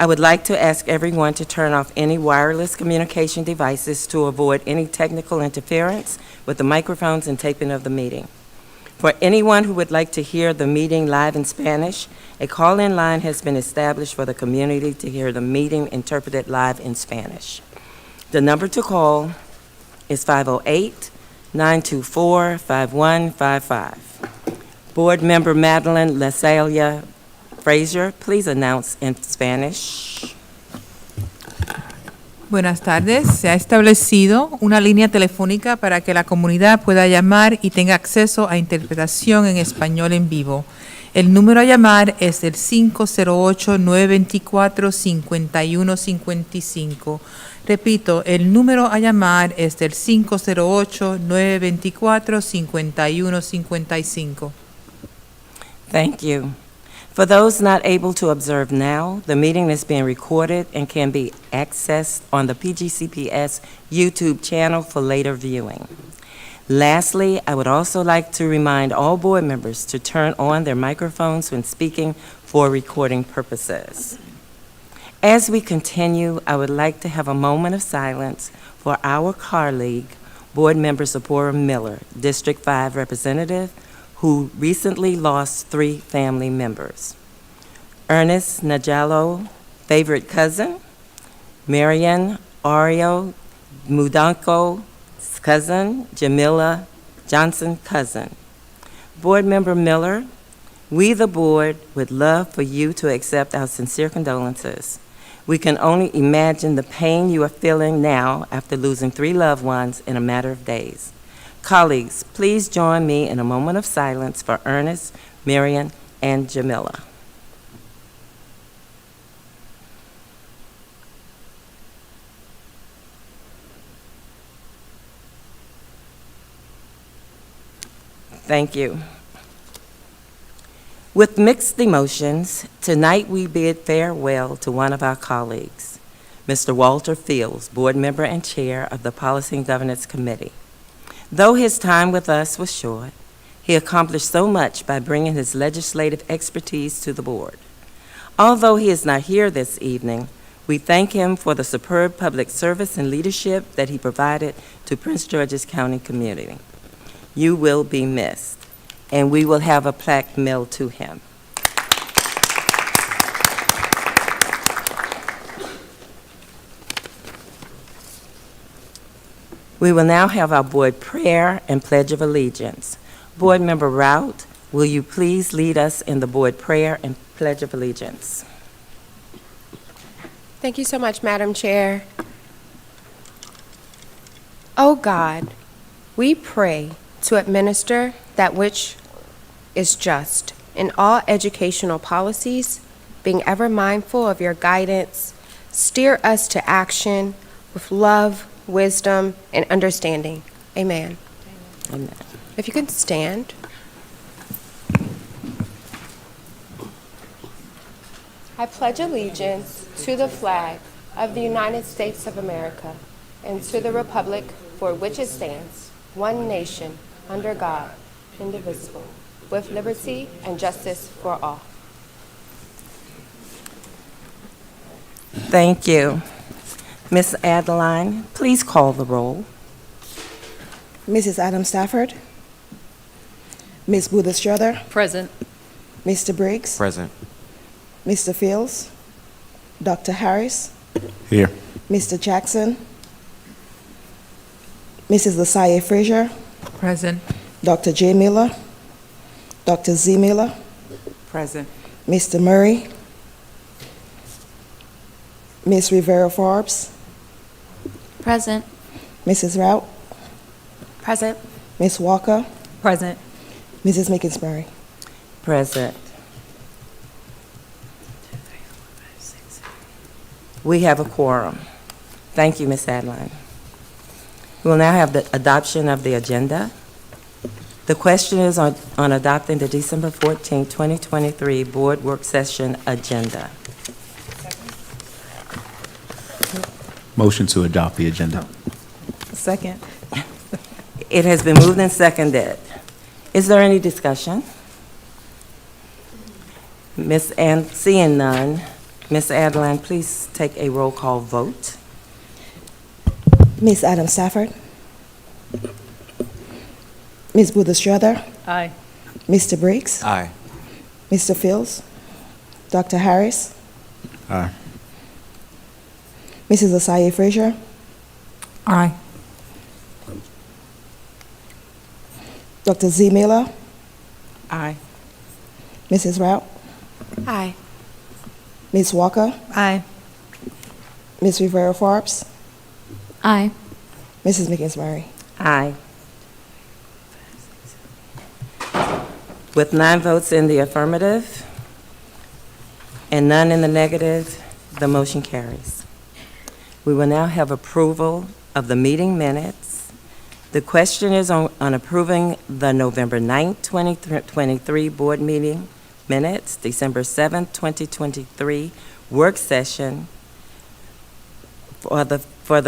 I would like to ask everyone to turn off any wireless communication devices to avoid any technical interference with the microphones and taping of the meeting. For anyone who would like to hear the meeting live in Spanish, a call-in line has been established for the community to hear the meeting interpreted live in Spanish. The number to call is 508-924-5155. Board Member Madeline Lasalia Frazier, please announce in Spanish. Buenas tardes. Se ha establecido una línea telefónica para que la comunidad pueda llamar y tenga acceso a interpretación en español en vivo. El número a llamar es el 508-924-5155. Repito, el número a llamar es el 508-924-5155. Thank you. For those not able to observe now, the meeting is being recorded and can be accessed on the PGCPS YouTube channel for later viewing. Lastly, I would also like to remind all board members to turn on their microphones when speaking for recording purposes. As we continue, I would like to have a moment of silence for our colleague, Board Member Zipporah Miller, District 5 Representative, who recently lost 3 family members. Ernest Najalo, favorite cousin, Marian Ario Mudanko's cousin, Jamila Johnson cousin. Board Member Miller, we the board would love for you to accept our sincere condolences. We can only imagine the pain you are feeling now after losing 3 loved ones in a matter of days. Colleagues, please join me in a moment of silence for Ernest, Marian, and Jamila. Thank you. With mixed emotions, tonight we bid farewell to one of our colleagues, Mr. Walter Fields, board member and chair of the Policy and Governance Committee. Though his time with us was short, he accomplished so much by bringing his legislative expertise to the board. Although he is not here this evening, we thank him for the superb public service and leadership that he provided to Prince George's County community. You will be missed, and we will have a plaque mailed to him. We will now have our board prayer and pledge of allegiance. Board Member Rout, will you please lead us in the board prayer and pledge of allegiance? Thank you so much, Madam Chair. O God, we pray to administer that which is just in all educational policies, being ever mindful of your guidance, steer us to action with love, wisdom, and understanding. Amen. Amen. If you could stand. I pledge allegiance to the flag of the United States of America and to the republic for which it stands, one nation, under God, indivisible, with liberty and justice for all. Thank you. Ms. Adeline, please call the roll. Mrs. Adam Stafford. Ms. Booth Strother. Present. Mr. Briggs. Present. Mr. Fields. Dr. Harris. Here. Mr. Jackson. Mrs. Lasalle Frazier. Present. Dr. J. Miller. Dr. Z. Miller. Present. Mr. Murray. Ms. Rivera Forbes. Present. Mrs. Rout. Present. Ms. Walker. Present. Mrs. Mickensbury. Present. We have a quorum. Thank you, Ms. Adeline. We will now have the adoption of the agenda. The question is on adopting the December 14, 2023 Board Work Session agenda. Motion to adopt the agenda. Second. It has been moved and seconded. Is there any discussion? Seeing none, Ms. Adeline, please take a roll call vote. Ms. Adam Stafford. Ms. Booth Estrada. Aye. Mr. Briggs. Aye. Mr. Fields. Dr. Harris. Aye. Mrs. Asaye Frazier. Aye. Dr. Z. Miller. Aye. Mrs. Rout. Aye. Ms. Walker. Aye. Ms. Rivera Forbes. Aye. Mrs. McInnes-Murray. Aye. With 9 votes in the affirmative and none in the negative, the motion carries. We will now have approval of the meeting minutes. The question is on approving the November 9th, 2023 board meeting minutes, December 7th, 2023 work session for the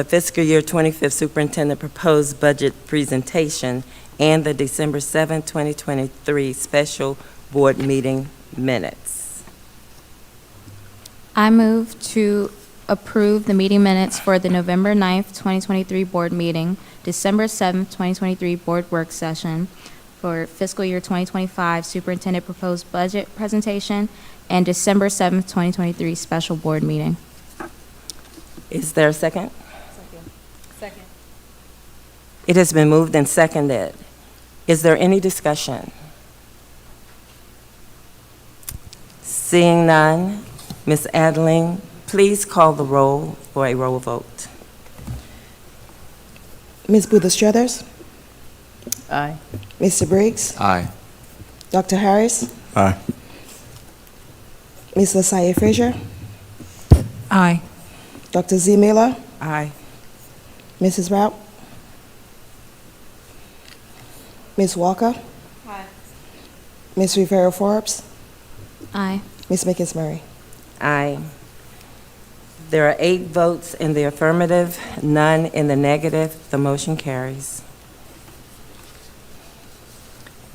fiscal year 25th superintendent proposed budget presentation, and the December 7th, 2023 special board meeting minutes. I move to approve the meeting minutes for the November 9th, 2023 board meeting, December 7th, 2023 board work session for fiscal year 2025 superintendent proposed budget presentation, and December 7th, 2023 special board meeting. Is there a second? Second. It has been moved and seconded. Is there any discussion? Seeing none, Ms. Adeline, please call the roll for a roll vote. Ms. Booth Estrada. Aye. Mr. Briggs. Aye. Dr. Harris. Aye. Ms. Asaye Frazier. Aye. Dr. Z. Miller. Aye. Mrs. Rout. Ms. Walker. Aye. Ms. Rivera Forbes. Aye. Ms. McInnes-Murray. Aye. There are 8 votes in the affirmative, none in the negative. The motion carries.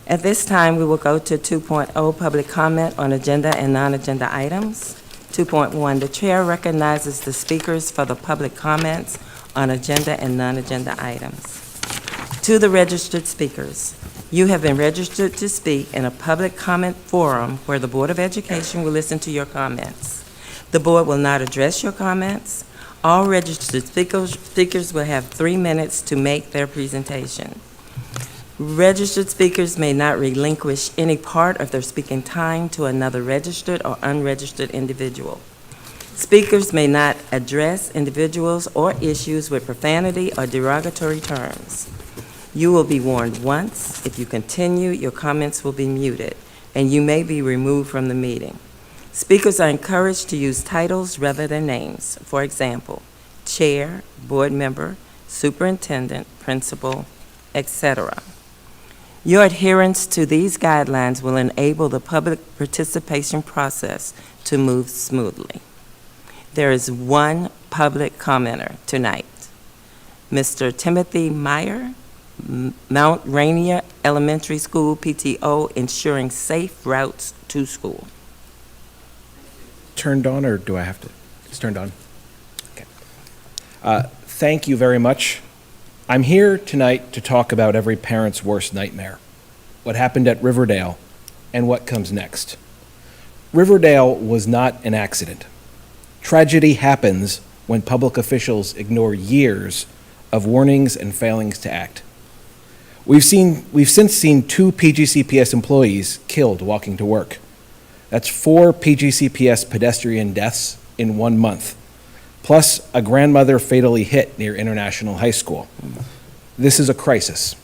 At this time, we will go to 2.0, public comment on agenda and non-agenda items. 2.1, the chair recognizes the speakers for the public comments on agenda and non-agenda items. To the registered speakers, you have been registered to speak in a public comment forum where the Board of Education will listen to your comments. The board will not address your comments. All registered speakers will have 3 minutes to make their presentation. Registered speakers may not relinquish any part of their speaking time to another registered or unregistered individual. Speakers may not address individuals or issues with profanity or derogatory terms. You will be warned once. If you continue, your comments will be muted, and you may be removed from the meeting. Speakers are encouraged to use titles rather than names. For example, chair, board member, superintendent, principal, etc. Your adherence to these guidelines will enable the public participation process to move smoothly. There is one public commenter tonight, Mr. Timothy Meyer, Mount Rainier Elementary School PTO, ensuring safe routes to school. Turned on, or do I have to? It's turned on. Okay. Thank you very much. I'm here tonight to talk about every parent's worst nightmare, what happened at Riverdale and what comes next. Riverdale was not an accident. Tragedy happens when public officials ignore years of warnings and failings to act. We've since seen 2 PGCPS employees killed walking to work. That's 4 PGCPS pedestrian deaths in 1 month, plus a grandmother fatally hit near International High School. This is a crisis.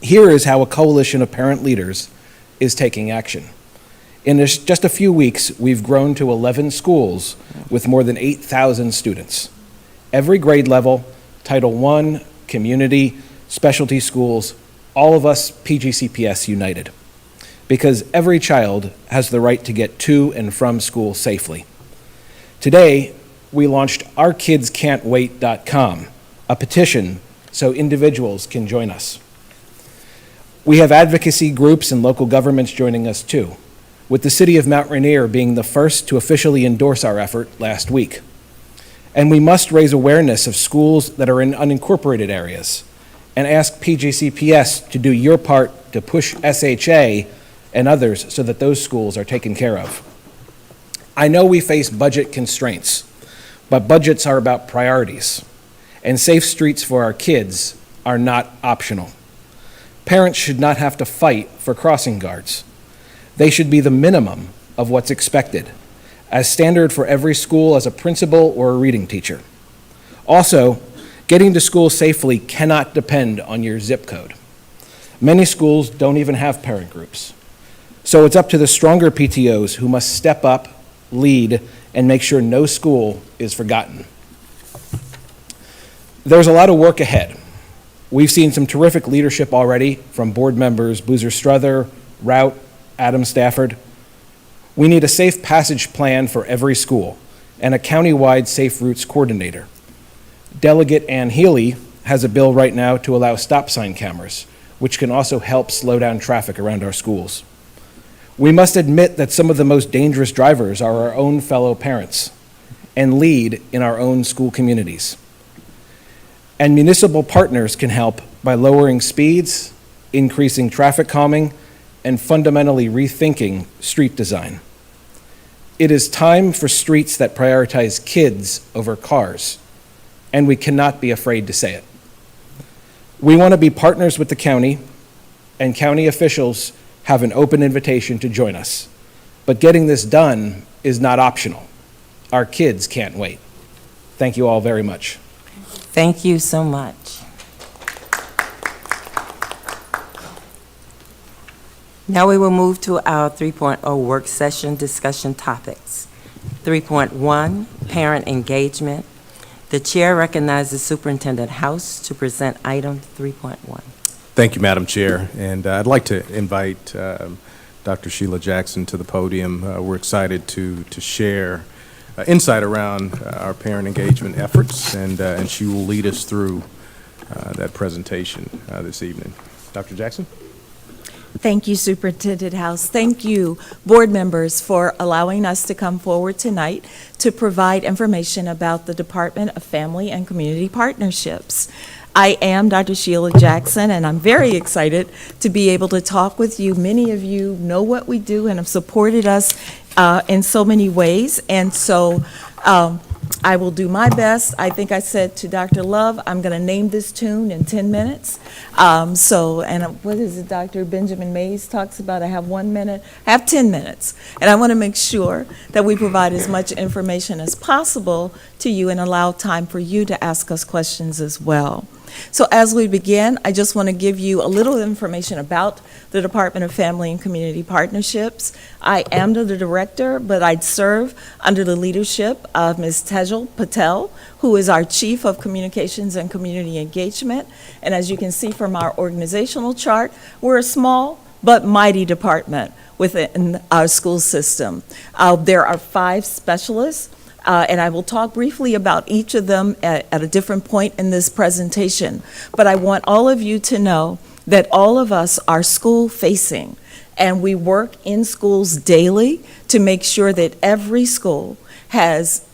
Here is how a coalition of parent leaders is taking action. In just a few weeks, we've grown to 11 schools with more than 8,000 students. Every grade level, Title I, community, specialty schools, all of us PGCPS united. Because every child has the right to get to and from school safely. Today, we launched OurKidsCan'tWait.com, a petition so individuals can join us. We have advocacy groups and local governments joining us too. with the city of Mount Rainier being the first to officially endorse our effort last week. And we must raise awareness of schools that are in unincorporated areas and ask PGCPS to do your part to push SHA and others so that those schools are taken care of. I know we face budget constraints, but budgets are about priorities, and safe streets for our kids are not optional. Parents should not have to fight for crossing guards. They should be the minimum of what's expected, as standard for every school as a principal or a reading teacher. Also, getting to school safely cannot depend on your zip code. Many schools don't even have parent groups. So it's up to the stronger PTOs who must step up, lead, and make sure no school is forgotten. There's a lot of work ahead. We've seen some terrific leadership already from board members Boozer Struther, Rout, Adam Stafford. We need a safe passage plan for every school and a countywide safe routes coordinator. Delegate Ann Healy has a bill right now to allow stop sign cameras, which can also help slow down traffic around our schools. We must admit that some of the most dangerous drivers are our own fellow parents and lead in our own school communities. And municipal partners can help by lowering speeds, increasing traffic calming, and fundamentally rethinking street design. It is time for streets that prioritize kids over cars, and we cannot be afraid to say it. We want to be partners with the county, and county officials have an open invitation to join us. But getting this done is not optional. Our kids can't wait. Thank you all very much. Thank you so much. Now we will move to our 3.0 work session discussion topics. 3.1, parent engagement. The chair recognizes Superintendent House to present item 3.1. Thank you, Madam Chair. And I'd like to invite Dr. Sheila Jackson to the podium. We're excited to share insight around our parent engagement efforts, and she will lead us through that presentation this evening. Dr. Jackson? Thank you, Superintendent House. Thank you, board members, for allowing us to come forward tonight to provide information about the Department of Family and Community Partnerships. I am Dr. Sheila Jackson, and I'm very excited to be able to talk with you. Many of you know what we do and have supported us in so many ways, and so I will do my best. I think I said to Dr. Love, I'm going to name this tune in 10 minutes. What is it Dr. Benjamin Mays talks about? I have 1 minute. I have 10 minutes. And I want to make sure that we provide as much information as possible to you and allow time for you to ask us questions as well. So as we begin, I just want to give you a little information about the Department of Family and Community Partnerships. I am the director, but I serve under the leadership of Ms. Tejal Patel, who is our Chief of Communications and Community Engagement. And as you can see from our organizational chart, we're a small but mighty department within our school system. There are 5 specialists. And I will talk briefly about each of them at a different point in this presentation. But I want all of you to know that all of us are school-facing, and we work in schools daily to make sure that every school has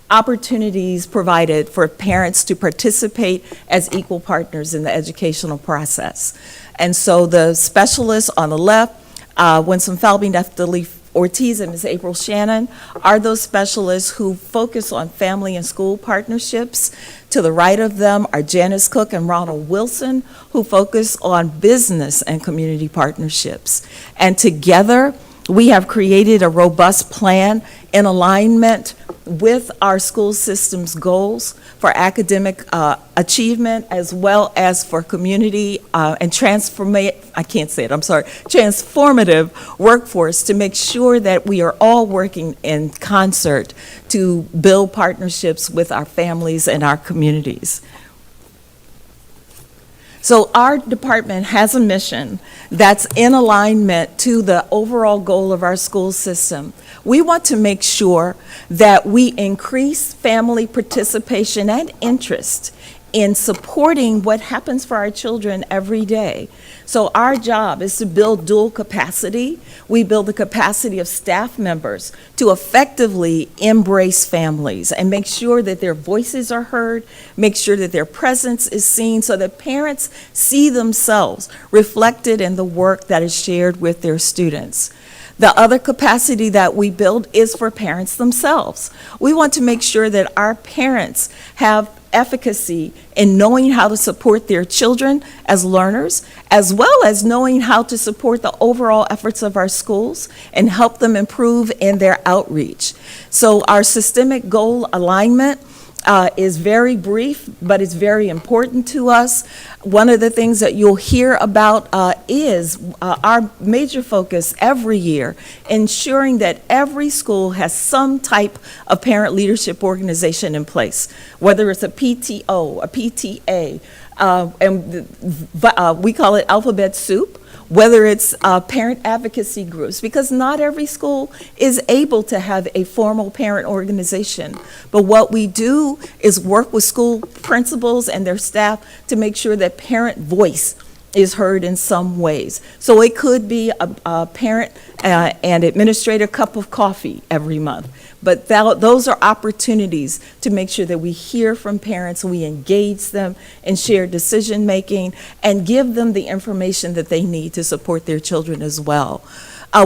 opportunities provided for parents to participate as equal partners in the educational process. And so the specialists on the left, Winsome Falby, Neftali Ortiz, and Ms. April Shannon are those specialists who focus on family and school partnerships. To the right of them are Janice Cook and Ronald Wilson, who focus on business and community partnerships. And together, we have created a robust plan in alignment with our school system's goals for academic achievement, as well as for community and transformative workforce, to make sure that we are all working in concert to build partnerships with our families and our communities. So our department has a mission that's in alignment to the overall goal of our school system. We want to make sure that we increase family participation and interest in supporting what happens for our children every day. So our job is to build dual capacity. We build the capacity of staff members to effectively embrace families and make sure that their voices are heard, make sure that their presence is seen so that parents see themselves reflected in the work that is shared with their students. The other capacity that we build is for parents themselves. We want to make sure that our parents have efficacy in knowing how to support their children as learners, as well as knowing how to support the overall efforts of our schools and help them improve in their outreach. So our systemic goal alignment is very brief, but it's very important to us. One of the things that you'll hear about is our major focus every year, ensuring that every school has some type of parent leadership organization in place, whether it's a PTO, a PTA, and we call it alphabet soup, whether it's parent advocacy groups, because not every school is able to have a formal parent organization. But what we do is work with school principals and their staff to make sure that parent voice is heard in some ways. So it could be a parent and administrator cup of coffee every month. But those are opportunities to make sure that we hear from parents, we engage them in shared decision-making, and give them the information that they need to support their children as well.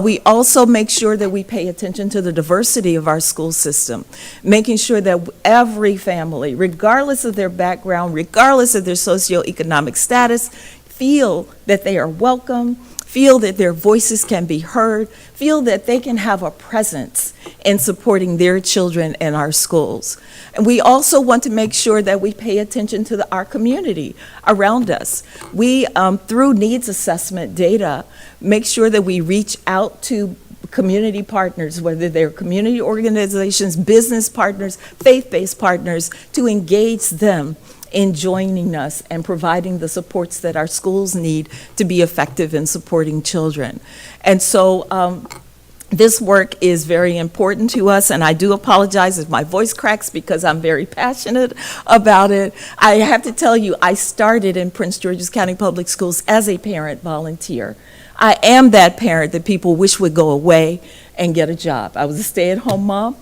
We also make sure that we pay attention to the diversity of our school system, making sure that every family, regardless of their background, regardless of their socioeconomic status, feel that they are welcome, feel that their voices can be heard, feel that they can have a presence in supporting their children in our schools. And we also want to make sure that we pay attention to our community around us. We, through needs assessment data, make sure that we reach out to community partners, whether they're community organizations, business partners, faith-based partners, to engage them in joining us and providing the supports that our schools need to be effective in supporting children. And so this work is very important to us, and I do apologize if my voice cracks because I'm very passionate about it. I have to tell you, I started in Prince George's County Public Schools as a parent volunteer. I am that parent that people wish would go away and get a job. I was a stay-at-home mom.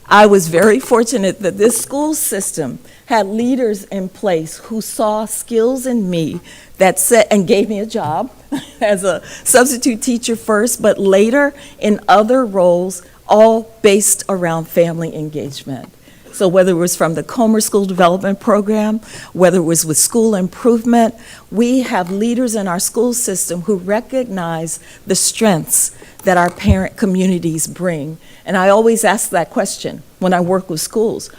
I was very fortunate that this school system had leaders in place who saw skills in me that set and gave me a job as a substitute teacher first, but later in other roles, all based around family engagement. So whether it was from the Comer School Development Program, whether it was with school improvement, we have leaders in our school system who recognize the strengths that our parent communities bring. And I always ask that question when I work with schools.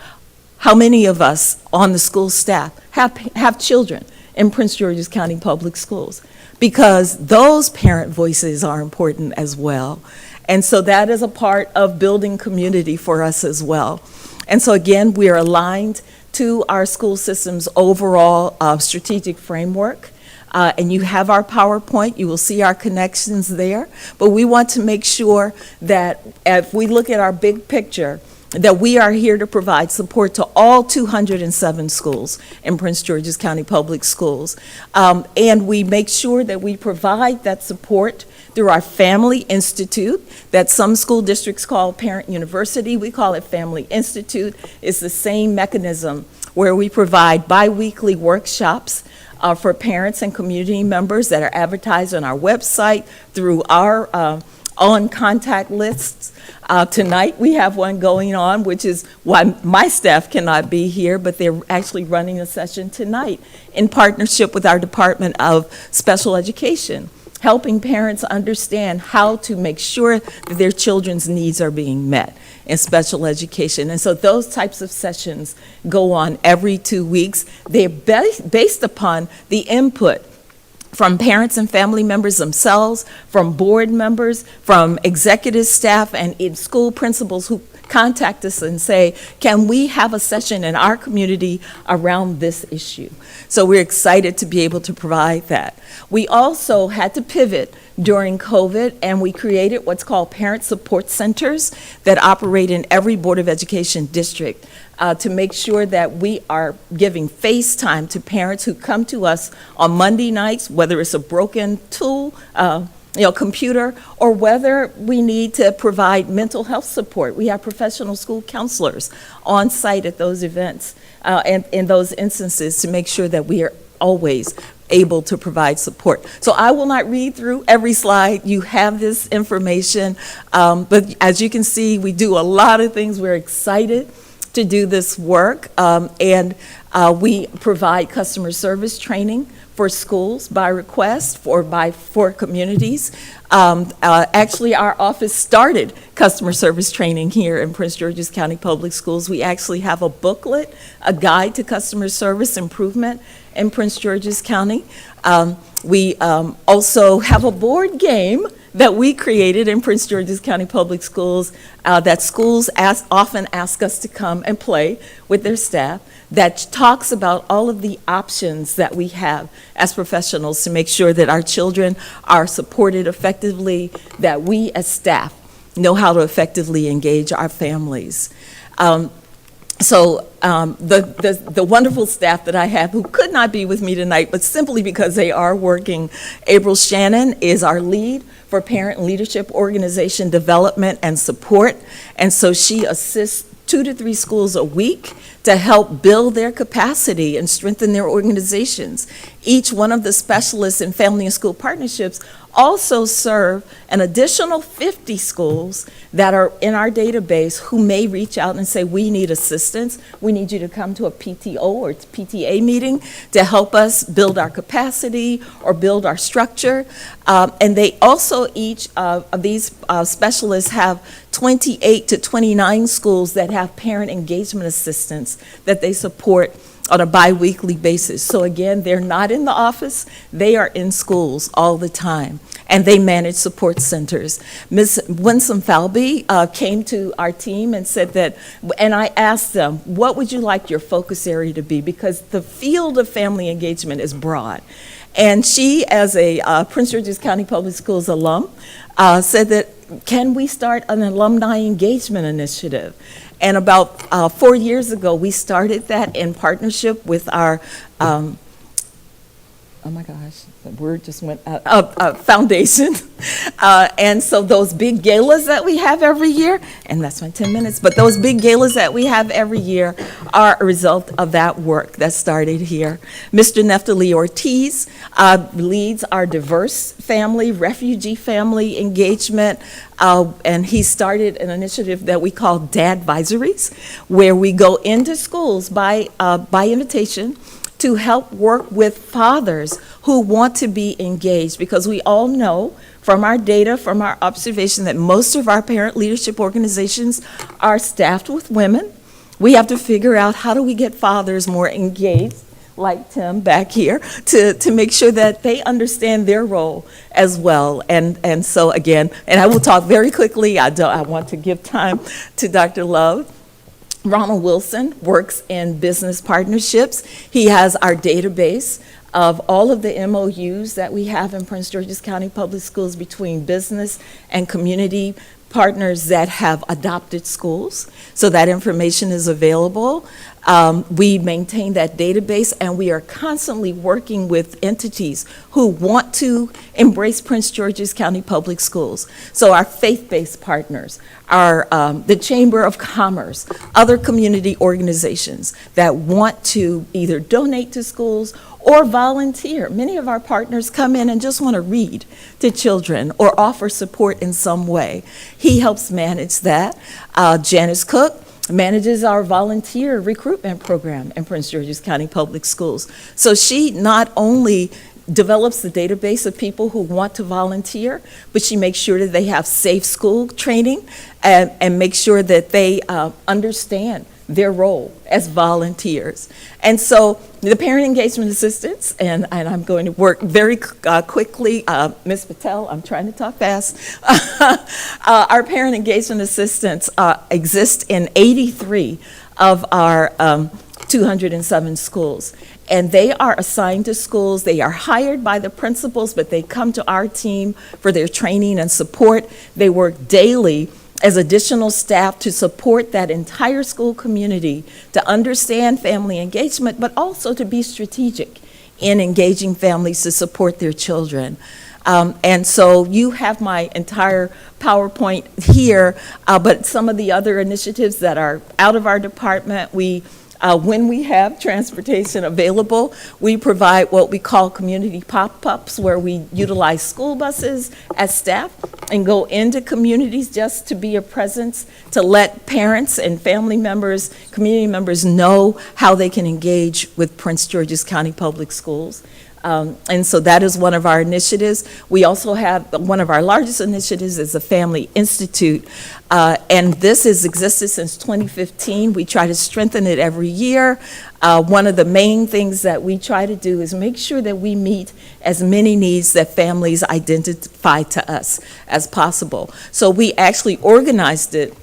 How many of us on the school staff have children in Prince George's County Public Schools? Because those parent voices are important as well. And so that is a part of building community for us as well. And so again, we are aligned to our school system's overall strategic framework. And you have our PowerPoint, you will see our connections there. But we want to make sure that if we look at our big picture, that we are here to provide support to all 207 schools in Prince George's County Public Schools. And we make sure that we provide that support through our Family Institute that some school districts call Parent University. We call it Family Institute. It's the same mechanism where we provide bi-weekly workshops for parents and community members that are advertised on our website through our on contact lists. Tonight we have one going on, which is why my staff cannot be here, but they're actually running a session tonight in partnership with our Department of Special Education, helping parents understand how to make sure that their children's needs are being met in special education. And so those types of sessions go on every 2 weeks. They're based upon the input from parents and family members themselves, from board members, from executive staff, and in school principals who contact us and say, can we have a session in our community around this issue? So we're excited to be able to provide that. We also had to pivot during COVID, and we created what's called parent support centers that operate in every Board of Education district to make sure that we are giving face time to parents who come to us on Monday nights, whether it's a broken tool, computer, or whether we need to provide mental health support. We have professional school counselors on site at those events and in those instances to make sure that we are always able to provide support. So I will not read through every slide. You have this information, but as you can see, we do a lot of things. We're excited to do this work, and we provide customer service training for schools by request for communities. Actually, our office started customer service training here in Prince George's County Public Schools. We actually have a booklet, a guide to customer service improvement in Prince George's County. We also have a board game that we created in Prince George's County Public Schools that schools often ask us to come and play with their staff, that talks about all of the options that we have as professionals to make sure that our children are supported effectively, that we as staff know how to effectively engage our families. So the wonderful staff that I have who could not be with me tonight, but simply because they are working, April Shannon is our lead for Parent and Leadership Organization Development and Support, and so she assists 2 to 3 schools a week to help build their capacity and strengthen their organizations. Each one of the specialists in family and school partnerships also serve an additional 50 schools that are in our database who may reach out and say, we need assistance. We need you to come to a PTO or PTA meeting to help us build our capacity or build our structure. And they also, each of these specialists have 28 to 29 schools that have parent engagement assistants that they support on a bi-weekly basis. So again, they're not in the office, they are in schools all the time, and they manage support centers. Ms. Winsome Falby came to our team and said that, and I asked them, what would you like your focus area to be? Because the field of family engagement is broad. And she, as a Prince George's County Public Schools alum, said that, can we start an alumni engagement initiative? And about 4 years ago, we started that in partnership with our, oh my gosh, the word just went out, foundation. And so those big galas that we have every year, and that's my 10 minutes, but those big galas that we have every year are a result of that work that started here. Mr. Neftali Ortiz leads our diverse family, refugee family engagement, and he started an initiative that we call Dadvisories, where we go into schools by invitation to help work with fathers who want to be engaged, because we all know from our data, from our observation, that most of our parent leadership organizations are staffed with women. We have to figure out, how do we get fathers more engaged, like Tim back here, to make sure that they understand their role as well. And so again, and I will talk very quickly, I want to give time to Dr. Love. Ronald Wilson works in business partnerships. He has our database of all of the MOUs that we have in Prince George's County Public Schools between business and community partners that have adopted schools. So that information is available. We maintain that database, and we are constantly working with entities who want to embrace Prince George's County Public Schools. So our faith-based partners, the Chamber of Commerce, other community organizations that want to either donate to schools or volunteer. Many of our partners come in and just want to read to children or offer support in some way. He helps manage that. Janice Cook manages our volunteer recruitment program in Prince George's County Public Schools. So she not only develops the database of people who want to volunteer, but she makes sure that they have safe school training and make sure that they understand their role as volunteers. And so the parent engagement assistants, and I'm going to work very quickly, Ms. Patel, I'm trying to talk fast. Our parent engagement assistants exist in 83 of our 207 schools. And they are assigned to schools. They are hired by the principals, but they come to our team for their training and support. They work daily as additional staff to support that entire school community to understand family engagement, but also to be strategic in engaging families to support their children. And so you have my entire PowerPoint here, but some of the other initiatives that are out of our department, when we have transportation available, we provide what we call community pop-ups, where we utilize school buses as staff and go into communities just to be a presence, to let parents and family members, community members know how they can engage with Prince George's County Public Schools. And so that is one of our initiatives. We also have, one of our largest initiatives is the Family Institute, and this has existed since 2015. We try to strengthen it every year. One of the main things that we try to do is make sure that we meet as many needs that families identify to us as possible. So we actually organized it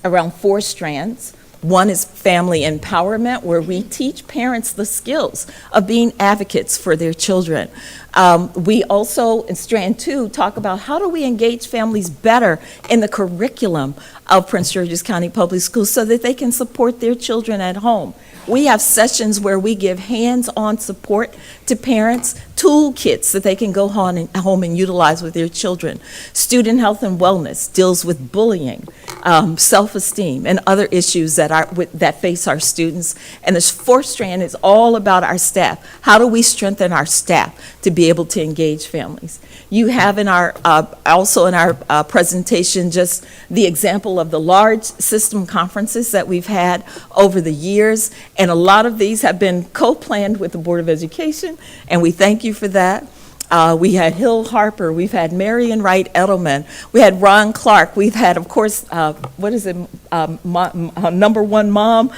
around 4 strands. One is family empowerment, where we teach parents the skills of being advocates for their children. We also, in Strand 2, talk about how do we engage families better in the curriculum of Prince George's County Public Schools so that they can support their children at home. We have sessions where we give hands-on support to parents, toolkits that they can go home and utilize with their children. Student health and wellness deals with bullying, self-esteem, and other issues that face our students. And this 4th strand is all about our staff. How do we strengthen our staff to be able to engage families? You have in our, also in our presentation, just the example of the large system conferences that we've had over the years. And a lot of these have been co-planned with the Board of Education, and we thank you for that. We had Hill Harper, we've had Marion Wright Edelman, we had Ron Clark, we've had, of course, number one mom,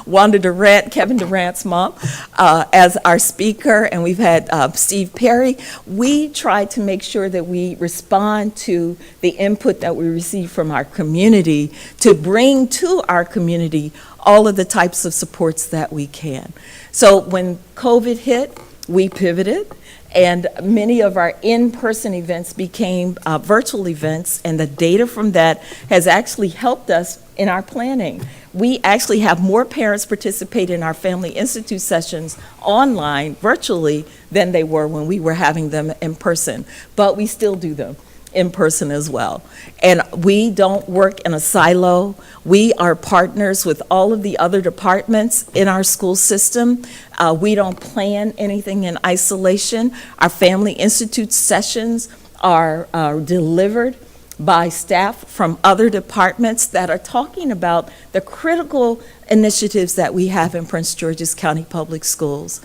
Wanda Durant, Kevin Durant's mom, as our speaker, and we've had Steve Perry. We try to make sure that we respond to the input that we receive from our community to bring to our community all of the types of supports that we can. So when COVID hit, we pivoted, and many of our in-person events became virtual events, and the data from that has actually helped us in our planning. We actually have more parents participate in our Family Institute sessions online, virtually, than they were when we were having them in person, but we still do them in person as well. And we don't work in a silo. We are partners with all of the other departments in our school system. We don't plan anything in isolation. Our Family Institute sessions are delivered by staff from other departments that are talking about the critical initiatives that we have in Prince George's County Public Schools.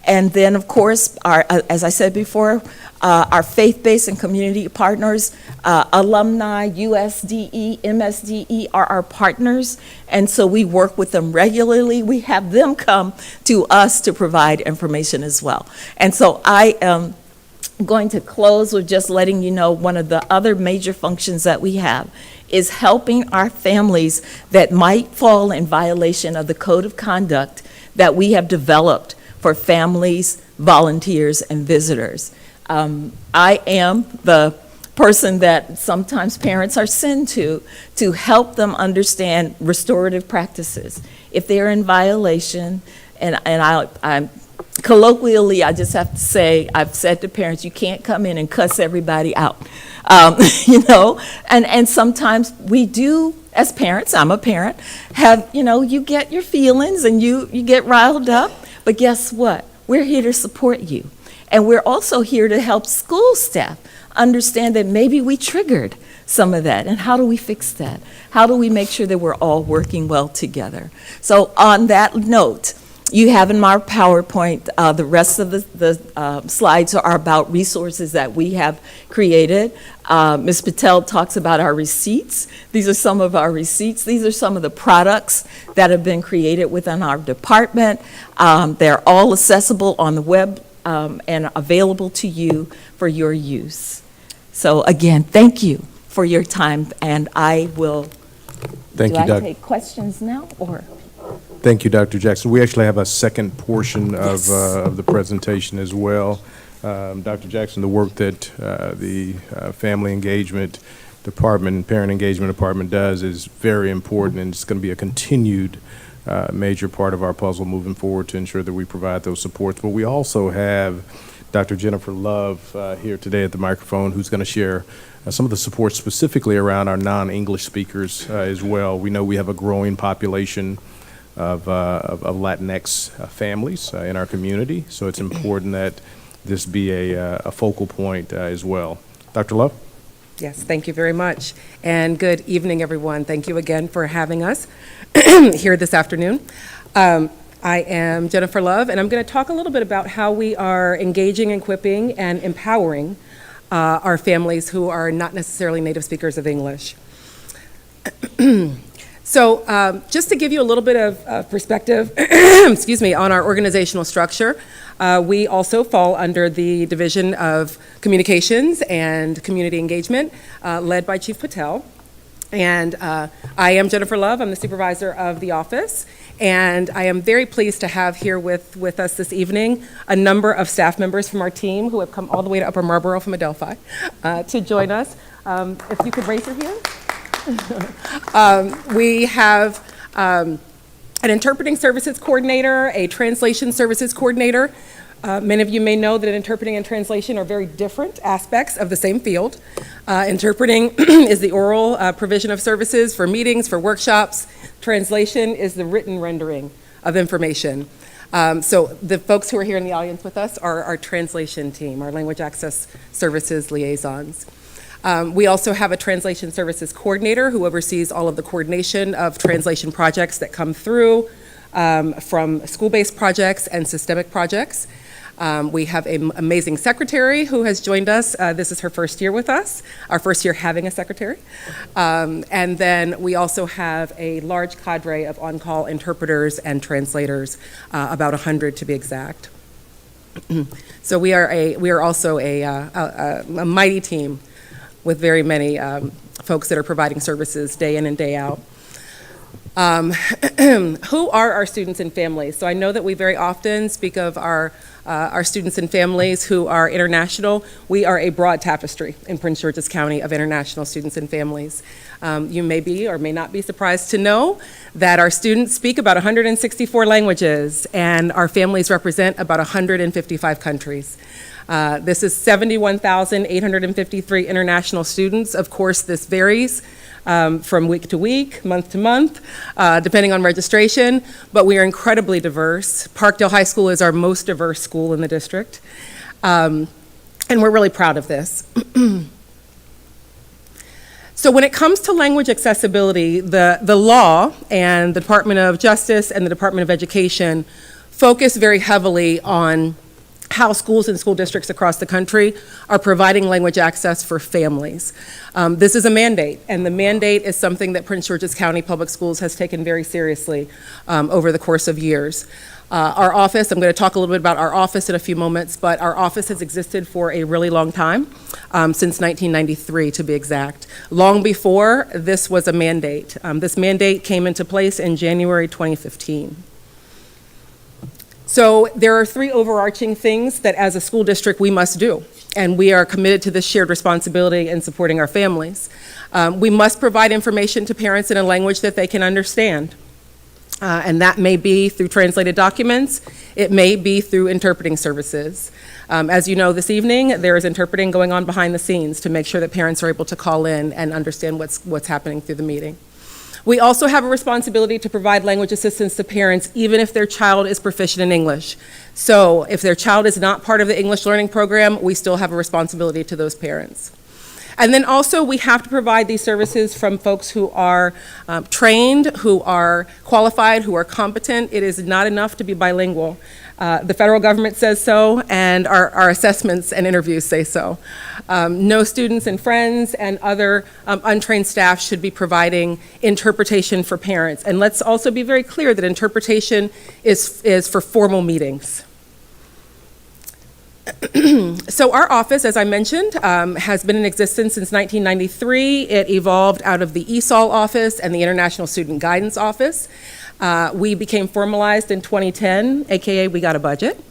And then, of course, as I said before, our faith-based and community partners, alumni, USDE, MSDE are our partners, and so we work with them regularly. We have them come to us to provide information as well. And so I am going to close with just letting you know one of the other major functions that we have is helping our families that might fall in violation of the code of conduct that we have developed for families, volunteers, and visitors. I am the person that sometimes parents are sent to help them understand restorative practices. If they're in violation, and I'm colloquially, I just have to say, I've said to parents, you can't come in and cuss everybody out, you know? And sometimes we do, as parents, I'm a parent, have, you know, you get your feelings and you get riled up, but guess what? We're here to support you. And we're also here to help school staff understand that maybe we triggered some of that, and how do we fix that? How do we make sure that we're all working well together? So on that note, you have in my PowerPoint, the rest of the slides are about resources that we have created. Ms. Patel talks about our receipts. These are some of our receipts. These are some of the products that have been created within our department. They're all accessible on the web and available to you for your use. So again, thank you for your time, and I will, Thank you, do I Doug. take questions now, or? Thank you, Dr. Jackson. We actually have a second portion of the presentation as well. Dr. Jackson, the work that the Family Engagement Department and Parent Engagement Department does is very important, and it's going to be a continued major part of our puzzle moving forward to ensure that we provide those supports. But we also have Dr. Jennifer Love here today at the microphone, who's going to share some of the support specifically around our non-English speakers as well. We know we have a growing population of Latinx families in our community, so it's important that this be a focal point as well. Dr. Love? Yes, thank you very much. And good evening, everyone. Thank you again for having us here this afternoon. I am Jennifer Love, and I'm going to talk a little bit about how we are engaging, equipping, and empowering our families who are not necessarily native speakers of English. So just to give you a little bit of perspective, excuse me, on our organizational structure, we also fall under the Division of Communications and Community Engagement, led by Chief Patel. And I am Jennifer Love. I'm the supervisor of the office. And I am very pleased to have here with us this evening a number of staff members from our team who have come all the way to Upper Marlboro from Adelphi to join us. If you could raise your hand. We have an interpreting services coordinator, a translation services coordinator. Many of you may know that interpreting and translation are very different aspects of the same field. Interpreting is the oral provision of services for meetings, for workshops. Translation is the written rendering of information. So the folks who are here in the audience with us are our translation team, our language access services liaisons. We also have a translation services coordinator who oversees all of the coordination of translation projects that come through from school-based projects and systemic projects. We have an amazing secretary who has joined us. This is her first year with us, our first year having a secretary. And then we also have a large cadre of on-call interpreters and translators, about 100 to be exact. So we are also a mighty team with very many folks that are providing services day in and day out. Who are our students and families? So I know that we very often speak of our students and families who are international. We are a broad tapestry in Prince George's County of international students and families. You may be or may not be surprised to know that our students speak about 164 languages and our families represent about 155 countries. This is 71,853 international students. Of course, this varies from week to week, month to month, depending on registration, but we are incredibly diverse. Parkdale High School is our most diverse school in the district, and we're really proud of this. So when it comes to language accessibility, the law and the Department of Justice and the Department of Education focus very heavily on how schools and school districts across the country are providing language access for families. This is a mandate, and the mandate is something that Prince George's County Public Schools has taken very seriously over the course of years. Our office, I'm going to talk a little bit about our office in a few moments, but our office has existed for a really long time, since 1993 to be exact. Long before this was a mandate. This mandate came into place in January 2015. So there are three overarching things that as a school district we must do, and we are committed to this shared responsibility in supporting our families. We must provide information to parents in a language that they can understand, and that may be through translated documents, it may be through interpreting services. As you know, this evening there is interpreting going on behind the scenes to make sure that parents are able to call in and understand what's happening through the meeting. We also have a responsibility to provide language assistance to parents even if their child is proficient in English. So if their child is not part of the English learning program, we still have a responsibility to those parents. And then also we have to provide these services from folks who are trained, who are qualified, who are competent. It is not enough to be bilingual. The federal government says so, and our assessments and interviews say so. No students and friends and other untrained staff should be providing interpretation for parents. And let's also be very clear that interpretation is for formal meetings. So our office, as I mentioned, has been in existence since 1993. It evolved out of the ESOL office and the International Student Guidance Office. We became formalized in 2010, AKA we got a budget.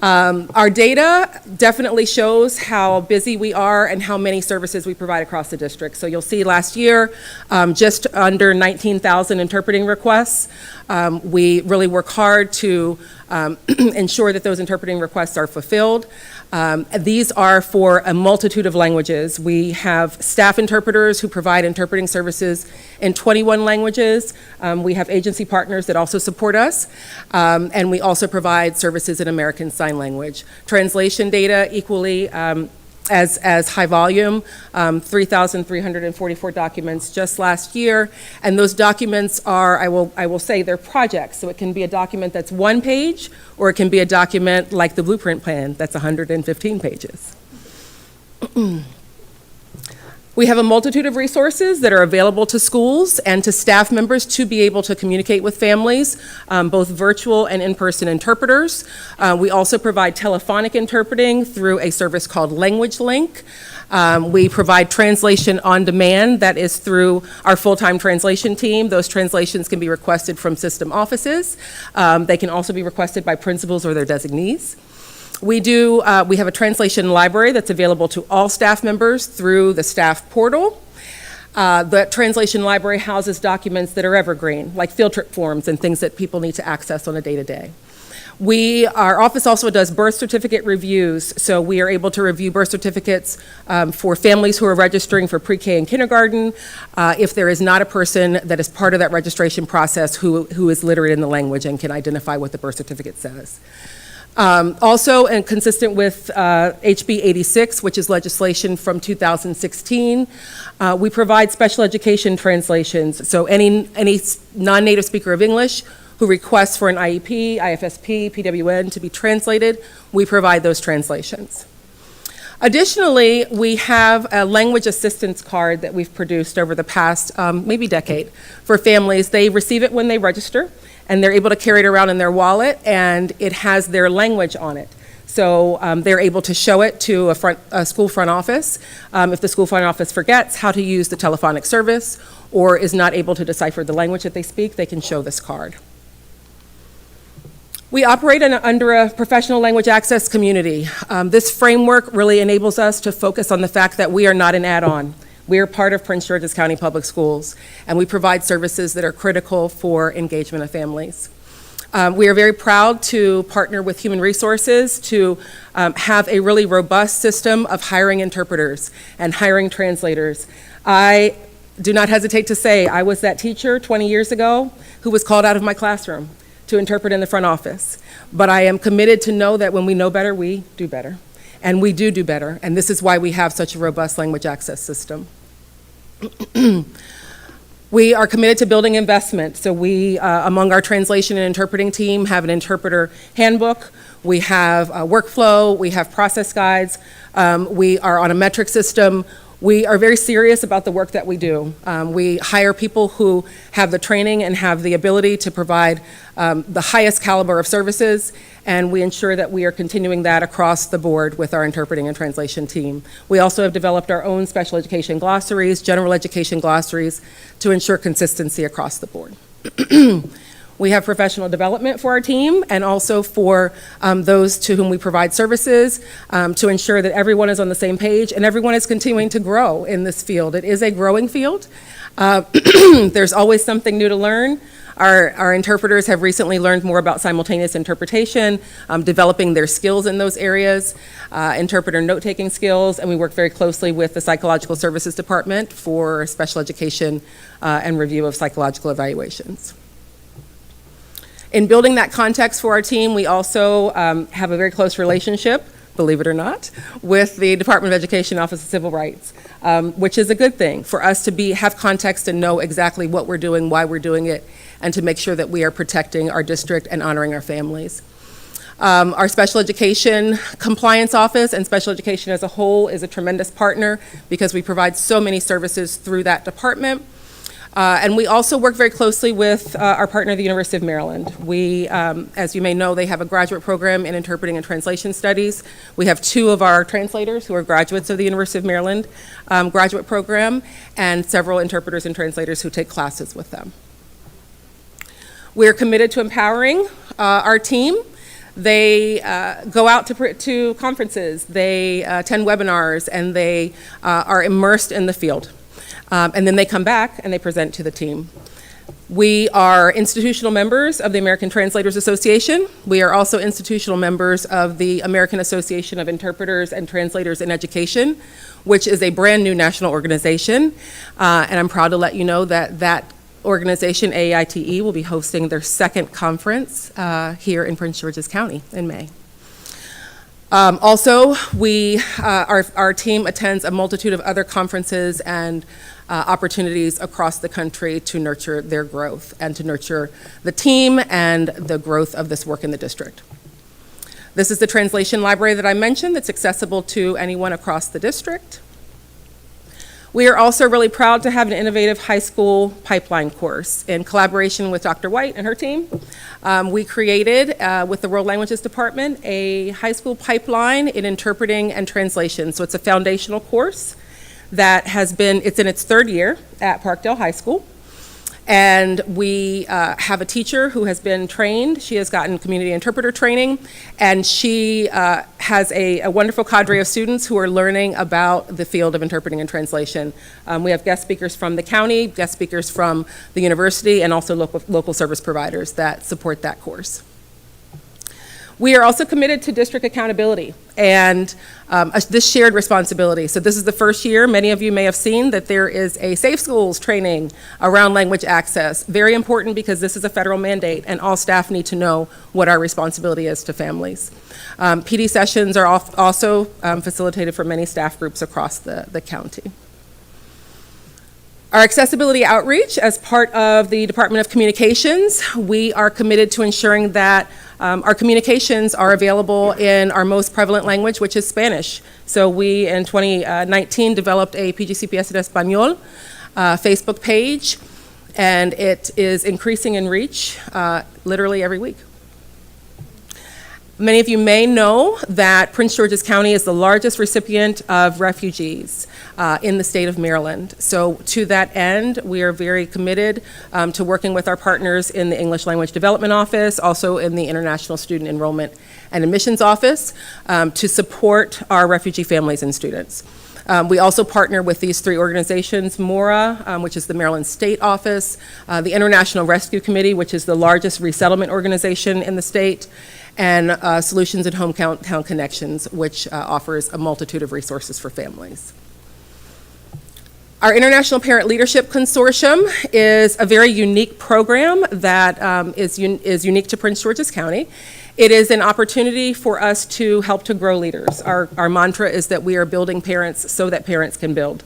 Our data definitely shows how busy we are and how many services we provide across the district. So you'll see last year, just under 19,000 interpreting requests. We really work hard to ensure that those interpreting requests are fulfilled. These are for a multitude of languages. We have staff interpreters who provide interpreting services in 21 languages. We have agency partners that also support us, and we also provide services in American Sign Language. Translation data equally as high volume, 3,344 documents just last year, and those documents are, I will say, they're projects. So it can be a document that's 1 page, or it can be a document like the blueprint plan that's 115 pages. We have a multitude of resources that are available to schools and to staff members to be able to communicate with families, both virtual and in-person interpreters. We also provide telephonic interpreting through a service called Language Link. We provide translation on demand, that is through our full-time translation team. Those translations can be requested from system offices. They can also be requested by principals or their designees. We have a translation library that's available to all staff members through the staff portal. The translation library houses documents that are evergreen, like field trip forms and things that people need to access on a day-to-day. Our office also does birth certificate reviews, so we are able to review birth certificates for families who are registering for pre-K and kindergarten if there is not a person that is part of that registration process who is literate in the language and can identify what the birth certificate says. Also, and consistent with HB 86, which is legislation from 2016, we provide special education translations. So any non-native speaker of English who requests for an IEP, IFSP, PWN to be translated, we provide those translations. Additionally, we have a language assistance card that we've produced over the past maybe decade for families. They receive it when they register, and they're able to carry it around in their wallet, and it has their language on it. So they're able to show it to a school front office. If the school front office forgets how to use the telephonic service or is not able to decipher the language that they speak, they can show this card. We operate under a professional language access community. This framework really enables us to focus on the fact that we are not an add-on. We are part of Prince George's County Public Schools, and we provide services that are critical for engagement of families. We are very proud to partner with Human Resources to have a really robust system of hiring interpreters and hiring translators. I do not hesitate to say I was that teacher 20 years ago who was called out of my classroom to interpret in the front office. But I am committed to know that when we know better, we do better. And we do better, and this is why we have such a robust language access system. We are committed to building investment, so we, among our translation and interpreting team, have an interpreter handbook. We have a workflow, we have process guides, we are on a metric system. We are very serious about the work that we do. We hire people who have the training and have the ability to provide the highest caliber of services, and we ensure that we are continuing that across the board with our interpreting and translation team. We also have developed our own special education glossaries, general education glossaries, to ensure consistency across the board. We have professional development for our team and also for those to whom we provide services to ensure that everyone is on the same page and everyone is continuing to grow in this field. It is a growing field. There's always something new to learn. Our interpreters have recently learned more about simultaneous interpretation, developing their skills in those areas, interpreter note-taking skills, and we work very closely with the Psychological Services Department for special education and review of psychological evaluations. In building that context for our team, we also have a very close relationship, believe it or not, with the Department of Education Office of Civil Rights, which is a good thing for us to have context and know exactly what we're doing, why we're doing it, and to make sure that we are protecting our district and honoring our families. Our special education compliance office and special education as a whole is a tremendous partner because we provide so many services through that department. And we also work very closely with our partner, the University of Maryland. We, as you may know, they have a graduate program in interpreting and translation studies. We have 2 of our translators who are graduates of the University of Maryland graduate program, and several interpreters and translators who take classes with them. We're committed to empowering our team. They go out to conferences, they attend webinars, and they are immersed in the field. And then they come back and they present to the team. We are institutional members of the American Translators Association. We are also institutional members of the American Association of Interpreters and Translators in Education, which is a brand new national organization. And I'm proud to let you know that that organization, AAITE, will be hosting their 2nd conference here in Prince George's County in May. Also, our team attends a multitude of other conferences and opportunities across the country to nurture their growth and to nurture the team and the growth of this work in the district. This is the translation library that I mentioned that's accessible to anyone across the district. We are also really proud to have an innovative high school pipeline course in collaboration with Dr. White and her team. We created, with the World Languages Department, a high school pipeline in interpreting and translation. So it's a foundational course that it's in its 3rd year at Parkdale High School. And we have a teacher who has been trained. She has gotten community interpreter training, and she has a wonderful cadre of students who are learning about the field of interpreting and translation. We have guest speakers from the county, guest speakers from the university, and also local service providers that support that course. We are also committed to district accountability and this shared responsibility. So this is the first year, many of you may have seen that there is a Safe Schools training around language access. Very important because this is a federal mandate and all staff need to know what our responsibility is to families. PD sessions are also facilitated for many staff groups across the county. Our accessibility outreach, as part of the Department of Communications, we are committed to ensuring that our communications are available in our most prevalent language, which is Spanish. So we, in 2019, developed a PGCPS en Español Facebook page, and it is increasing in reach literally every week. Many of you may know that Prince George's County is the largest recipient of refugees in the state of Maryland. So to that end, we are very committed to working with our partners in the English Language Development Office, also in the International Student Enrollment and Admissions Office, to support our refugee families and students. We also partner with these 3 organizations, MORA, which is the Maryland State Office, the International Rescue Committee, which is the largest resettlement organization in the state, and Solutions and Hometown Connections, which offers a multitude of resources for families. Our International Parent Leadership Consortium is a very unique program that is unique to Prince George's County. It is an opportunity for us to help to grow leaders. Our mantra is that we are building parents so that parents can build.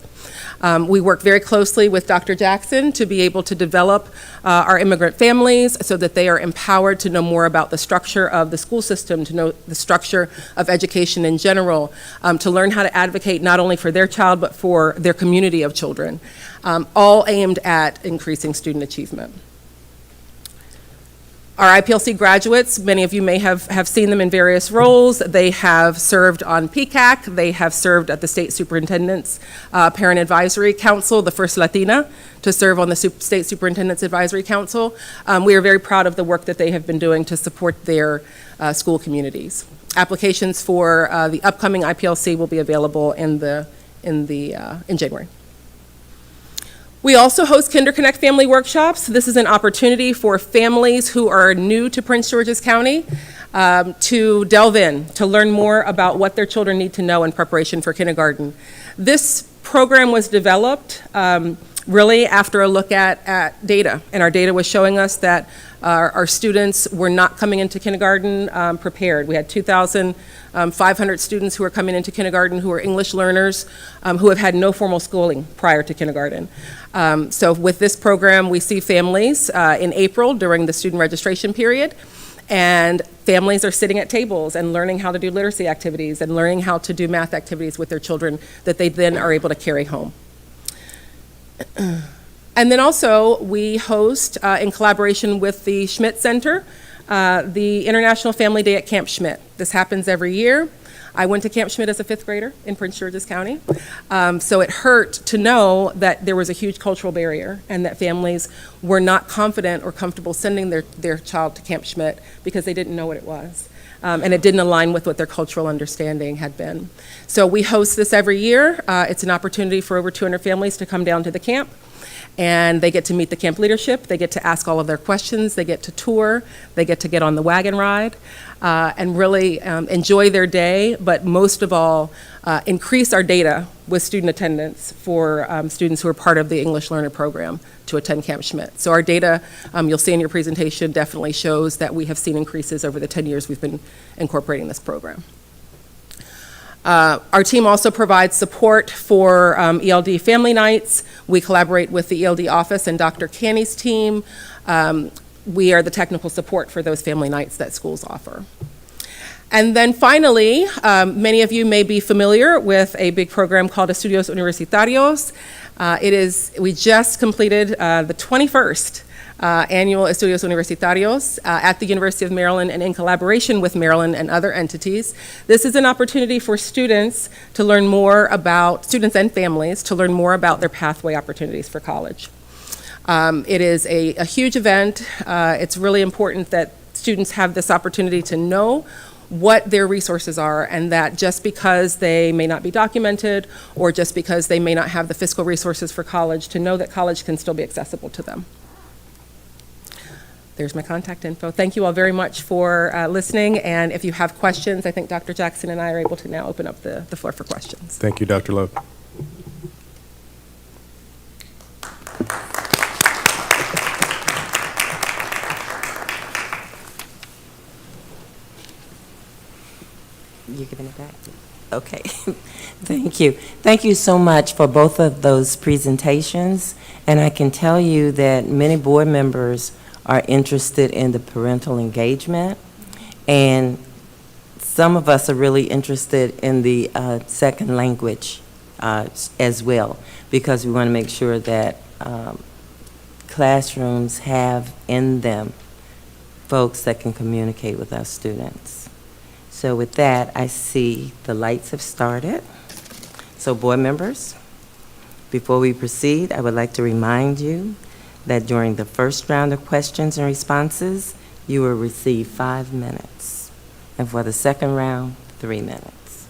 We work very closely with Dr. Jackson to be able to develop our immigrant families so that they are empowered to know more about the structure of the school system, to know the structure of education in general, to learn how to advocate not only for their child but for their community of children, all aimed at increasing student achievement. Our IPLC graduates, many of you may have seen them in various roles. They have served on PCAC. They have served at the State Superintendent's Parent Advisory Council, the first Latina to serve on the State Superintendent's Advisory Council. We are very proud of the work that they have been doing to support their school communities. Applications for the upcoming IPLC will be available in January. We also host KinderConnect family workshops. This is an opportunity for families who are new to Prince George's County to delve in, to learn more about what their children need to know in preparation for kindergarten. This program was developed really after a look at data, and our data was showing us that our students were not coming into kindergarten prepared. We had 2,500 students who are coming into kindergarten who are English learners who have had no formal schooling prior to kindergarten. So with this program, we see families in April during the student registration period, and families are sitting at tables and learning how to do literacy activities and learning how to do math activities with their children that they then are able to carry home. And then also, we host, in collaboration with the Schmidt Center, the International Family Day at Camp Schmidt. This happens every year. I went to Camp Schmidt as a 5th grader in Prince George's County. So it hurt to know that there was a huge cultural barrier and that families were not confident or comfortable sending their child to Camp Schmidt because they didn't know what it was. And it didn't align with what their cultural understanding had been. So we host this every year. It's an opportunity for over 200 families to come down to the camp. And they get to meet the camp leadership, they get to ask all of their questions, they get to tour, they get to get on the wagon ride, and really enjoy their day, but most of all, increase our data with student attendance for students who are part of the English Learner Program to attend Camp Schmidt. So our data, you'll see in your presentation, definitely shows that we have seen increases over the 10 years we've been incorporating this program. Our team also provides support for ELD family nights. We collaborate with the ELD office and Dr. Canny's team. We are the technical support for those family nights that schools offer. And then finally, many of you may be familiar with a big program called Estudios Universitarios. We just completed the 21st annual Estudios Universitarios at the University of Maryland and in collaboration with Maryland and other entities. This is an opportunity for students to learn more about, students and families, to learn more about their pathway opportunities for college. It is a huge event. It's really important that students have this opportunity to know what their resources are, and that just because they may not be documented or just because they may not have the fiscal resources for college, to know that college can still be accessible to them. There's my contact info. Thank you all very much for listening, and if you have questions, I think Dr. Jackson and I are able to now open up the floor for questions. Thank you, Dr. Lowe. You giving it back? Okay. Thank you. Thank you so much for both of those presentations, and I can tell you that many board members are interested in the parental engagement, and some of us are really interested in the second language as well, because we want to make sure that classrooms have in them folks that can communicate with our students. So with that, I see the lights have started. So board members, before we proceed, I would like to remind you that during the first round of questions and responses, you will receive 5 minutes. And for the second round, 3 minutes.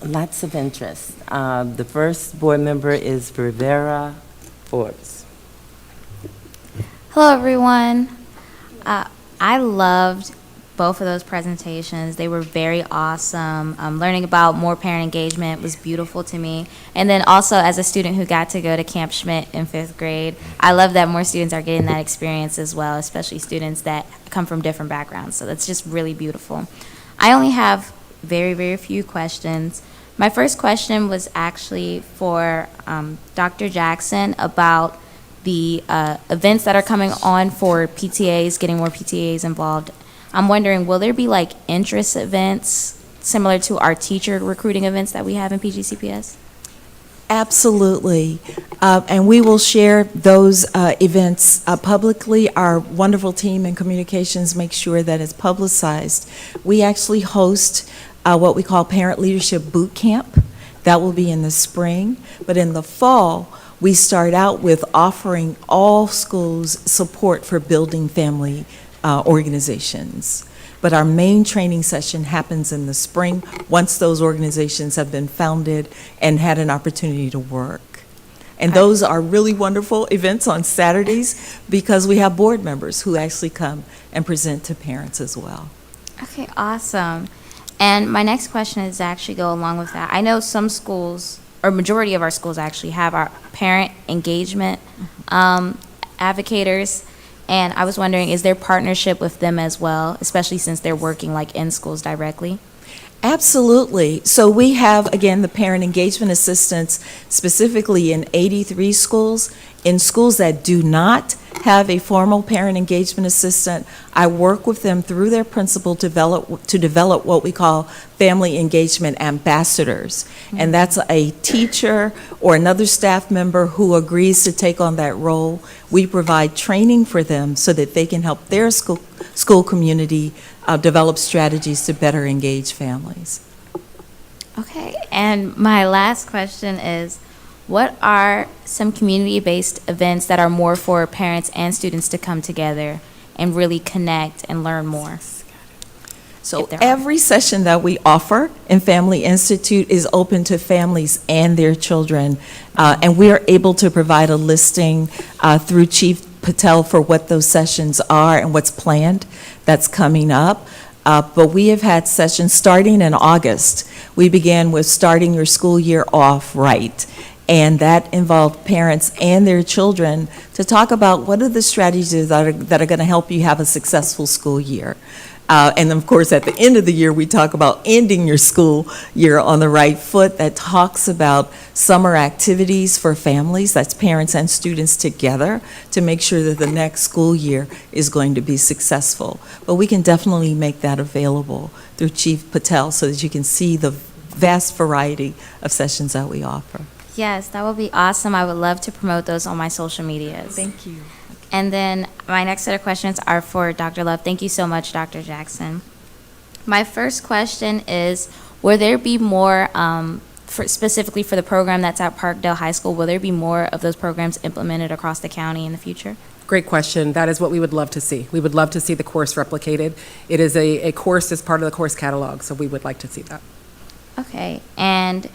Lots of interest. The first board member is Rivera Forbes. Hello, everyone. I loved both of those presentations. They were very awesome. Learning about more parent engagement was beautiful to me. And then also, as a student who got to go to Camp Schmidt in 5th grade, I love that more students are getting that experience as well, especially students that come from different backgrounds. So that's just really beautiful. I only have very, very few questions. My first question was actually for Dr. Jackson about the events that are coming on for PTAs, getting more PTAs involved. I'm wondering, will there be like interest events similar to our teacher recruiting events that we have in PGCPS? Absolutely. And we will share those events publicly. Our wonderful team in communications makes sure that it's publicized. We actually host what we call Parent Leadership Boot Camp. That will be in the spring. But in the fall, we start out with offering all schools support for building family organizations. But our main training session happens in the spring once those organizations have been founded and had an opportunity to work. And those are really wonderful events on Saturdays because we have board members who actually come and present to parents as well. Okay, awesome. And my next question is actually go along with that. I know some schools, or majority of our schools actually have our parent engagement advocators. And I was wondering, is there partnership with them as well, especially since they're working like in schools directly? Absolutely. So we have, again, the parent engagement assistants specifically in 83 schools. In schools that do not have a formal parent engagement assistant, I work with them through their principal to develop what we call family engagement ambassadors. And that's a teacher or another staff member who agrees to take on that role. We provide training for them so that they can help their school community develop strategies to better engage families. Okay, and my last question is, what are some community-based events that are more for parents and students to come together and really connect and learn more? So If there are. every session that we offer in Family Institute is open to families and their children, and we are able to provide a listing through Chief Patel for what those sessions are and what's planned that's coming up. But we have had sessions starting in August. We began with starting your school year off right. And that involved parents and their children to talk about what are the strategies that are going to help you have a successful school year. And of course, at the end of the year, we talk about ending your school year on the right foot. That talks about summer activities for families, that's parents and students together, to make sure that the next school year is going to be successful. But we can definitely make that available through Chief Patel so that you can see the vast variety of sessions that we offer. Yes, that would be awesome. I would love to promote those on my social medias. Thank you. And then my next set of questions are for Dr. Love. Thank you so much, Dr. Jackson. My first question is, will there be more, specifically for the program that's at Parkdale High School, will there be more of those programs implemented across the county in the future? Great question. That is what we would love to see. We would love to see the course replicated. It is a course as part of the course catalog, so we would like to see that. Okay, and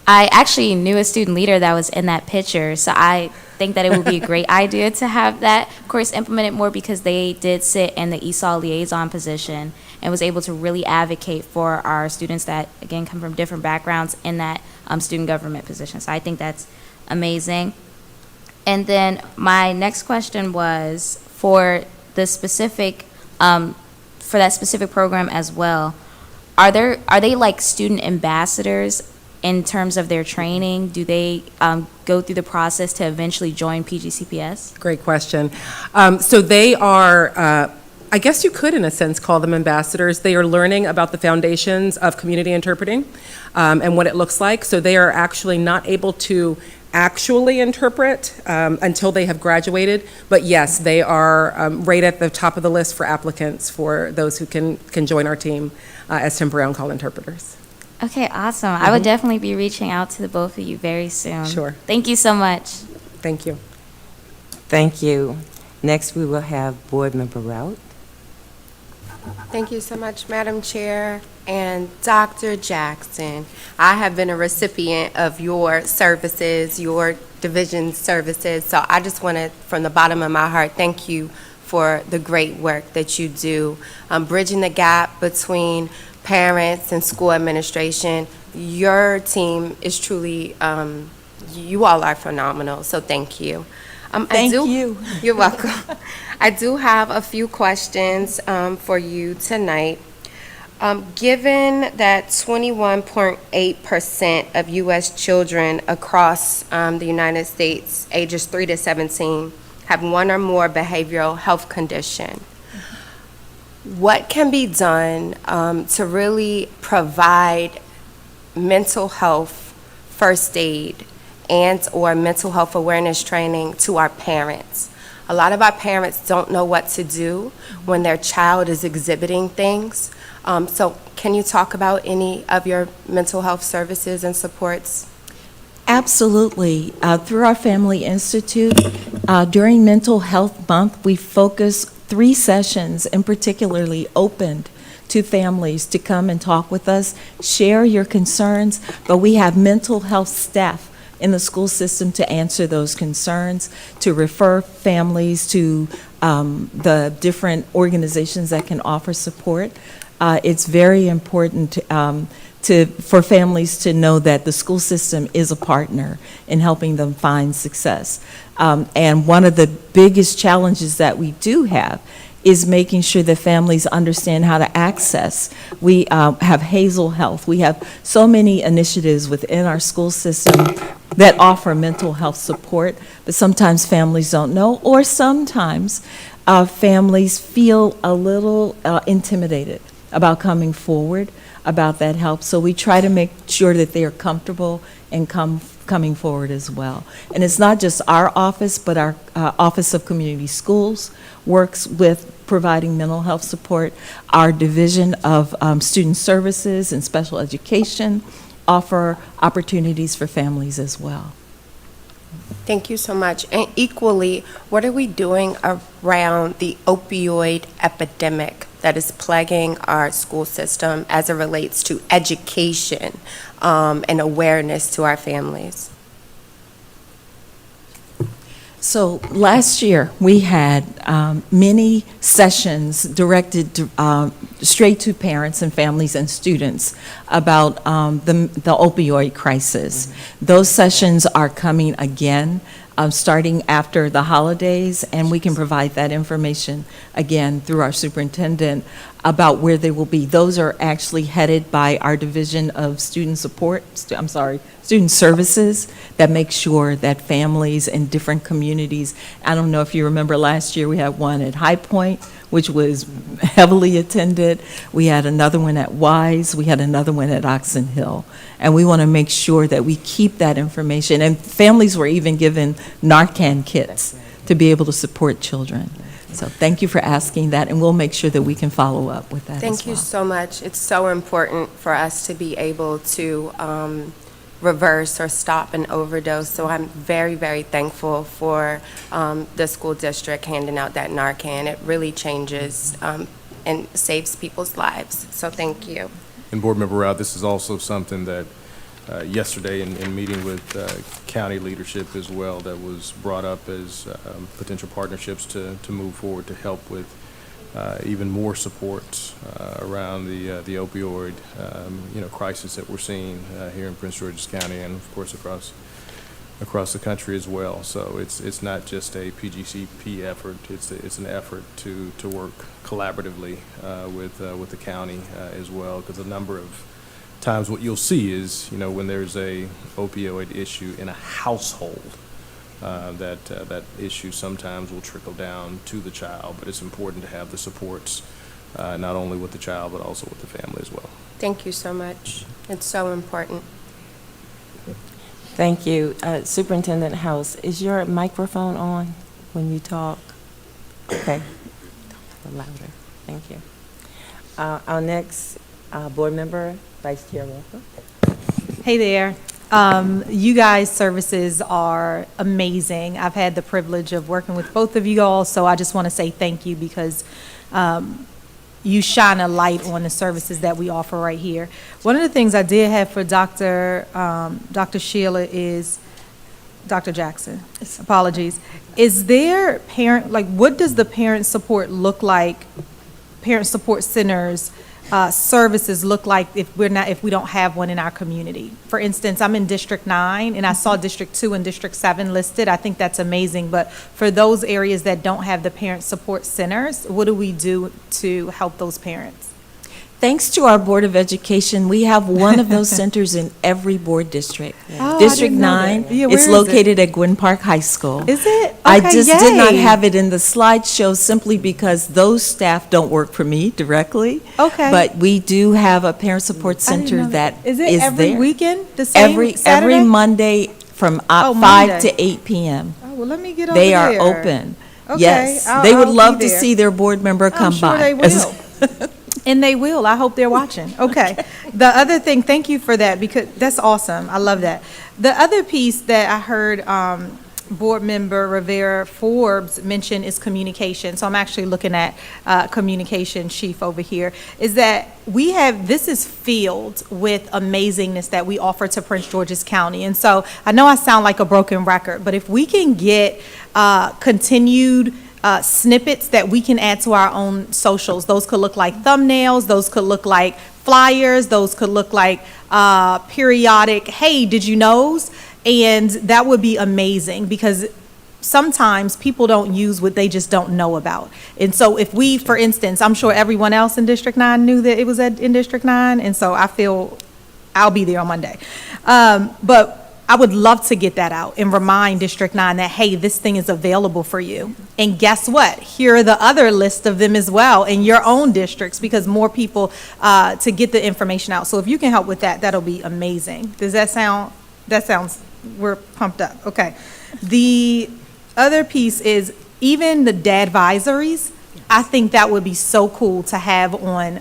I actually knew a student leader that was in that picture, so I think that it would be a great idea to have that course implemented more because they did sit in the ESOL liaison position and was able to really advocate for our students that, again, come from different backgrounds in that student government position. So I think that's amazing. And then my next question was for the specific, for that specific program as well, are they like student ambassadors in terms of their training? Do they go through the process to eventually join PGCPS? Great question. So they are, I guess you could, in a sense, call them ambassadors. They are learning about the foundations of community interpreting and what it looks like. So they are actually not able to actually interpret until they have graduated. But yes, they are right at the top of the list for applicants for those who can join our team as temporary on-call interpreters. Okay, awesome. I would definitely be reaching out to the both of you very soon. Sure. Thank you so much. Thank you. Thank you. Next, we will have Board Member Rout. Thank you so much, Madam Chair. And Dr. Jackson, I have been a recipient of your services, your division services, so I just want to, from the bottom of my heart, thank you for the great work that you do, bridging the gap between parents and school administration. Your team is truly, you all are phenomenal, so thank you. Thank you. You're welcome. I do have a few questions for you tonight. Given that 21.8% of U.S. children across the United States, ages 3 to 17, have one or more behavioral health condition, what can be done to really provide mental health first aid and or mental health awareness training to our parents? A lot of our parents don't know what to do when their child is exhibiting things. So can you talk about any of your mental health services and supports? Absolutely. Through our Family Institute, during Mental Health Month, we focus 3 sessions and particularly opened to families to come and talk with us, share your concerns, but we have mental health staff in the school system to answer those concerns, to refer families to the different organizations that can offer support. It's very important for families to know that the school system is a partner in helping them find success. And one of the biggest challenges that we do have is making sure that families understand how to access. We have Hazel Health. We have so many initiatives within our school system that offer mental health support, but sometimes families don't know, or sometimes families feel a little intimidated about coming forward about that help. So we try to make sure that they are comfortable and coming forward as well. And it's not just our office, but our Office of Community Schools works with providing mental health support. Our Division of Student Services and Special Education offer opportunities for families as well. Thank you so much. And equally, what are we doing around the opioid epidemic that is plaguing our school system as it relates to education and awareness to our families? So last year, we had many sessions directed to, straight to parents and families and students about the opioid crisis. Those sessions are coming again, starting after the holidays, and we can provide that information again through our superintendent about where they will be. Those are actually headed by our Division of Student Services that make sure that families in different communities, I don't know if you remember last year, we had one at High Point, which was heavily attended. We had another one at Wise. We had another one at Oxon Hill. And we want to make sure that we keep that information. And families were even given Narcan kits to be able to support children. So thank you for asking that, and we'll make sure that we can follow up with that as well. Thank you so much. It's so important for us to be able to reverse or stop an overdose. So I'm very, very thankful for the school district handing out that Narcan. It really changes and saves people's lives. So thank you. And Board Member Rao, this is also something that yesterday in meeting with county leadership as well, that was brought up as potential partnerships to move forward to help with even more support around the opioid crisis that we're seeing here in Prince George's County, and of course across the country as well. So it's not just a PGCP effort. It's an effort to work collaboratively with the county as well, because a number of times what you'll see is, when there's a opioid issue in a household, that issue sometimes will trickle down to the child, but it's important to have the supports not only with the child but also with the family as well. Thank you so much. It's so important. Thank you. Superintendent House, is your microphone on when you talk? Okay. Talk louder. Thank you. Our next board member, Vice Chair Walker. Hey there. You guys' services are amazing. I've had the privilege of working with both of you all, so I just want to say thank you, because you shine a light on the services that we offer right here. One of the things I did have for Dr. Sheila is, Dr. Jackson, apologies. Is there what does the parent support look like, parent support centers, services look like if we don't have one in our community? For instance, I'm in District 9 and I saw District 2 and District 7 listed. I think that's amazing, but for those areas that don't have the parent support centers, what do we do to help those parents? Thanks to our Board of Education, we have one of those centers in every board district. Oh, District I didn't know 9, that. Yeah, where it's is located at Gwynn Park High School. Is it? I Okay, just did not yay. have it in the slideshow simply because those staff don't work for me directly. Okay. But we do have a parent support I didn't center know that Is is it every there. weekend? The same Every Saturday? Monday from Oh, 5 Monday. to 8 p.m. Oh, well, let me get over They there. are open. Okay, Yes, I'll- they would I'll love be to there. see their board member come I'm sure by. they will. And they will. I hope they're watching. Okay. The other thing, thank you for that, because that's awesome. I love that. The other piece that I heard Board Member Rivera Forbes mention is communication. So I'm actually looking at communication chief over here, is that this is filled with amazingness that we offer to Prince George's County. And so I know I sound like a broken record, but if we can get continued snippets that we can add to our own socials. Those could look like thumbnails, those could look like flyers, those could look like periodic, hey, did you knows? And that would be amazing, because sometimes people don't use what they just don't know about. And so if we, for instance, I'm sure everyone else in District 9 knew that it was in District 9, and so I feel I'll be there on Monday. But I would love to get that out and remind District 9 that, hey, this thing is available for you. And guess what? Here are the other list of them as well in your own districts, because more people to get the information out. So if you can help with that, that'll be amazing. Does that sounds, we're pumped up. Okay. The other piece is even the dad advisories. I think that would be so cool to have on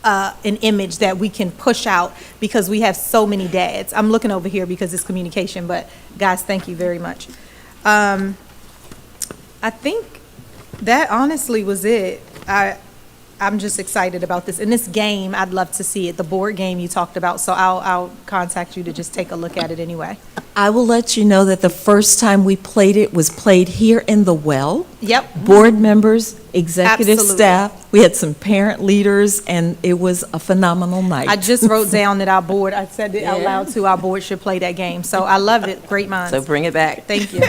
an image that we can push out, because we have so many dads. I'm looking over here because it's communication, but guys, thank you very much. I think that honestly was it. I'm just excited about this. And this game, I'd love to see it, the board game you talked about, so I'll contact you to just take a look at it anyway. I will let you know that the first time we played it was played here in the Well. Yep. Board members, executive Absolutely. staff, we had some parent leaders, and it was a phenomenal night. I just wrote down that our board, I said it out loud too, our board should play that game. So I love it. Great minds. So bring it back. Thank you.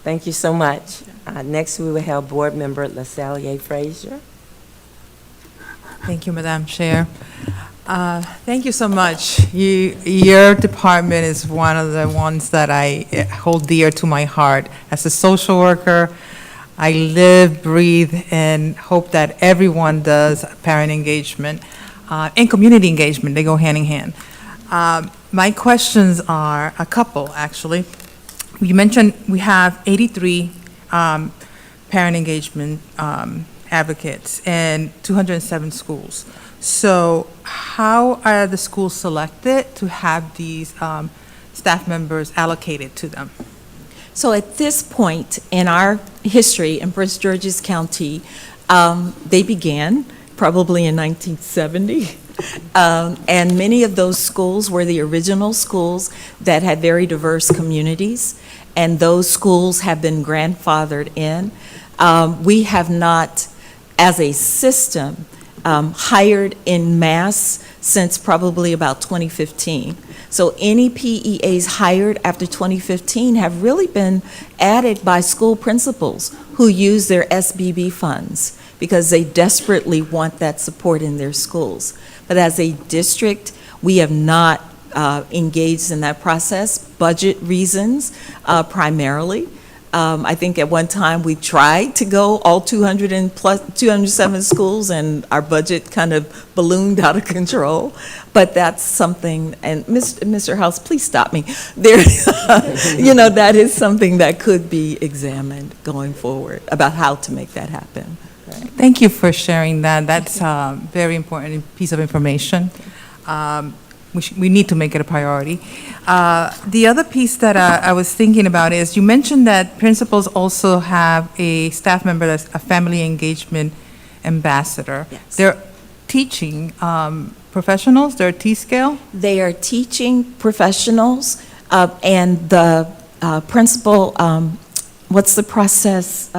Thank you so much. Next, we will have Board Member LaSallier Frazier. Thank you, Madam Chair. Thank you so much. Your department is one of the ones that I hold dear to my heart. As a social worker, I live, breathe, and hope that everyone does parent engagement and community engagement. They go hand in hand. My questions are a couple, actually. You mentioned we have 83 parent engagement advocates and 207 schools. So how are the schools selected to have these staff members allocated to them? So at this point in our history in Prince George's County, they began probably in 1970. And many of those schools were the original schools that had very diverse communities, and those schools have been grandfathered in. We have not, as a system, hired in mass since probably about 2015. So any PEAs hired after 2015 have really been added by school principals who use their SBB funds because they desperately want that support in their schools. But as a district, we have not engaged in that process, budget reasons primarily. I think at one time we tried to go all 207 schools, and our budget kind of ballooned out of control. But that's something, and Mr. House, please stop me. There, that is something that could be examined going forward about how to make that happen. Thank you for sharing that. That's a very important piece of information. We need to make it a priority. The other piece that I was thinking about is you mentioned that principals also have a staff member that's a family engagement ambassador. Yes. They're teaching professionals, they're T-scale? They are teaching professionals, and the principal, what's the process?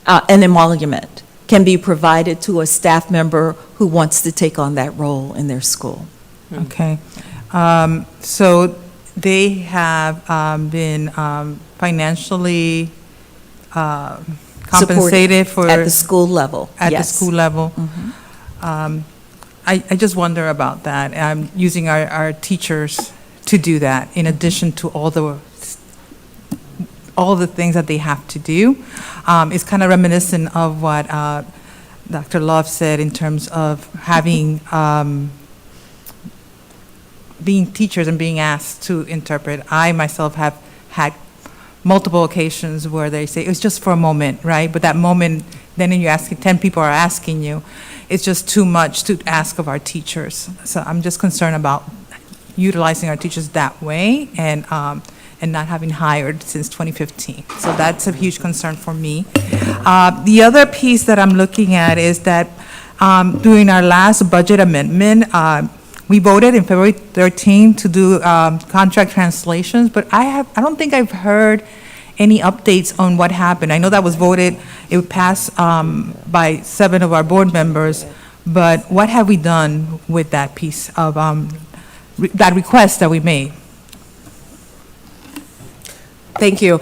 An emolument can be provided to a staff member who wants to take on that role in their school. Okay. So they have been financially compensated for... At the school level, At the yes. school level. Mhm. I just wonder about that, using our teachers to do that, in addition to all the things that they have to do. It's kind of reminiscent of what Dr. Love said in terms of having, being teachers and being asked to interpret. I myself have had multiple occasions where they say, it's just for a moment, right? But that moment, then you ask, 10 people are asking you, it's just too much to ask of our teachers. So I'm just concerned about utilizing our teachers that way and not having hired since 2015. So that's a huge concern for me. The other piece that I'm looking at is that during our last budget amendment, we voted in February 13 to do contract translations, but I don't think I've heard any updates on what happened. I know that was voted, it passed by 7 of our board members, but what have we done with that piece of, that request that we made? Thank you.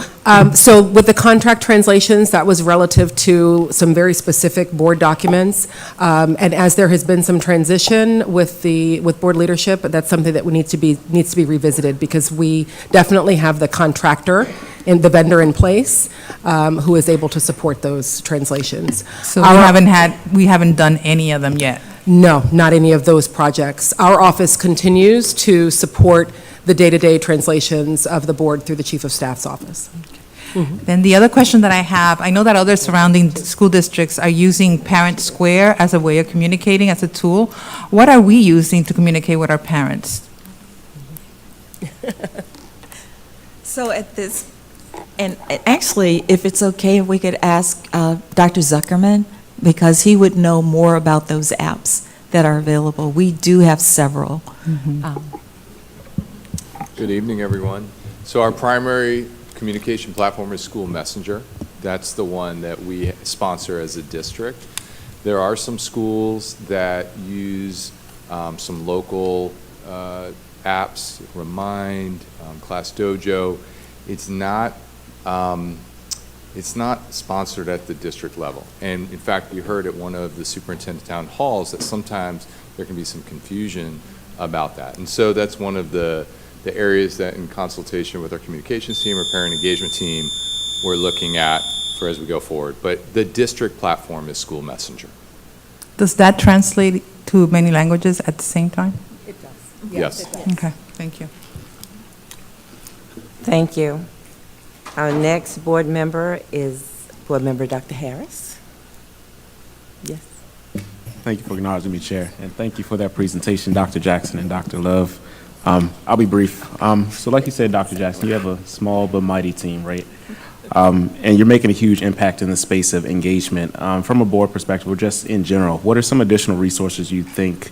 So with the contract translations, that was relative to some very specific board documents. And as there has been some transition with board leadership, that's something that needs to be revisited, because we definitely have the contractor and the vendor in place who is able to support those translations. So we haven't done any of them yet? No, not any of those projects. Our office continues to support the day-to-day translations of the board through the Chief of Staff's office. Then the other question that I have, I know that other surrounding school districts are using Parent Square as a way of communicating, as a tool. What are we using to communicate with our parents? So at this, and actually, if it's okay, we could ask Dr. Zuckerman, because he would know more about those apps that are available. We do have several. Good evening, everyone. So our primary communication platform is School Messenger. That's the one that we sponsor as a district. There are some schools that use some local apps, Remind, Class Dojo. It's not sponsored at the district level. And in fact, we heard at one of the superintendent town halls that sometimes there can be some confusion about that. And so that's one of the areas that, in consultation with our communications team or parent engagement team, we're looking at for as we go forward. But the district platform is School Messenger. Does that translate to many languages at the same time? It does. Yes. It does. Okay, thank you. Thank you. Our next board member is Board Member Dr. Harris. Yes. Thank you for acknowledging me, Chair, and thank you for that presentation, Dr. Jackson and Dr. Love. I'll be brief. So like you said, Dr. Jackson, you have a small but mighty team, right? And you're making a huge impact in the space of engagement. From a board perspective, or just in general, what are some additional resources you think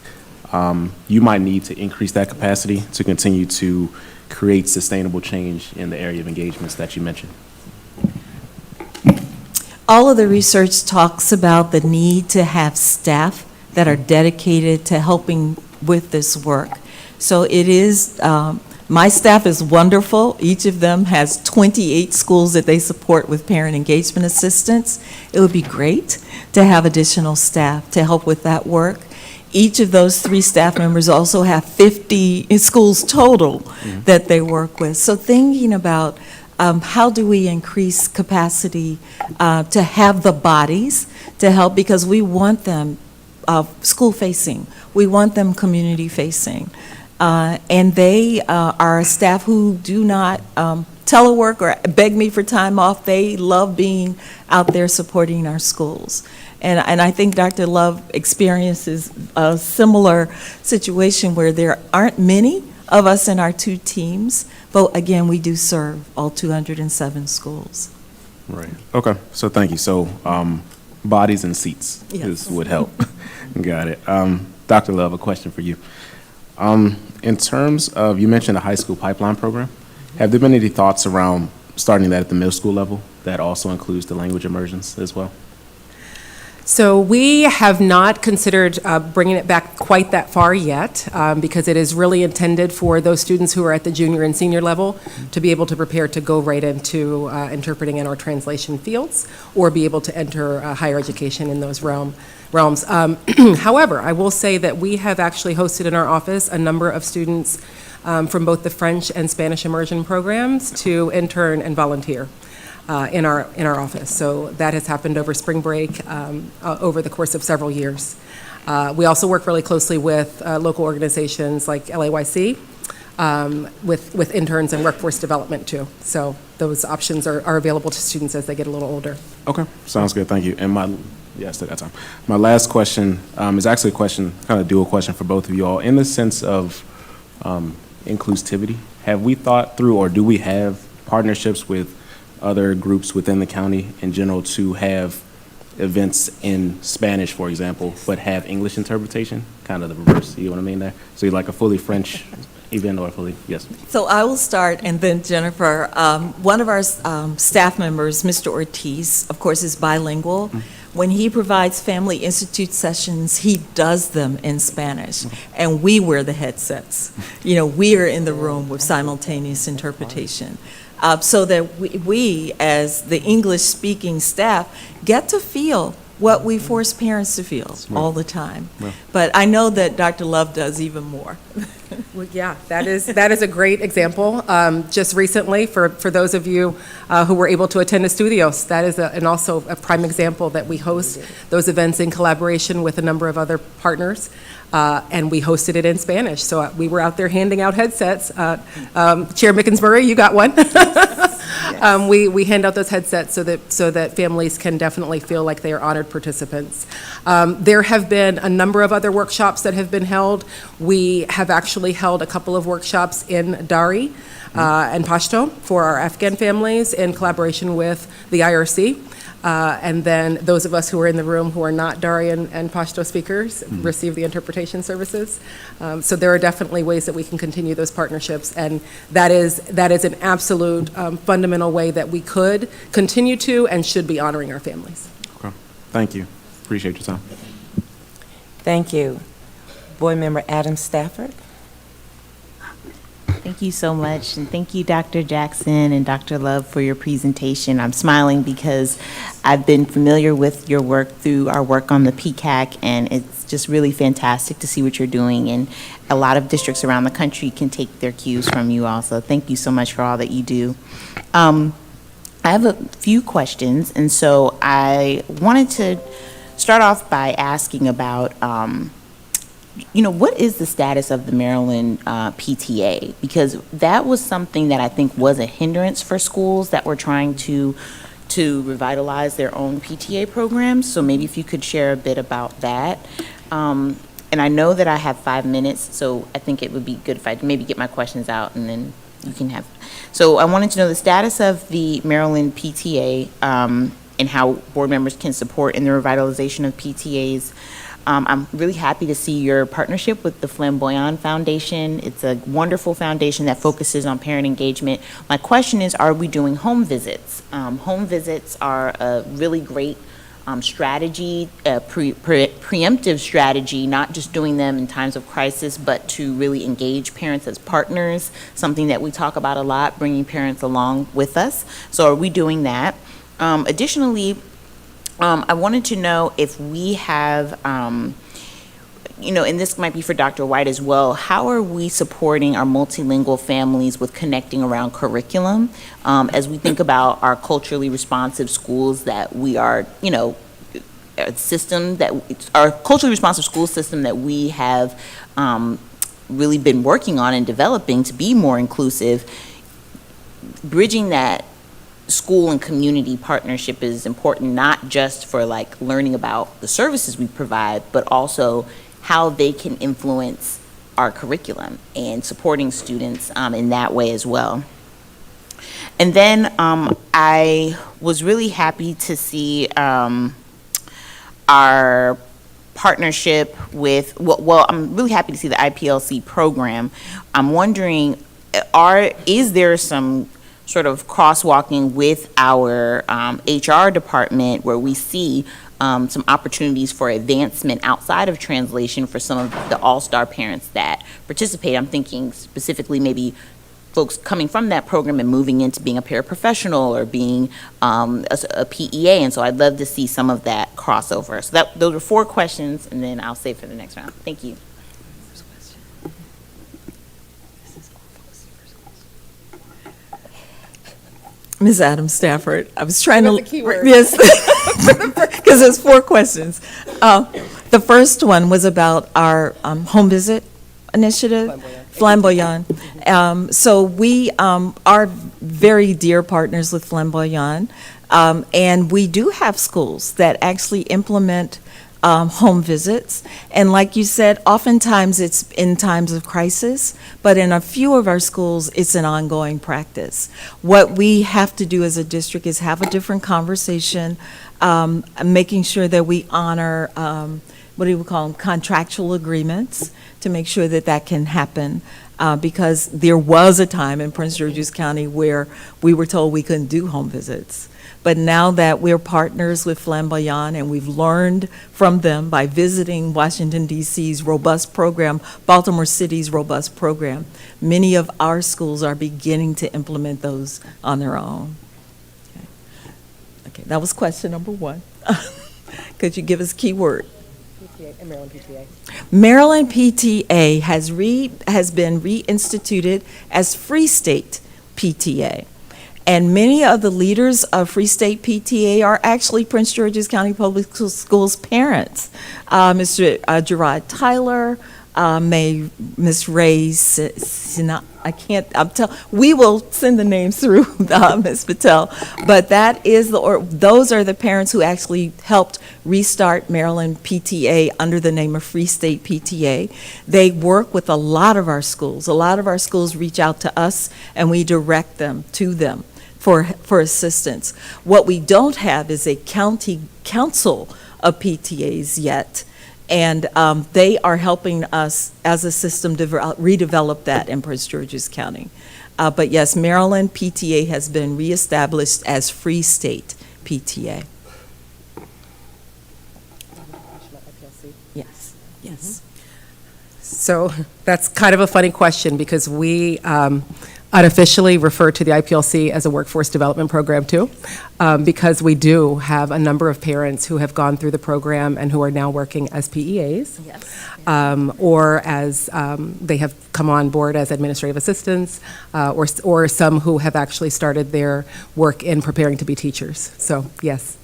you might need to increase that capacity to continue to create sustainable change in the area of engagements that you mentioned? All of the research talks about the need to have staff that are dedicated to helping with this work. So it is, my staff is wonderful. Each of them has 28 schools that they support with parent engagement assistance. It would be great to have additional staff to help with that work. Each of those 3 staff members also have 50 schools total that they work with. So thinking about how do we increase capacity to have the bodies to help, because we want them school-facing. We want them community-facing. And they are a staff who do not telework or beg me for time off. They love being out there supporting our schools. And I think Dr. Love experiences a similar situation where there aren't many of us in our 2 teams, but again, we do serve all 207 schools. Right. Okay. So thank you. So bodies and seats would help. Got it. Dr. Love, a question for you. In terms of, you mentioned the high school pipeline program. Have there been any thoughts around starting that at the middle school level that also includes the language immersions as well? So we have not considered bringing it back quite that far yet, because it is really intended for those students who are at the junior and senior level to be able to prepare to go right into interpreting in our translation fields, or be able to enter higher education in those realms. However, I will say that we have actually hosted in our office a number of students from both the French and Spanish immersion programs to intern and volunteer in our office. So that has happened over spring break, over the course of several years. We also work really closely with local organizations like LAYC, with interns and workforce development too. So those options are available to students as they get a little older. Okay, sounds good. Thank you. And yes, at that time. My last question is actually a question, kind of dual question for both of you all. In the sense of inclusivity, have we thought through, or do we have partnerships with other groups within the county in general to have events in Spanish, for example, but have English interpretation? Kind of the reverse, you know what I mean there? So you're like a fully French event or fully, yes. So I will start, and then Jennifer. One of our staff members, Mr. Ortiz, of course, is bilingual. When he provides Family Institute sessions, he does them in Spanish, and we wear the headsets. You know, we are in the room with simultaneous interpretation. so that we, as the English-speaking staff, get to feel what we force parents to feel all the time. Well. But I know that Dr. Love does even more. Well, yeah, that is a great example. Just recently, for those of you who were able to attend Estudios, that is and also a prime example that we host those events in collaboration with a number of other partners, and we hosted it in Spanish. So we were out there handing out headsets. Chair Mickensbury, you got one. We hand out those headsets so that families can definitely feel like they are honored participants. There have been a number of other workshops that have been held. We have actually held a couple of workshops in Dari and Pashto for our Afghan families in collaboration with the IRC. And then those of us who are in the room who are not Dari and Pashto speakers receive the interpretation services. So there are definitely ways that we can continue those partnerships, and that is an absolute fundamental way that we could continue to and should be honoring our families. Okay. Thank you. Appreciate your time. Thank you. Board Member Adam Stafford. Thank you so much, and thank you, Dr. Jackson and Dr. Love, for your presentation. I'm smiling because I've been familiar with your work through our work on the PCAC, and it's just really fantastic to see what you're doing, and a lot of districts around the country can take their cues from you also. Thank you so much for all that you do. I have a few questions, and so I wanted to start off by asking about what is the status of the Maryland PTA? Because that was something that I think was a hindrance for schools that were trying to revitalize their own PTA programs. So maybe if you could share a bit about that. And I know that I have 5 minutes, so I think it would be good if I maybe get my questions out and then you can have. So I wanted to know the status of the Maryland PTA and how board members can support in the revitalization of PTAs. I'm really happy to see your partnership with the Flamboyant Foundation. It's a wonderful foundation that focuses on parent engagement. My question is, are we doing home visits? Home visits are a really great strategy, preemptive strategy, not just doing them in times of crisis, but to really engage parents as partners, something that we talk about a lot, bringing parents along with us. So are we doing that? Additionally, I wanted to know if we have, and this might be for Dr. White as well, how are we supporting our multilingual families with connecting around curriculum as we think about our culturally responsive schools that we are, our culturally responsive school system that we have really been working on and developing to be more inclusive, bridging that school and community partnership is important, not just for learning about the services we provide, but also how they can influence our curriculum and supporting students in that way as well. And then I was really happy to see our partnership with, I'm really happy to see the IPLC program. I'm wondering, is there some sort of crosswalking with our HR department where we see some opportunities for advancement outside of translation for some of the all-star parents that participate? I'm thinking specifically maybe folks coming from that program and moving into being a paraprofessional or being a PEA, and so I'd love to see some of that crossover. So those are 4 questions, and then I'll save for the next round. Thank you. Ms. Adam Stafford, I was trying What's the keyword? Yes, because there's 4 questions. The first one was about our home visit initiative, Flamboyant. So we are very dear partners with Flamboyant, and we do have schools that actually implement home visits. And like you said, oftentimes it's in times of crisis, but in a few of our schools, it's an ongoing practice. What we have to do as a district is have a different conversation, making sure that we honor, what do we call them, contractual agreements to make sure that that can happen. because there was a time in Prince George's County where we were told we couldn't do home visits. But now that we're partners with Flamboyant and we've learned from them by visiting Washington DC's robust program, Baltimore City's robust program, many of our schools are beginning to implement those on their own. Okay, that was question number one. Could you give us keyword? Maryland PTA. Maryland PTA has been reinstituted as Free State PTA. And many of the leaders of Free State PTA are actually Prince George's County Public Schools parents. Mr. Gerard Tyler, Ms. Ray, we will send the names through, Ms. Patel. But those are the parents who actually helped restart Maryland PTA under the name of Free State PTA. They work with a lot of our schools. A lot of our schools reach out to us and we direct them to them for assistance. What we don't have is a county council of PTAs yet. And they are helping us as a system redevelop that in Prince George's County. But yes, Maryland PTA has been reestablished as Free State PTA. Yes, yes. So that's kind of a funny question because we unofficially refer to the IPLC as a workforce development program too, because we do have a number of parents who have gone through the program and who are now working as PEAs. Yes. Or as they have come on board as administrative assistants, or some who have actually started their work in preparing to be teachers. So yes,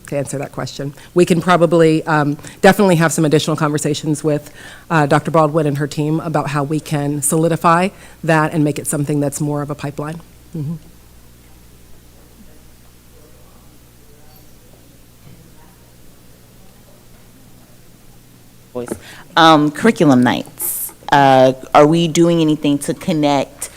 to answer that question. We can probably definitely have some additional conversations with Dr. Baldwin and her team about how we can solidify that and make it something that's more of a pipeline. Mm-hmm. Curriculum nights. Are we doing anything to connect,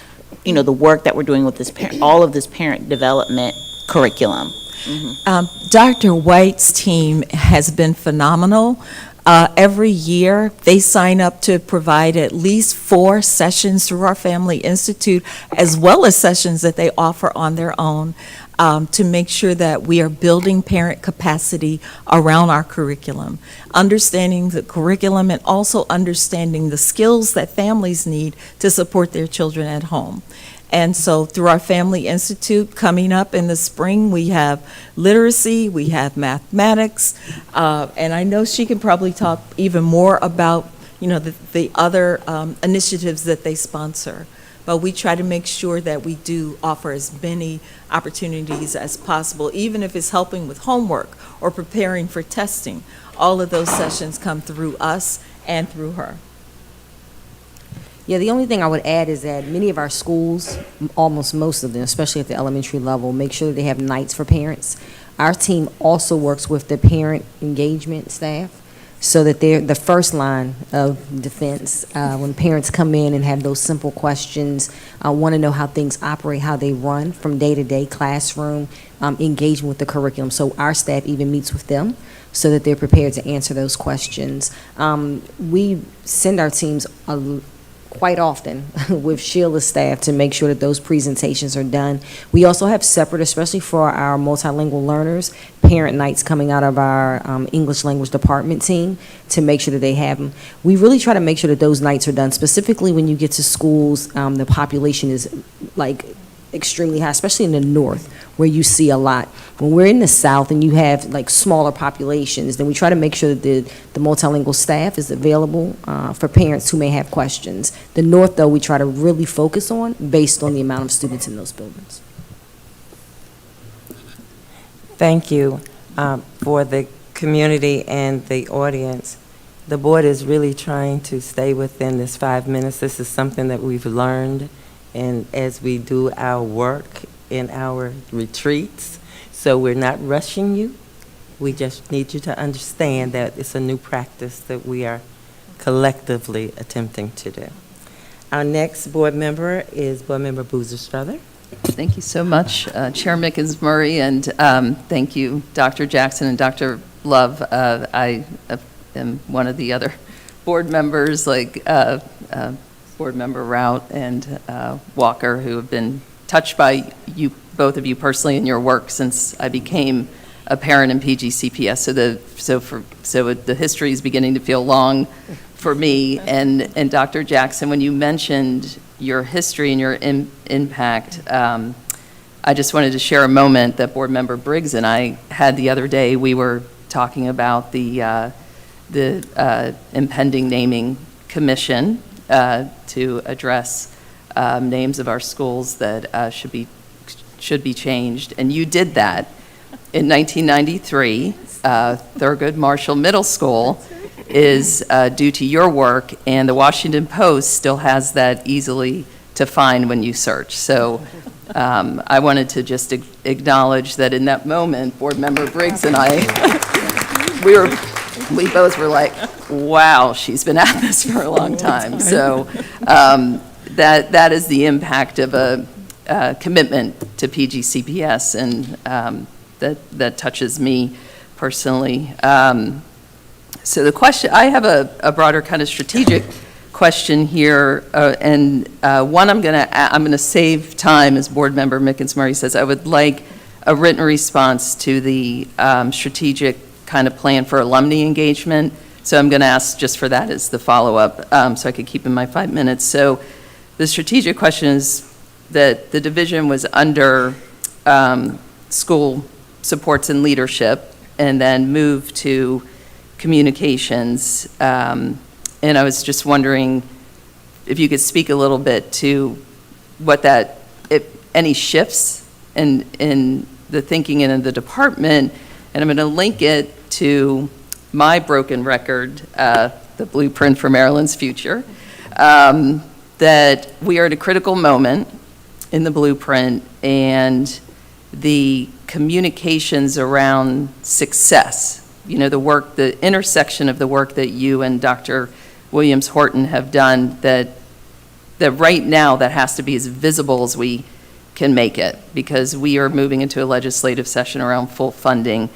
the work that we're doing with all of this parent development curriculum? Mm-hmm. Dr. White's team has been phenomenal. Every year, they sign up to provide at least 4 sessions through our Family Institute, as well as sessions that they offer on their own, to make sure that we are building parent capacity around our curriculum, understanding the curriculum and also understanding the skills that families need to support their children at home. And so through our Family Institute coming up in the spring, we have literacy, we have mathematics, and I know she can probably talk even more about, the other initiatives that they sponsor. But we try to make sure that we do offer as many opportunities as possible, even if it's helping with homework or preparing for testing. All of those sessions come through us and through her. Yeah, the only thing I would add is that many of our schools, almost most of them, especially at the elementary level, make sure that they have nights for parents. Our team also works with the parent engagement staff so that they're the first line of defense. When parents come in and have those simple questions, want to know how things operate, how they run from day to day, classroom, engagement with the curriculum. So our staff even meets with them so that they're prepared to answer those questions. We send our teams quite often with Sheila's staff to make sure that those presentations are done. We also have separate, especially for our multilingual learners, parent nights coming out of our English language department team to make sure that they have them. We really try to make sure that those nights are done, specifically when you get to schools, the population is extremely high, especially in the north where you see a lot. When we're in the south and you have smaller populations, then we try to make sure that the multilingual staff is available for parents who may have questions. The north, though, we try to really focus on based on the amount of students in those buildings. Thank you for the community and the audience. The board is really trying to stay within this 5 minutes. This is something that we've learned, and as we do our work in our retreats, so we're not rushing you. We just need you to understand that it's a new practice that we are collectively attempting to do. Our next board member is Board Member Boozer Strother. Thank you so much, Chair Mickens Murray, and thank you, Dr. Jackson and Dr. Love. I am one of the other board members, Board Member Rout and Walker, who have been touched by you, both of you personally in your work since I became a parent in PGCPS. So the history is beginning to feel long for me. And Dr. Jackson, when you mentioned your history and your impact, I just wanted to share a moment that Board Member Briggs and I had the other day. We were talking about the impending naming commission to address names of our schools that should be changed, and you did that in 1993. Thurgood Marshall Middle School is due to your work, and the Washington Post still has that easily to find when you search. So I wanted to just acknowledge that in that moment, Board Member Briggs and I, we both were like, wow, she's been at this for a long time. So that is the impact of a commitment to PGCPS, and that touches me personally. So the question, I have a broader kind of strategic question here, and one I'm gonna save time, as Board Member Mickens-Murray says. I would like a written response to the strategic kind of plan for alumni engagement. So I'm gonna ask just for that as the follow-up, so I could keep in my 5 minutes. So the strategic question is that the division was under school supports and leadership, and then moved to communications. And I was just wondering if you could speak a little bit to what that, if any shifts in the thinking in the department, and I'm going to link it to my broken record, the blueprint for Maryland's future, that we are at a critical moment in the blueprint, and the communications around success, you know, the work, the intersection of the work that you and Dr. Williams-Horton have done, that right now that has to be as visible as we can make it, because we are moving into a legislative session around full funding.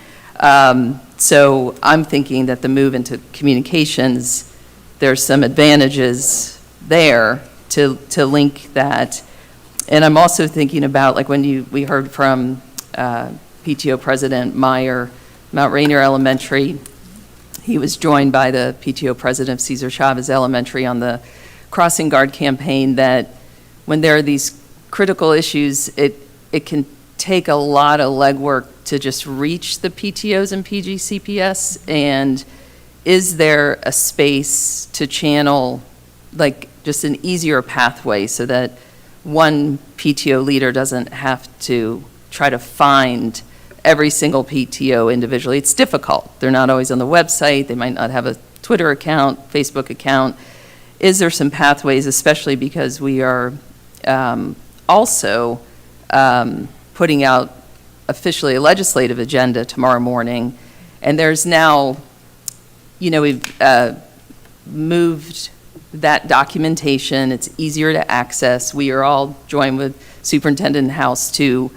So I'm thinking that the move into communications, there's some advantages there to link that. And I'm also thinking about, like, when we heard from PTO President Meyer, Mount Rainier Elementary. He was joined by the PTO President of Cesar Chavez Elementary on the Crossing Guard campaign, that when there are these critical issues, it can take a lot of legwork to just reach the PTOs and PGCPS. And is there a space to channel, like, just an easier pathway so that one PTO leader doesn't have to try to find every single PTO individually? It's difficult. They're not always on the website. They might not have a Twitter account, Facebook account. Is there some pathways, especially because we are also putting out officially a legislative agenda tomorrow morning, and there's now, you know, we've moved that documentation. It's easier to access. We are all joined with Superintendent House to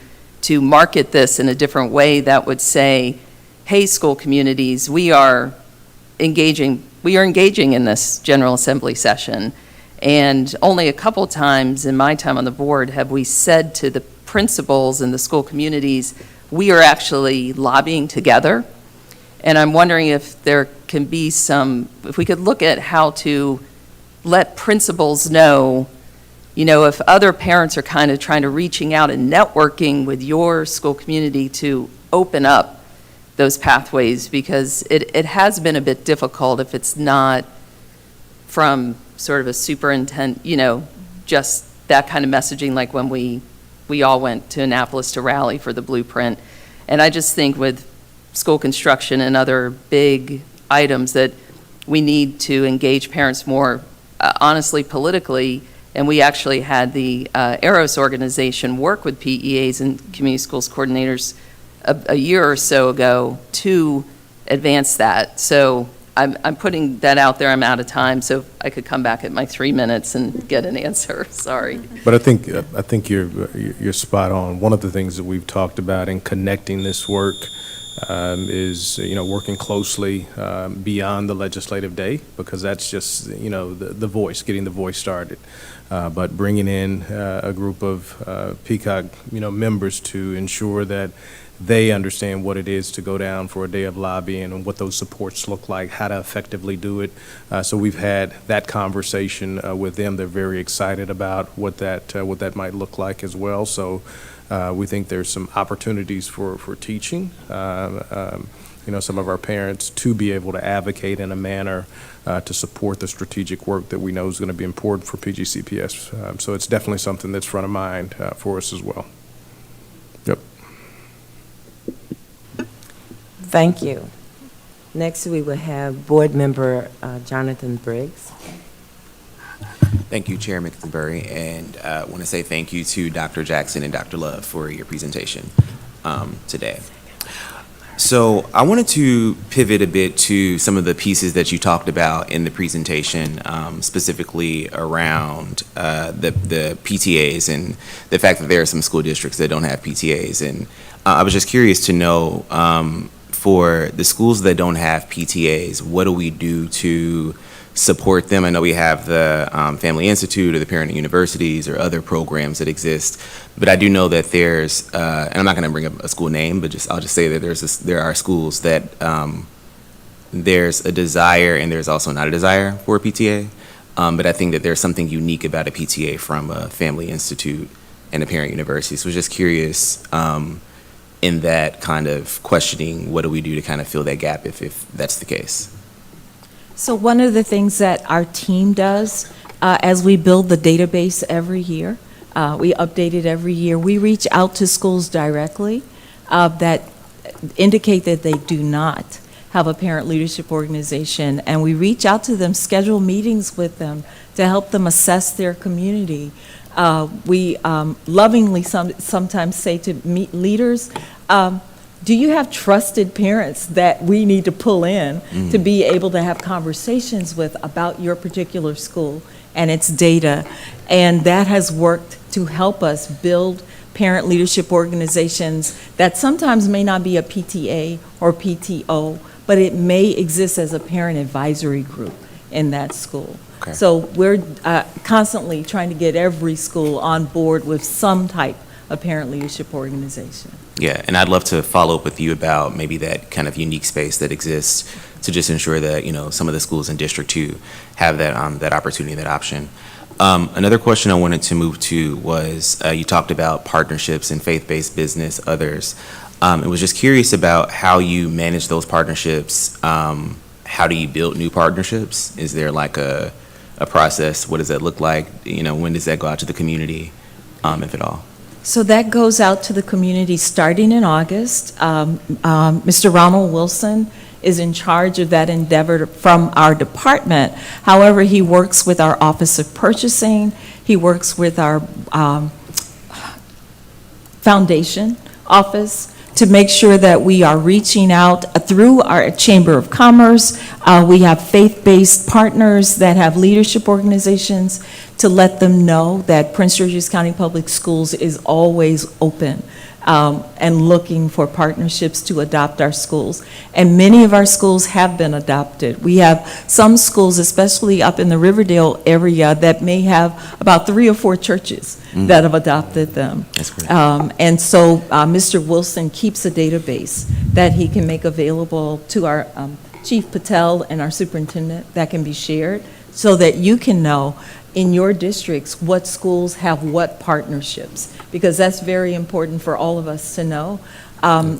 market this in a different way that would say, hey, school communities, we are engaging in this General Assembly session. And only a couple times in my time on the board have we said to the principals and the school communities, we are actually lobbying together. And I'm wondering if there can be if we could look at how to let principals know, you know, if other parents are kind of trying to reaching out and networking with your school community to open up those pathways, because it has been a bit difficult if it's not from sort of a superintendent, you know, just that kind of messaging, like when we all went to Annapolis to rally for the blueprint. And I just think with school construction and other big items that we need to engage parents more honestly politically. And we actually had the AROS organization work with PEAs and community schools coordinators a year or so ago to advance that. So I'm putting that out there. I'm out of time, so I could come back at my 3 minutes and get an answer. Sorry. But I think you're spot on. One of the things that we've talked about in connecting this work is, working closely beyond the legislative day, because that's just, the voice, getting the voice started. But bringing in a group of PCOG, members to ensure that they understand what it is to go down for a day of lobbying and what those supports look like, how to effectively do it. So we've had that conversation with them. They're very excited about what that might look like as well. So we think there's some opportunities for teaching, some of our parents to be able to advocate in a manner to support the strategic work that we know is going to be important for PGCPS. So it's definitely something that's front of mind for us as well. Yep. Thank you. Next, we will have Board Member Jonathan Briggs. Thank you, Chair McIntyre, and I want to say thank you to Dr. Jackson and Dr. Love for your presentation today. So I wanted to pivot a bit to some of the pieces that you talked about in the presentation, specifically around the PTAs and the fact that there are some school districts that don't have PTAs. And I was just curious to know, for the schools that don't have PTAs, what do we do to support them? I know we have the Family Institute or the Parent Universities or other programs that exist, but I do know that there's, and I'm not going to bring up a school name, but I'll just say that there are schools that there's a desire and there's also not a desire for a PTA, but I think that there's something unique about a PTA from a Family Institute and a Parent University. So I was just curious, in that kind of questioning, what do we do to kind of fill that gap if that's the case? So one of the things that our team does, as we build the database every year, we update it every year, we reach out to schools directly that indicate that they do not have a parent leadership organization, and we reach out to them, schedule meetings with them to help them assess their community. We lovingly sometimes say to leaders, do you have trusted parents that we need to pull in to be able to have conversations with about your particular school and its data? And that has worked to help us build parent leadership organizations that sometimes may not be a PTA or PTO, but it may exist as a parent advisory group in that school. Okay. So we're constantly trying to get every school on board with some type of parent leadership organization. Yeah, and I'd love to follow up with you about maybe that kind of unique space that exists to just ensure that, some of the schools in District 2 have that opportunity, that option. Another question I wanted to move to was, you talked about partnerships and faith-based business, others. I was just curious about how you manage those partnerships. How do you build new partnerships? Is there like a process? What does that look like? When does that go out to the community, if at all? So that goes out to the community starting in August. Mr. Ronald Wilson is in charge of that endeavor from our department. However, he works with our Office of Purchasing. He works with our foundation office to make sure that we are reaching out through our Chamber of Commerce. We have faith-based partners that have leadership organizations to let them know that Prince George's County Public Schools is always open and looking for partnerships to adopt our schools. And many of our schools have been adopted. We have some schools, especially up in the Riverdale area, that may have about 3 or 4 churches that have adopted them. That's great. And so Mr. Wilson keeps a database that he can make available to our Chief Patel and our superintendent that can be shared so that you can know in your districts what schools have what partnerships, because that's very important for all of us to know,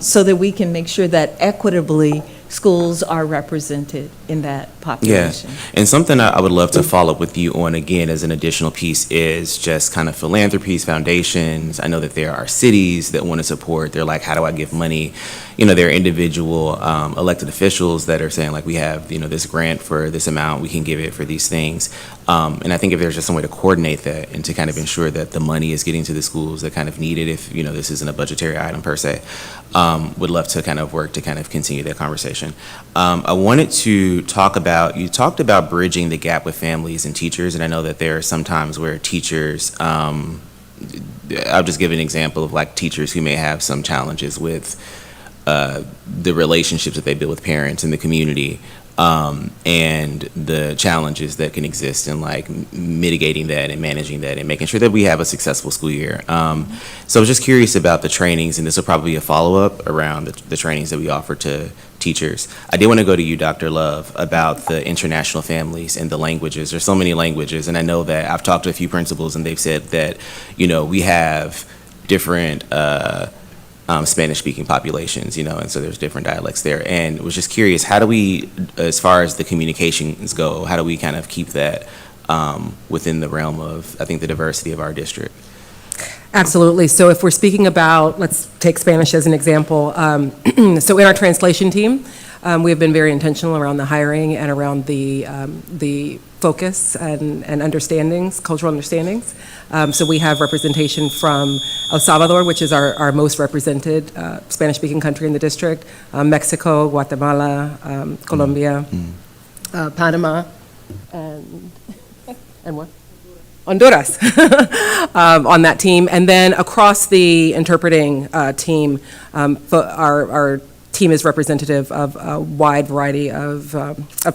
so that we can make sure that equitably schools are represented in that population. Yeah, and something I would love to follow up with you on again as an additional piece is just kind of philanthropies, foundations. I know that there are cities that want to support. They're like, how do I give money? There are individual elected officials that are saying like, we have, this grant for this amount, we can give it for these things. And I think if there's just some way to coordinate that and to kind of ensure that the money is getting to the schools that kind of need it, if, this isn't a budgetary item per se, would love to kind of work to kind of continue that conversation. I wanted to talk about, you talked about bridging the gap with families and teachers, and I know that there are some times where teachers, I'll just give an example of like teachers who may have some challenges with the relationships that they build with parents in the community, and the challenges that can exist in like mitigating that and managing that and making sure that we have a successful school year. So I was just curious about the trainings, and this will probably be a follow-up around the trainings that we offer to teachers. I did want to go to you, Dr. Love, about the international families and the languages. There's so many languages, and I know that I've talked to a few principals, and they've said that, you know, we have different Spanish-speaking populations, you know, and so there's different dialects there. And was just curious, how do we, as far as the communications go, how do we kind of keep that within the realm of, I think, the diversity of our district? Absolutely. So if we're speaking about, let's take Spanish as an example. So in our translation team, we have been very intentional around the hiring and around the focus and understandings, cultural understandings. So we have representation from El Salvador, which is our most represented Spanish-speaking country in the district, Mexico, Guatemala, Colombia, Panama, and what? Honduras on that team. And then across the interpreting team, our team is representative of a wide variety of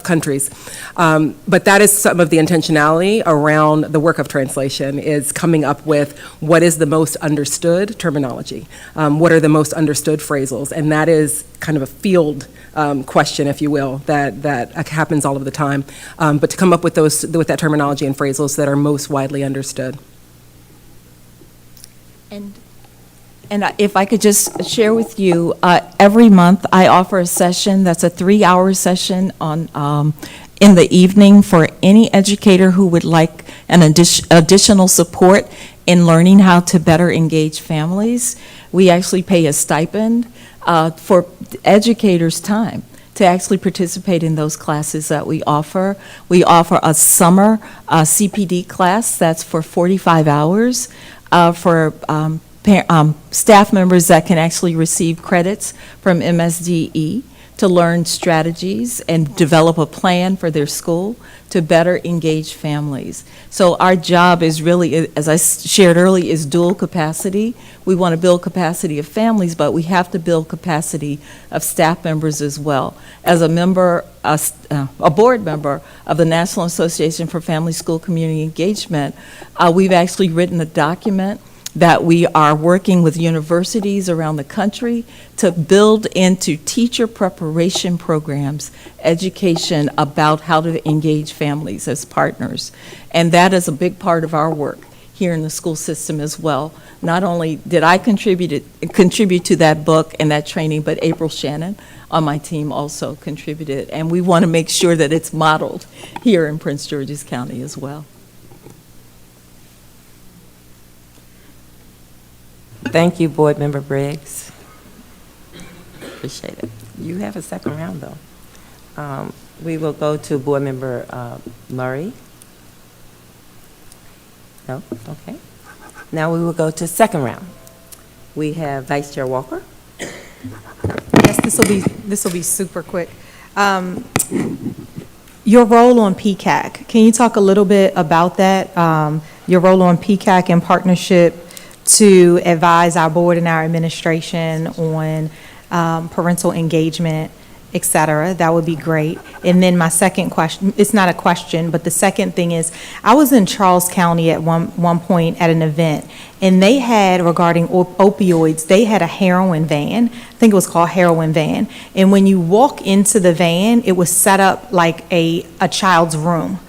countries. But that is some of the intentionality around the work of translation, is coming up with what is the most understood terminology, what are the most understood phrasals, and that is kind of a field question, if you will, that happens all of the time. But to come up with that terminology and phrasals that are most widely understood. And if I could just share with you, every month I offer a session that's a 3-hour session on in the evening for any educator who would like an additional support in learning how to better engage families. We actually pay a stipend for educators' time to actually participate in those classes that we offer. We offer a summer CPD class that's for 45 hours for staff members that can actually receive credits from MSDE to learn strategies and develop a plan for their school to better engage families. So our job is really, as I shared earlier, is dual capacity. We want to build capacity of families, but we have to build capacity of staff members as well. As a member, a board member of the National Association for Family School Community Engagement, we've actually written a document that we are working with universities around the country to build into teacher preparation programs, education about how to engage families as partners. And that is a big part of our work here in the school system as well. Not only did I contribute to that book and that training, but April Shannon on my team also contributed. And we want to make sure that it's modeled here in Prince George's County as well. Thank you, Board Member Briggs. Appreciate it. You have a second round, though. We will go to Board Member Murray. No? Okay. Now we will go to second round. We have Vice Chair Walker. Yes, this will be super quick. Your role on PCAC, can you talk a little bit about that? Your role on PCAC in partnership to advise our board and our administration on parental engagement, et cetera. That would be great. And then my second question, it's not a question, but the second thing is, I was in Charles County at one point at an event, and they had, regarding opioids, they had a heroin van. I think it was called Heroin Van. And when you walk into the van, it was set up like a child's room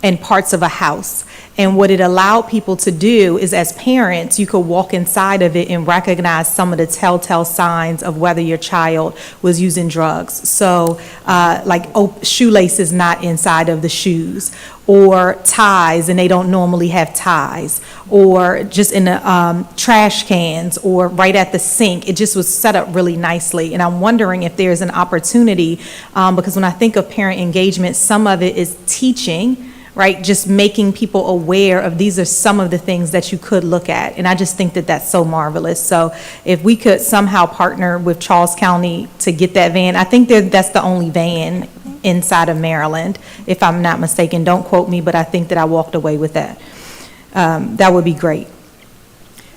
and parts of a house. And what it allowed people to do is, as parents, you could walk inside of it and recognize some of the telltale signs of whether your child was using drugs. So like shoelaces not inside of the shoes, or ties and they don't normally have ties, or just in the trash cans or right at the sink. It just was set up really nicely. And I'm wondering if there's an opportunity, because when I think of parent engagement, some of it is teaching, right? Just making people aware of these are some of the things that you could look at. And I just think that that's so marvelous. So if we could somehow partner with Charles County to get that van, I think that's the only van inside of Maryland, if I'm not mistaken. Don't quote me, but I think that I walked away with that. That would be great.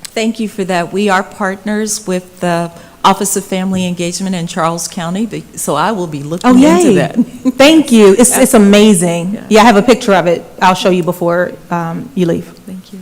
Thank you for that. We are partners with the Office of Family Engagement in Charles County, so I will be Oh, looking into yay. that. Thank you. It's amazing. Yeah, I have a picture of it. I'll show you before you leave. Thank you.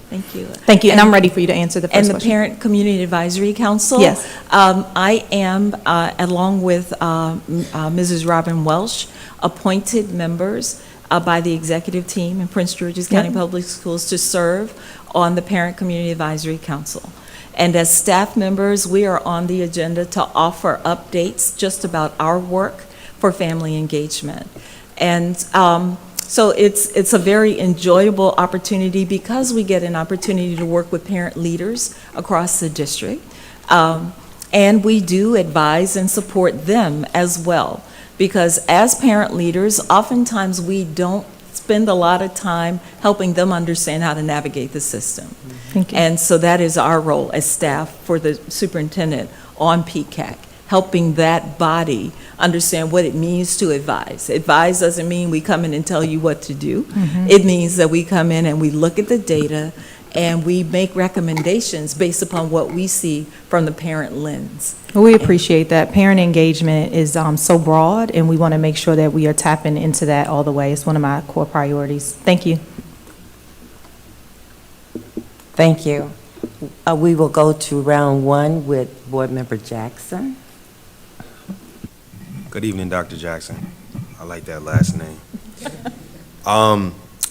Thank you. Thank you, and I'm ready for you to answer the first And the question. Parent Community Advisory Council? Yes. I am, along with Mrs. Robin Welsh, appointed members by the executive team in Prince George's County Public Schools to serve on the Parent Community Advisory Council. And as staff members, we are on the agenda to offer updates just about our work for family engagement. And so it's a very enjoyable opportunity because we get an opportunity to work with parent leaders across the district. And we do advise and support them as well. Because as parent leaders, oftentimes we don't spend a lot of time helping them understand how to navigate the system. Thank you. And so that is our role as staff for the superintendent on PCAC, helping that body understand what it means to advise. Advise doesn't mean we come in and tell you what to do. It means that we come in and we look at the data and we make recommendations based upon what we see from the parent lens. Well, we appreciate that. Parent engagement is so broad, and we want to make sure that we are tapping into that all the way. It's one of my core priorities. Thank you. Thank you. We will go to round one with Board Member Jackson. Good evening, Dr. Jackson. I like that last name.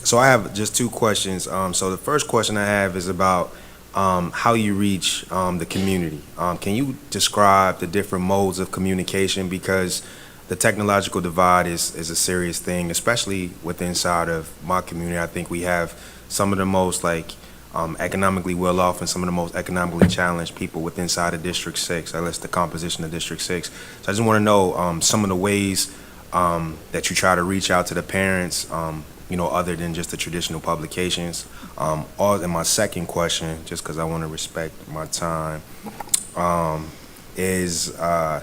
So I have just two questions. So the first question I have is about how you reach the community. Can you describe the different modes of communication? Because the technological divide is a serious thing, especially within inside of my community. I think we have some of the most economically well off and some of the most economically challenged people within inside of District 6, at least the composition of District 6. So I just want to know some of the ways that you try to reach out to the parents, other than just the traditional publications. And my second question, just because I want to respect my time, is I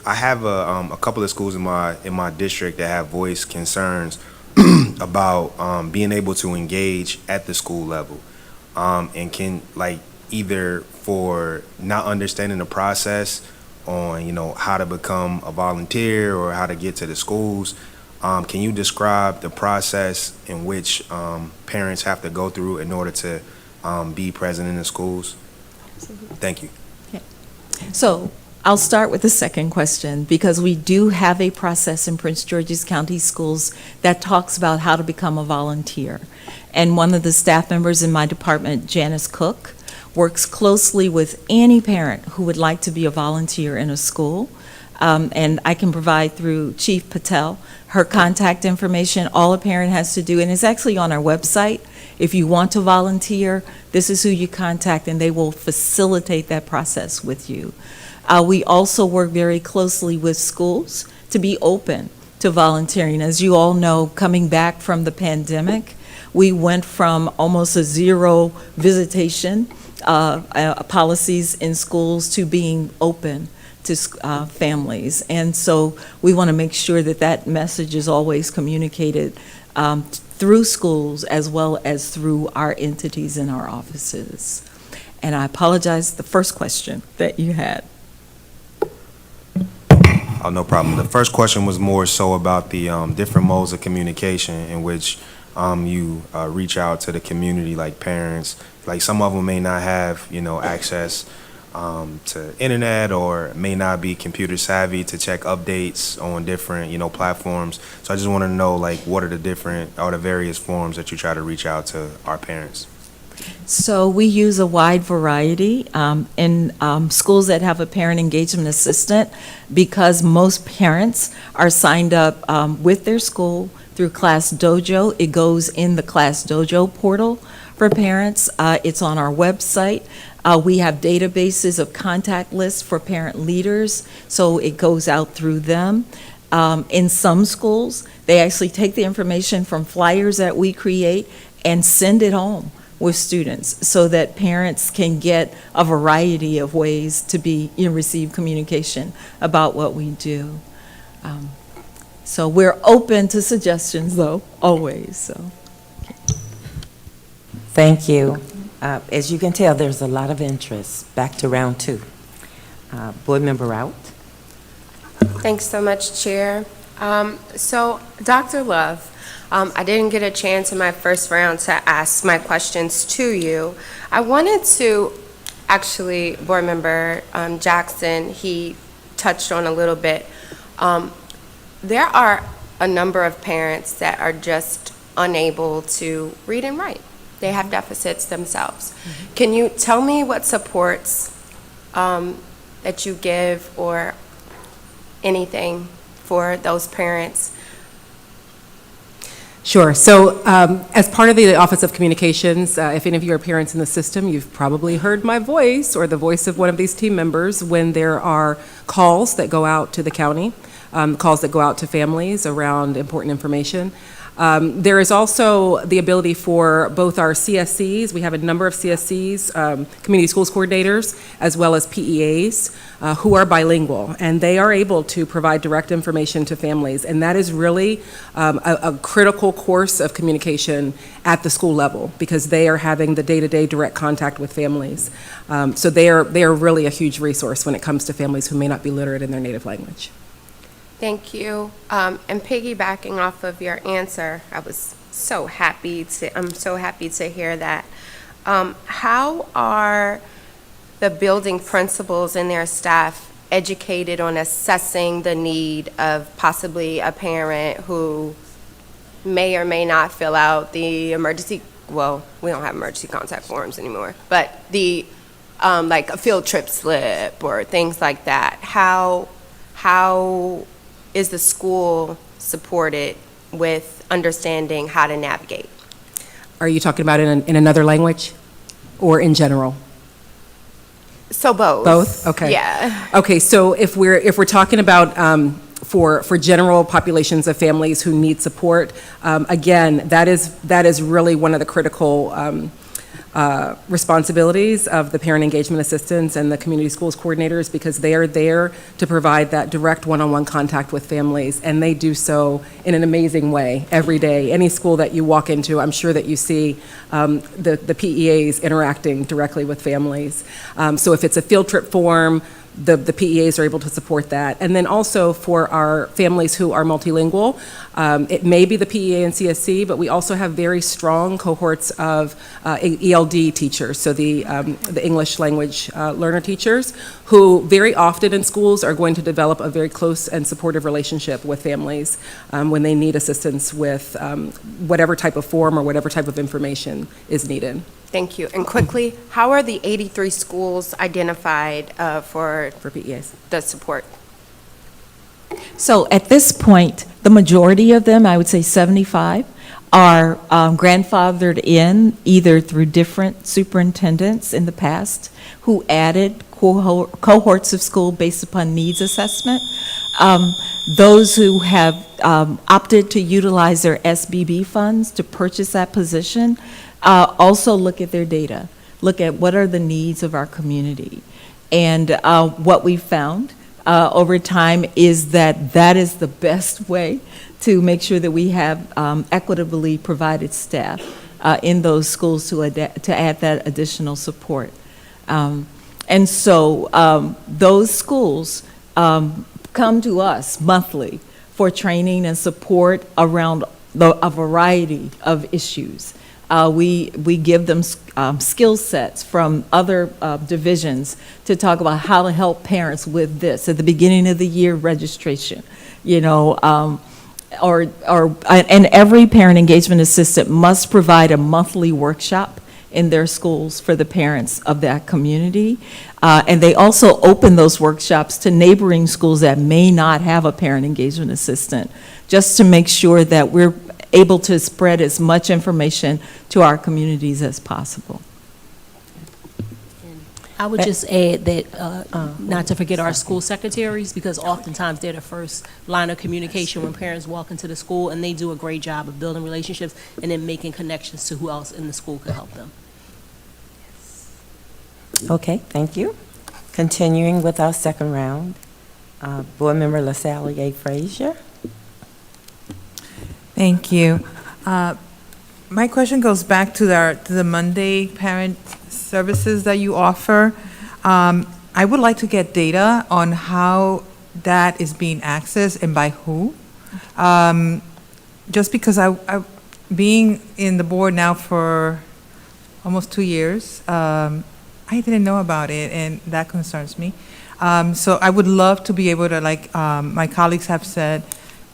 have a couple of schools in my district that have voiced concerns about being able to engage at the school level, and can either for not understanding the process on how to become a volunteer or how to get to the schools. Can you describe the process in which parents have to go through in order to be present in the schools? Thank you. Okay. So I'll start with the second question, because we do have a process in Prince George's County Schools that talks about how to become a volunteer. And one of the staff members in my department, Janice Cook, works closely with any parent who would like to be a volunteer in a school. And I can provide through Chief Patel her contact information. All a parent has to do, and it's actually on our website. If you want to volunteer, this is who you contact, and they will facilitate that process with you. We also work very closely with schools to be open to volunteering. As you all know, coming back from the pandemic, we went from almost a zero visitation policies in schools to being open to families. And so we want to make sure that that message is always communicated through schools as well as through our entities in our offices. And I apologize, the first question that you had. Oh, no problem. The first question was more so about the different modes of communication in which you reach out to the community, like parents. Like some of them may not have, access to internet or may not be computer savvy to check updates on different, platforms. So I just want to know, what are the various forms that you try to reach out to our parents? So we use a wide variety in schools that have a parent engagement assistant, because most parents are signed up with their school through Class Dojo. It goes in the Class Dojo portal for parents. It's on our website. We have databases of contact lists for parent leaders, so it goes out through them. In some schools, they actually take the information from flyers that we create and send it home with students so that parents can get a variety of ways to receive communication about what we do. So we're open to suggestions, though, always. So. Thank you. As you can tell, there's a lot of interest. Back to round two. Board Member Rout. Thanks so much, Chair. So, Dr. Love, I didn't get a chance in my first round to ask my questions to you. I wanted to, actually, Board Member Jackson, he touched on a little bit. There are a number of parents that are just unable to read and write. They have deficits themselves. Can you tell me what supports that you give or anything for those parents? Sure. So as part of the Office of Communications, if any of you are parents in the system, you've probably heard my voice or the voice of one of these team members when there are calls that go out to the county, calls that go out to families around important information. There is also the ability for both our CSCs, we have a number of CSCs, community schools coordinators, as well as PEAs, who are bilingual, and they are able to provide direct information to families, and that is really a critical course of communication at the school level, because they are having the day-to-day direct contact with families. So they are really a huge resource when it comes to families who may not be literate in their native language. Thank you. And piggybacking off of your answer, I'm so happy to hear that. How are the building principals and their staff educated on assessing the need of possibly a parent who may or may not fill out the emergency, well, we don't have emergency contact forms anymore, but the, like a field trip slip or things like that? How is the school supported with understanding how to navigate? Are you talking about in another language or in general? So both. Both? Okay. Yeah. Okay, so if we're talking about for general populations of families who need support, again, that is really one of the critical responsibilities of the parent engagement assistants and the community schools coordinators, because they are there to provide that direct one-on-one contact with families, and they do so in an amazing way every day. Any school that you walk into, I'm sure that you see the PEAs interacting directly with families. So if it's a field trip form, the PEAs are able to support that. And then also for our families who are multilingual, it may be the PEA and CSC, but we also have very strong cohorts of ELD teachers, so the English language learner teachers, who very often in schools are going to develop a very close and supportive relationship with families when they need assistance with whatever type of form or whatever type of information is needed. Thank you. And quickly, how are the 83 schools identified for PEAs? The support? So at this point, the majority of them, I would say 75, are grandfathered in either through different superintendents in the past who added cohorts of school based upon needs assessment. Those who have opted to utilize their SBB funds to purchase that position also look at their data, look at what are the needs of our community. And what we found over time is that is the best way to make sure that we have equitably provided staff in those schools to add that additional support. And so those schools come to us monthly for training and support around a variety of issues. We give them skill sets from other divisions to talk about how to help parents with this at the beginning of the year registration, you know, and every parent engagement assistant must provide a monthly workshop in their schools for the parents of that community. And they also open those workshops to neighboring schools that may not have a parent engagement assistant, just to make sure that we're able to spread as much information to our communities as possible. I would just add that, not to forget our school secretaries, because oftentimes they're the first line of communication when parents walk into the school, and they do a great job of building relationships and then making connections to who else in the school could help them. Okay, thank you. Continuing with our second round, Board Member LaSalle A. Frazier. Thank you. My question goes back to the Monday parent services that you offer. I I would like to get data on how that is being accessed and by who. Just because being in the board now for almost 2 years, I didn't know about it, and that concerns me. So I would love to be able to, like my colleagues have said,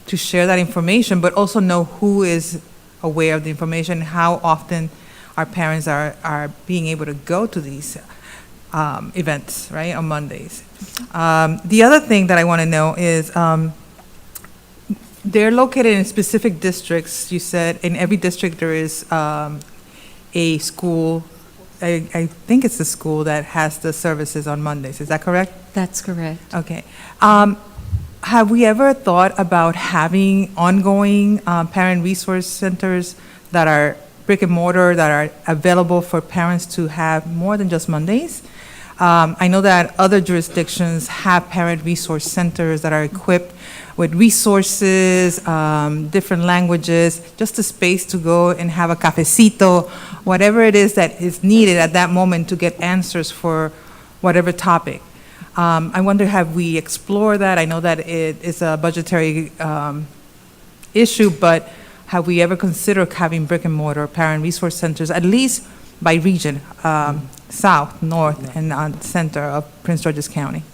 to share that information, but also know who is aware of the information, how often our parents are being able to go to these events, right, on Mondays. The other thing that I want to know is they're located in specific districts. You said in every district there is a school, I think it's the school that has the services on Mondays. Is that correct? That's correct. Okay. Have we ever thought about having ongoing parent resource centers that are brick and mortar, that are available for parents to have more than just Mondays? I know that other jurisdictions have parent resource centers that are equipped with resources, different languages, just a space to go and have a cafecito, whatever it is that is needed at that moment to get answers for whatever topic. I wonder, have we explored that? I know that it is a budgetary issue, but have we ever considered having brick and mortar parent resource centers, at least by region, south, north, and center of Prince George's County?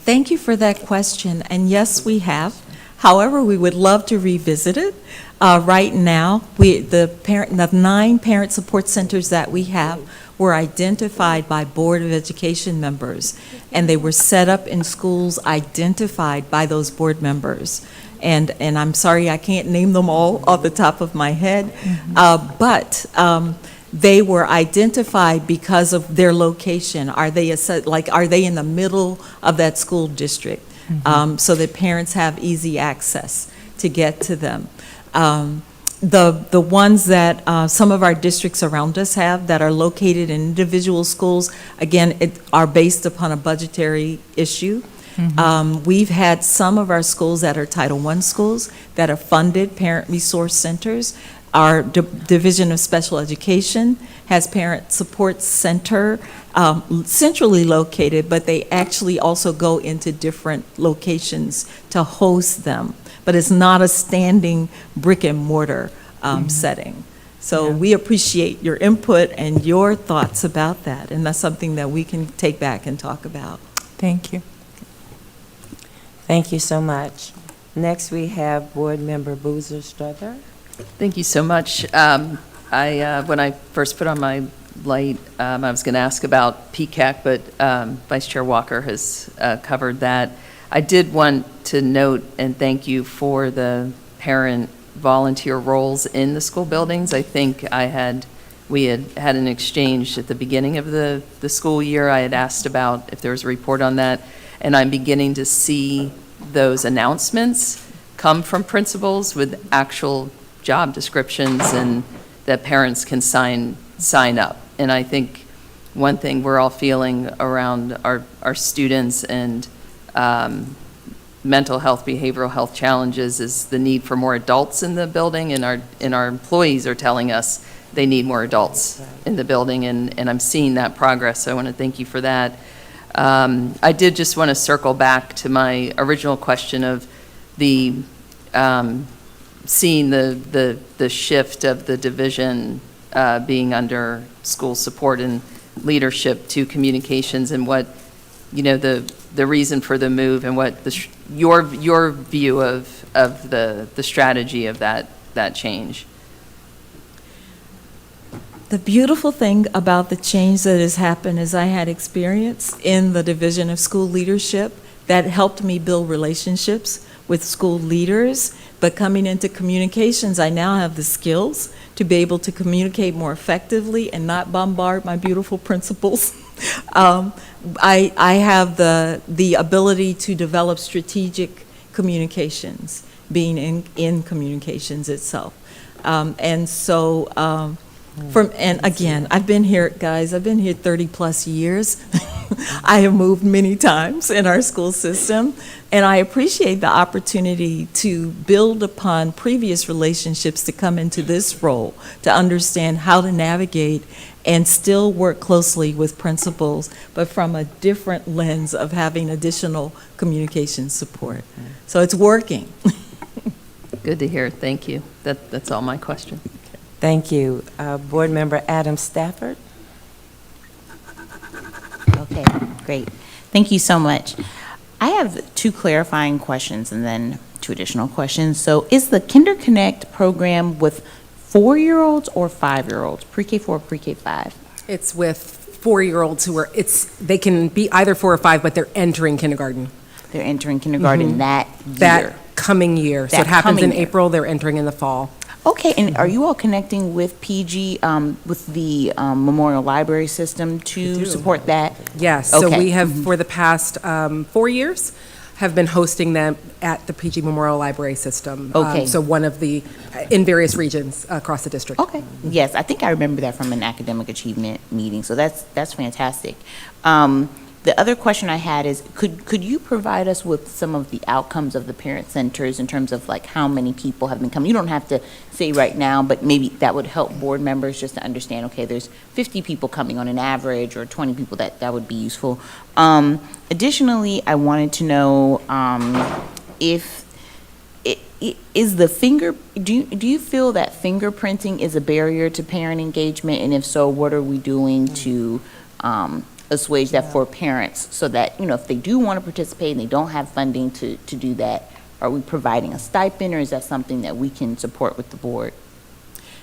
Thank you for that question, and yes, we have. However, we would love to revisit it. Right now, the 9 parent support centers that we have were identified by Board of Education members, and they were set up in schools identified by those board members. And I'm sorry, I can't name them all off the top of my head, but they were identified because of their location. Are they in the middle of that school district, so that parents have easy access to get to them? The ones that some of our districts around us have that are located in individual schools, again, are based upon a budgetary issue. We've had some of our schools that are Title I schools that are funded parent resource centers. Our Division of Special Education has parent support center centrally located, but they actually also go into different locations to host them. But it's not a standing brick and mortar setting. So we appreciate your input and your thoughts about that, and that's something that we can take back and talk about. Thank you. Thank you so much. Next, we have Board Member Boozer Struther. Thank you so much. When I first put on my light, I was going to ask about PCAC, but Vice Chair Walker has covered that. I did want to note and thank you for the parent volunteer roles in the school buildings. I think we had an exchange at the beginning of the school year. I had asked about if there was a report on that, and I'm beginning to see those announcements come from principals with actual job descriptions and that parents can sign up. And I think one thing we're all feeling around our students and mental health, behavioral health challenges is the need for more adults in the building, and our employees are telling us they need more adults in the building, and I'm seeing that progress, so I want to thank you for that. I did just want to circle back to my original question of the seeing the shift of the division being under school support and leadership to communications, and what, the reason for the move, and what your view of the strategy of that change. The beautiful thing about the change that has happened is I had experience in the Division of School Leadership that helped me build relationships with school leaders, but coming into communications, I now have the skills to be able to communicate more effectively and not bombard my beautiful principals. I have the ability to develop strategic communications, being in communications itself. And so And again, I've been here, guys, I've been here 30-plus years. I have moved many times in our school system, and I appreciate the opportunity to build upon previous relationships to come into this role, to understand how to navigate and still work closely with principals, but from a different lens of having additional communication support. So it's working. Good to hear. Thank you. That's all my question. Thank you. Board Member Adam Stafford? Okay, great. Thank you so much. I have two clarifying questions and then two additional questions. So is the Kinder Connect program with 4-year-olds or 5-year-olds, pre-K4, pre-K5? It's with 4-year-olds who are, they can be either 4 or 5, but they're entering kindergarten. They're entering kindergarten that year? That coming year. So That it happens in coming year. April, they're entering in the fall. Okay, and are you all connecting with PG, with the Memorial Library System to support that? Yes, so Okay. we have, for the past 4 years, have been hosting them at the PG Memorial Library System. Okay. So one of the, in various regions across the district. Okay, yes, I think I remember that from an academic achievement meeting, so that's fantastic. The other question I had is, could you provide us with some of the outcomes of the parent centers in terms of like how many people have been coming? You don't have to say right now, but maybe that would help board members just to understand, okay, there's 50 people coming on an average or 20 people, that would be useful. Additionally, I wanted to know if is the do you feel that fingerprinting is a barrier to parent engagement? And if so, what are we doing to assuage that for parents so that, you know, if they do want to participate and they don't have funding to do that, are we providing a stipend or is that something that we can support with the board?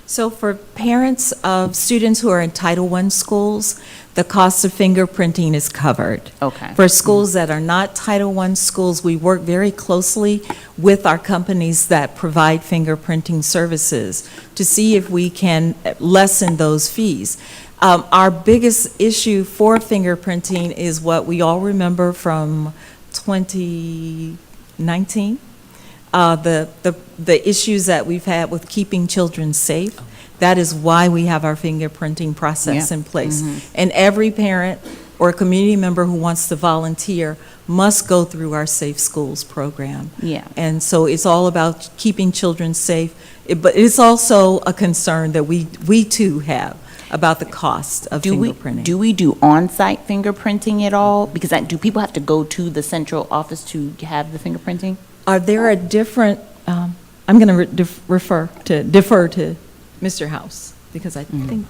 So for parents of students who are in Title I schools, the cost of fingerprinting is covered. Okay. For schools that are not Title I schools, we work very closely with our companies that provide fingerprinting services to see if we can lessen those fees. Our biggest issue for fingerprinting is what we all remember from 2019. The issues that we've had with keeping children safe. That is why we have our fingerprinting process in place. And every parent or community member who wants to volunteer must go through our Safe Schools program. Yeah. And so it's all about keeping children safe, but it's also a concern that we too have about the cost of fingerprinting. Do we do on-site fingerprinting at all? Because do people have to go to the central office to have the fingerprinting? Are there a different, I'm going to defer to Mr. House, because I think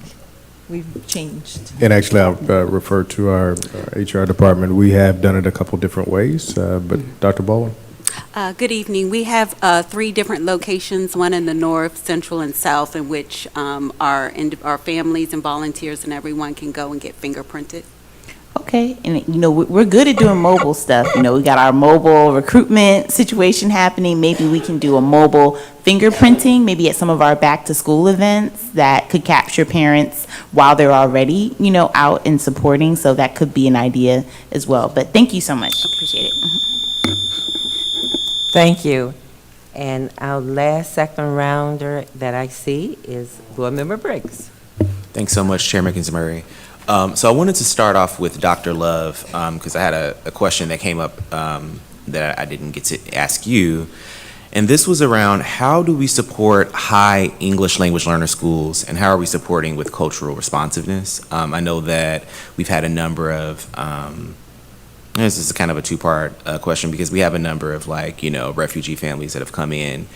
we've changed. And actually, I'll refer to our HR department. We have done it a couple different ways, but Dr. Bowen? Good evening. We have 3 different locations, one in the north, central, and south, in which our families and volunteers and everyone can go and get fingerprinted. Okay, and you know, we're good at doing mobile stuff. You know, we got our mobile recruitment situation happening. Maybe we can do a mobile fingerprinting, maybe at some of our back-to-school events that could capture parents while they're already, you know, out and supporting. So that could be an idea as well. But thank you so much. Appreciate it. Thank you. And our last second rounder that I see is Board Member Briggs. Thanks so much, Chairman Kinsmurray. So I wanted to start off with Dr. Love, because I had a question that came up that I didn't get to ask you. And this was around how do we support high English language learner schools and how are we supporting with cultural responsiveness? I know that we've had a number of, this is kind of a two-part question because we have a number of refugee families that have come in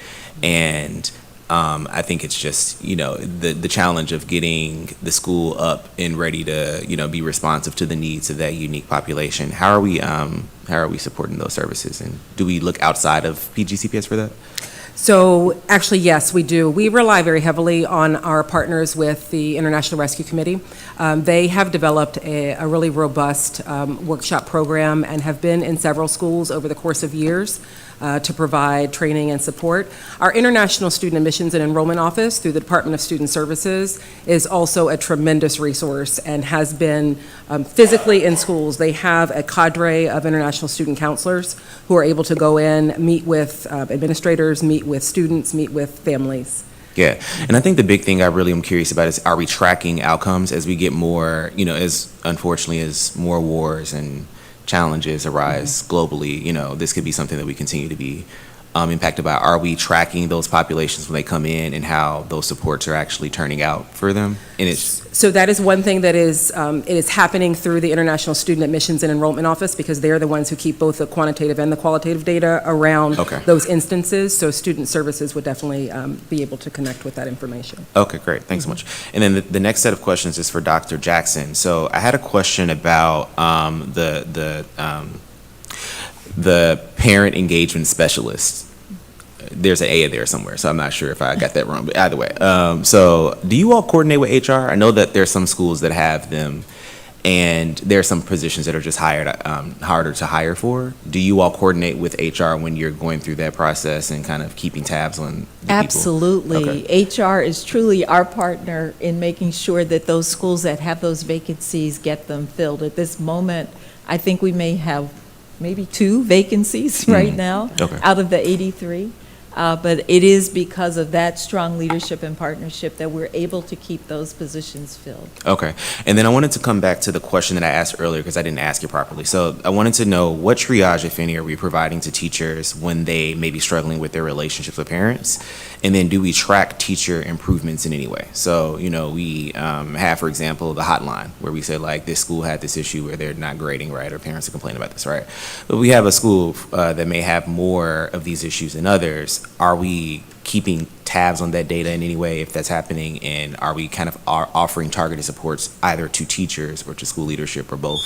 and I think it's just, the challenge of getting the school up and ready to, be responsive to the needs of that unique population. How are we supporting those services? And do we look outside of PGCPS for that? So actually, yes, we do. We rely very heavily on our partners with the International Rescue Committee. They have developed a really robust workshop program and have been in several schools over the course of years to provide training and support. Our International Student Admissions and Enrollment Office through the Department of Student Services is also a tremendous resource and has been physically in schools. They have a cadre of international student counselors who are able to go in, meet with administrators, meet with students, meet with families. Yeah, and I think the big thing I really am curious about is, are we tracking outcomes as we get more, as unfortunately as more wars and challenges arise globally, this could be something that we continue to be impacted by. Are we tracking those populations when they come in and how those supports are actually turning out for them? And it's So that is one thing that is, it is happening through the International Student Admissions and Enrollment Office, because they're the ones who keep both the quantitative and the qualitative data around those instances. So student services would definitely be able to connect with that information. Okay, great. Thanks so much. And then the next set of questions is for Dr. Jackson. So I had a question about the parent engagement specialist. There's an A there somewhere, so I'm not sure if I got that wrong, but either way. So do you all coordinate with HR? I know that there's some schools that have them, and there are some positions that are just harder to hire for. Do you all coordinate with HR when you're going through that process and kind of keeping tabs on the people? Absolutely. HR is truly our partner in making sure that those schools that have those vacancies get them filled. At this moment, I think we may have maybe 2 vacancies right now out of the 83. But it is because of that strong leadership and partnership that we're able to keep those positions filled. Okay. And then I wanted to come back to the question that I asked earlier because I didn't ask it properly. So I wanted to know what triage, if any, are we providing to teachers when they may be struggling with their relationships with parents? And then do we track teacher improvements in any way? So, we have, for example, the hotline where we say, like, this school had this issue where they're not grading right or parents are complaining about this, right? But we have a school that may have more of these issues than others. Are we keeping tabs on that data in any way if that's happening? And are we kind of offering targeted supports either to teachers or to school leadership or both?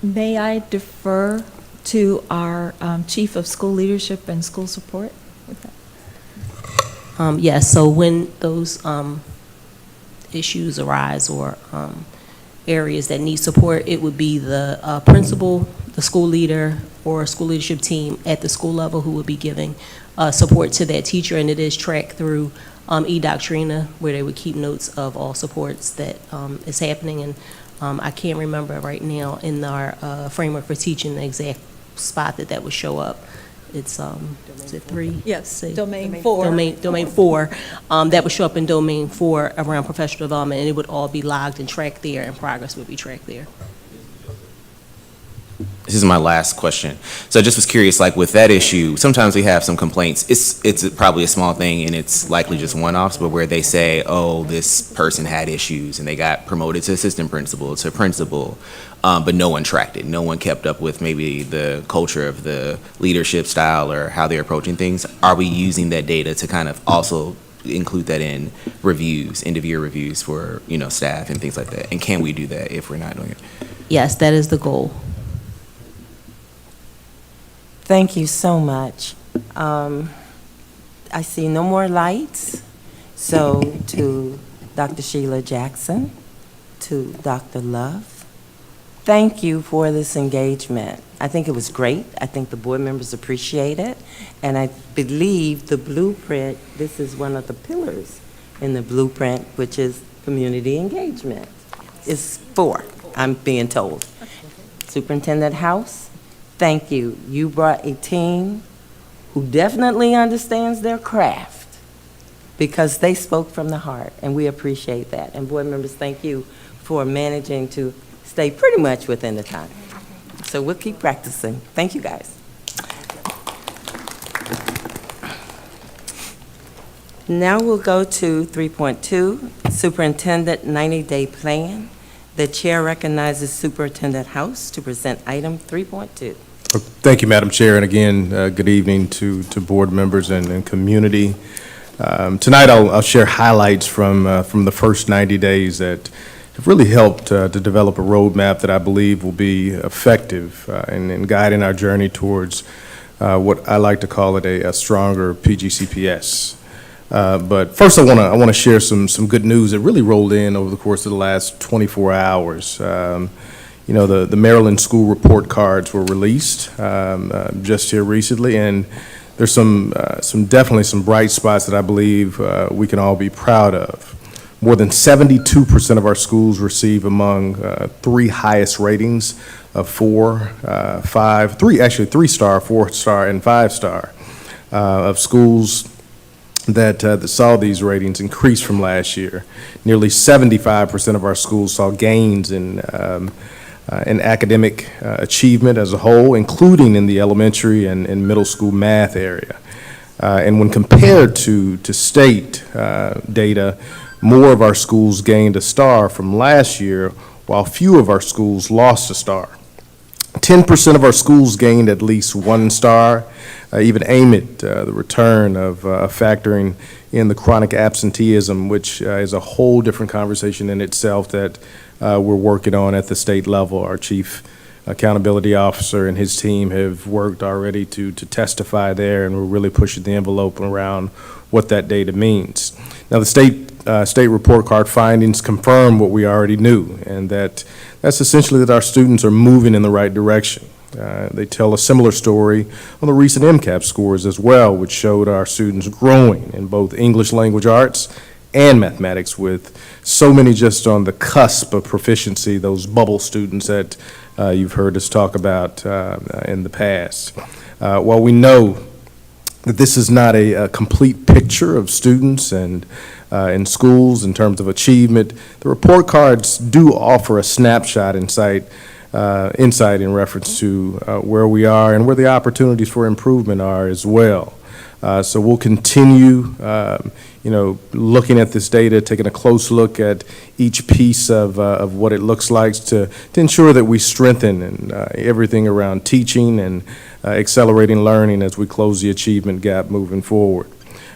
May I defer to our Chief of School Leadership and School Support with that? Yes, so when those issues arise or areas that need support, it would be the principal, the school leader, or school leadership team at the school level who would be giving support to that teacher, and it is tracked through eDoctrina, where they would keep notes of all supports that is happening. And I can't remember right now in our framework for teaching the exact spot that would show up. It's is it 3? Yes, domain 4. Domain 4. That would show up in domain 4 around professional development, and it would all be logged and tracked there, and progress would be tracked there. This is my last question. So I just was curious, like with that issue, sometimes we have some complaints. It's probably a small thing and it's likely just one-offs, but where they say, oh, this person had issues and they got promoted to assistant principal, to principal, but no one tracked it. No one kept up with maybe the culture of the leadership style or how they're approaching things. Are we using that data to kind of also include that in reviews, end-of-year reviews for, staff and things like that? And can we do that if we're not doing it? Yes, that is the goal. Thank you so much. I see no more lights. So to Dr. Sheila Jackson, to Dr. Love, thank you for this engagement. I think it was great. I think the board members appreciate it. And I believe the blueprint, this is one of the pillars in the blueprint, which is community engagement. It's 4, I'm being told. Superintendent House, thank you. You brought a team who definitely understands their craft because they spoke from the heart, and we appreciate that. And board members, thank you for managing to stay pretty much within the time. So we'll keep practicing. Thank you, guys. Now we'll go to 3.2, Superintendent 90-Day Plan. The chair recognizes Superintendent House to present item 3.2. Thank you, Madam Chair, and again, good evening to board members and community. Tonight, I'll share highlights from the first 90 days that have really helped to develop a roadmap that I believe will be effective in guiding our journey towards what I like to call it a stronger PGCPS. But first, I want to share some good news that really rolled in over the course of the last 24 hours. The Maryland school report cards were released just here recently, and there's definitely some bright spots that I believe we can all be proud of. More than 72% of our schools receive among 3 highest ratings of 4, 5, 3, actually 3-star, 4-star, and 5-star. of schools that saw these ratings increase from last year. Nearly 75% of our schools saw gains in academic achievement as a whole, including in the elementary and middle school math area. And when compared to state data, more of our schools gained a star from last year, while few of our schools lost a star. 10% of our schools gained at least 1 star. Even AMIT, the return of factoring in the chronic absenteeism, which is a whole different conversation in itself that we're working on at the state level. Our chief accountability officer and his team have worked already to testify there, and we're really pushing the envelope around what that data means. Now, the state report card findings confirm what we already knew, and that's essentially that our students are moving in the right direction. They tell a similar story on the recent MCAP scores as well, which showed our students growing in both English language arts and mathematics, with so many just on the cusp of proficiency, those bubble students that you've heard us talk about in the past. While we know that this is not a complete picture of students and in schools in terms of achievement, the report cards do offer a snapshot insight in reference to where we are and where the opportunities for improvement are as well. So we'll continue, looking at this data, taking a close look at each piece of what it looks like to ensure that we strengthen everything around teaching and accelerating learning as we close the achievement gap moving forward.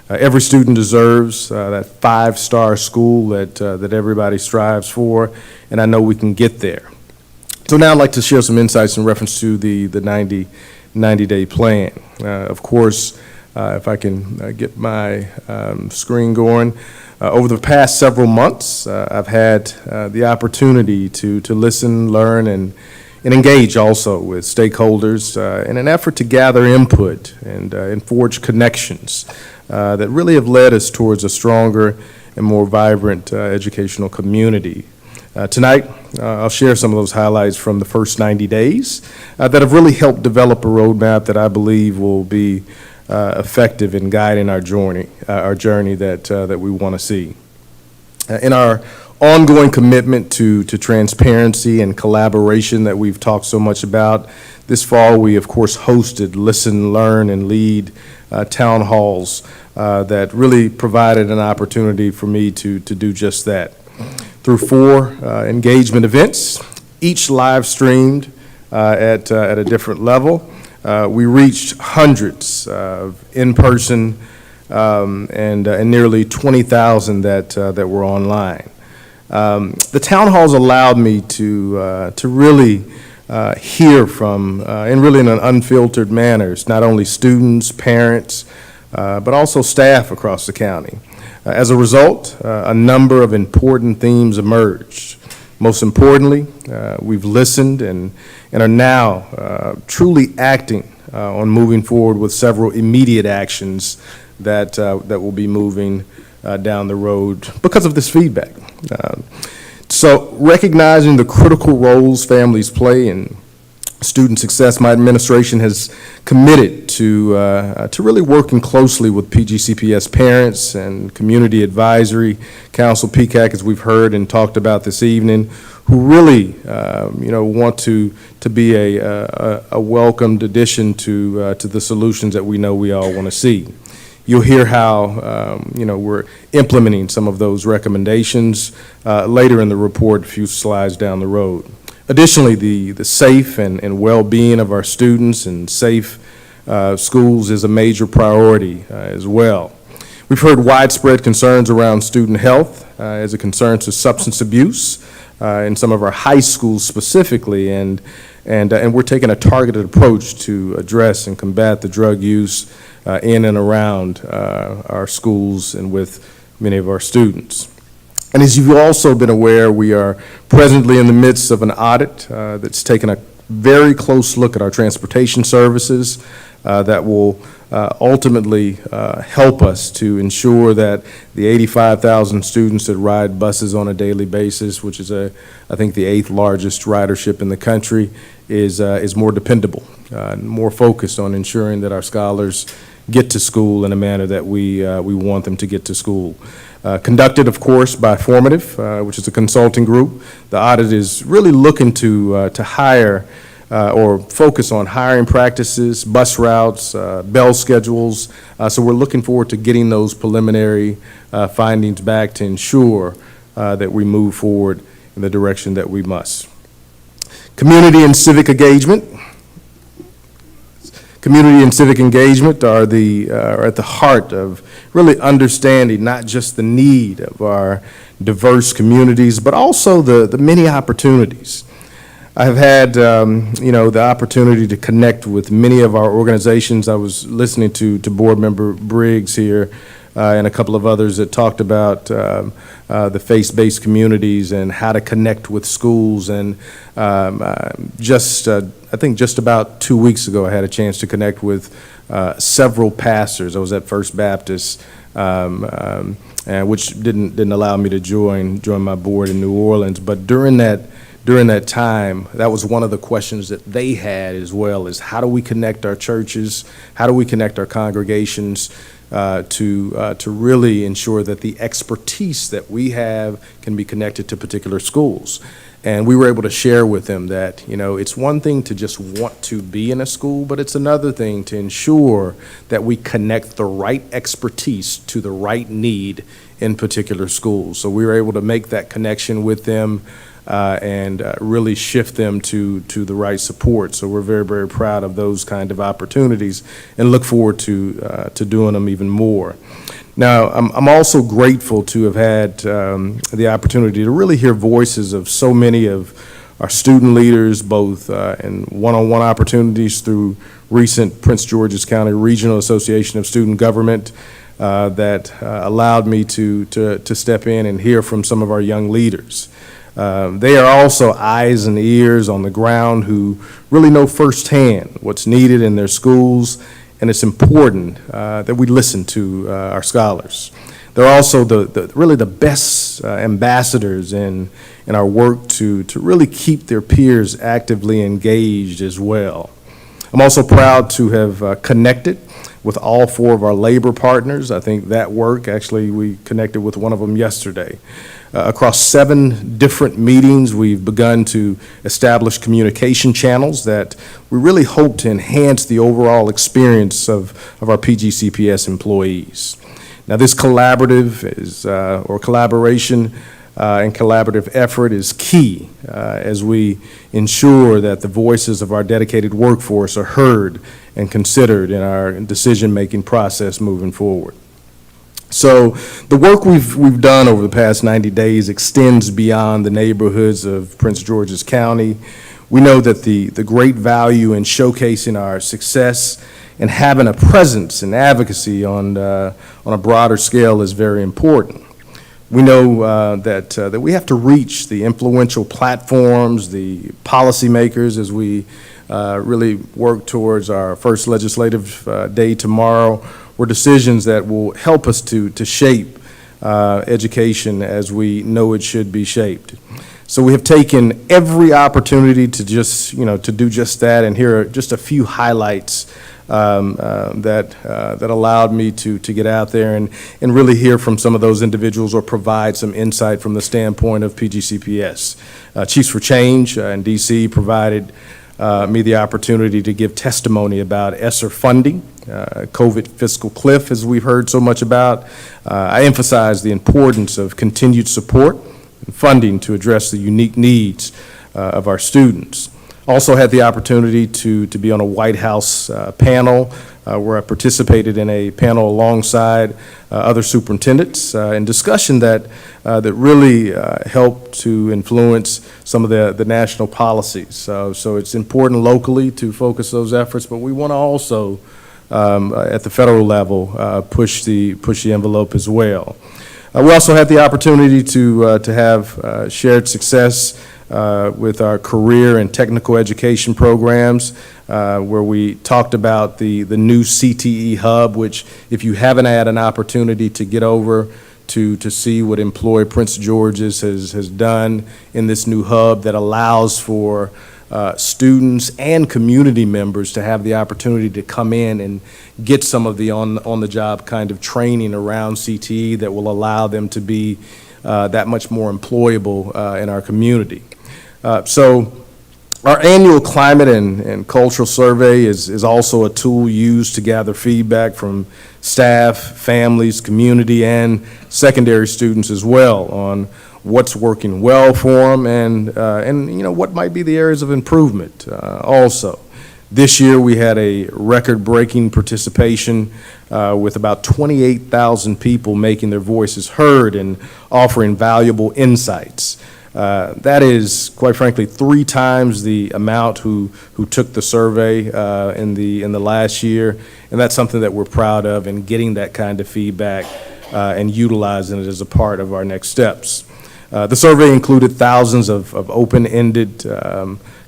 Every student deserves that 5-star school that everybody strives for, and I know we can get there. So now I'd like to share some insights in reference to the 90-day plan. Of course, if I can get my screen going. Over the past several months, I've had the opportunity to listen, learn, and engage also with stakeholders in an effort to gather input and forge connections that really have led us towards a stronger and more vibrant educational community. Tonight, I'll share some of those highlights from the first 90 days that have really helped develop a roadmap that I believe will be effective in guiding our journey that we want to see. In our ongoing commitment to transparency and collaboration that we've talked so much about, this fall we of course hosted Listen, Learn, and Lead town halls that really provided an opportunity for me to do just that. Through 4 engagement events, each live streamed at a different level, we reached hundreds of in-person and nearly 20,000 that were online. The town halls allowed me to really hear from, and really in an unfiltered manner, not only students, parents, but also staff across the county. As a result, a number of important themes emerged. Most importantly, we've listened and are now truly acting on moving forward with several immediate actions that will be moving down the road because of this feedback. So recognizing the critical roles families play in student success, my administration has committed to really working closely with PGCPS parents and Community Advisory Council, PCAC, as we've heard and talked about this evening, who really, want to be a welcomed addition to the solutions that we know we all want to see. You'll hear how, we're implementing some of those recommendations later in the report, a few slides down the road. Additionally, the safe and well-being of our students and safe schools is a major priority as well. We've heard widespread concerns around student health as it concerns to substance abuse in some of our high schools specifically, and we're taking a targeted approach to address and combat the drug use in and around our schools and with many of our students. And as you've also been aware, we are presently in the midst of an audit that's taken a very close look at our transportation services that will ultimately help us to ensure that the 85,000 students that ride buses on a daily basis, which is I think the 8th largest ridership in the country, is more dependable, more focused on ensuring that our scholars get to school in a manner that we want them to get to school. Conducted, of course, by Formative, which is a consulting group. The audit is really looking to hire or focus on hiring practices, bus routes, bell schedules. So we're looking forward to getting those preliminary findings back to ensure that we move forward in the direction that we must. Community and civic engagement. Community and civic engagement are at the heart of really understanding not just the need of our diverse communities, but also the many opportunities. I have had, the opportunity to connect with many of our organizations. I was listening to Board Member Briggs here and a couple of others that talked about the faith-based communities and how to connect with schools. And I think just about 2 weeks ago, I had a chance to connect with several pastors. I was at First Baptist, which didn't allow me to join my board in New Orleans. But during that time, that was one of the questions that they had as well, is how do we connect our churches, how do we connect our congregations to really ensure that the expertise that we have can be connected to particular schools. And we were able to share with them that, it's one thing to just want to be in a school, but it's another thing to ensure that we connect the right expertise to the right need in particular schools. So we were able to make that connection with them and really shift them to the right support. So we're very, very proud of those kind of opportunities and look forward to doing them even more. Now, I'm also grateful to have had the opportunity to really hear voices of so many of our student leaders, both in one-on-one opportunities through recent Prince George's County Regional Association of Student Government that allowed me to step in and hear from some of our young leaders. They are also eyes and ears on the ground who really know firsthand what's needed in their schools, and it's important that we listen to our scholars. They're also really the best ambassadors in our work to really keep their peers actively engaged as well. I'm also proud to have connected with all 4 of our labor partners. I think that work, actually, we connected with one of them yesterday. Across 7 different meetings, we've begun to establish communication channels that we really hope to enhance the overall experience of our PGCPS employees. Now, this collaboration and collaborative effort is key as we ensure that the voices of our dedicated workforce are heard and considered in our decision-making process moving forward. So the work we've done over the past 90 days extends beyond the neighborhoods of Prince George's County. We know that the great value in showcasing our success and having a presence and advocacy on a broader scale is very important. We know that we have to reach the influential platforms, the policymakers, as we really work towards our first legislative day tomorrow, or decisions that will help us to shape education as we know it should be shaped. So we have taken every opportunity to just, to do just that, and here are just a few highlights that allowed me to get out there and really hear from some of those individuals or provide some insight from the standpoint of PGCPS. Chiefs for Change in DC provided me the opportunity to give testimony about ESSER funding, COVID fiscal cliff, as we've heard so much about. I emphasize the importance of continued support and funding to address the unique needs of our students. Also had the opportunity to be on a White House panel where I participated in a panel alongside other superintendents in discussion that really helped to influence some of the national policies. So it's important locally to focus those efforts, but we want to also, at the federal level, push the envelope as well. We also had the opportunity to have shared success with our career and technical education programs, where we talked about the new CTE hub, which if you haven't had an opportunity to get over to see what Employ Prince George's has done in this new hub that allows for students and community members to have the opportunity to come in and get some of the on-the-job kind of training around CTE that will allow them to be that much more employable in our community. So our annual climate and cultural survey is also a tool used to gather feedback from staff, families, community, and secondary students as well on what's working well for them and you know, what might be the areas of improvement also. This year we had a record-breaking participation with about 28,000 people making their voices heard and offering valuable insights. That is, quite frankly, 3 times the amount who took the survey in the last year, and that's something that we're proud of, and getting that kind of feedback and utilizing it as a part of our next steps. The survey included thousands of open-ended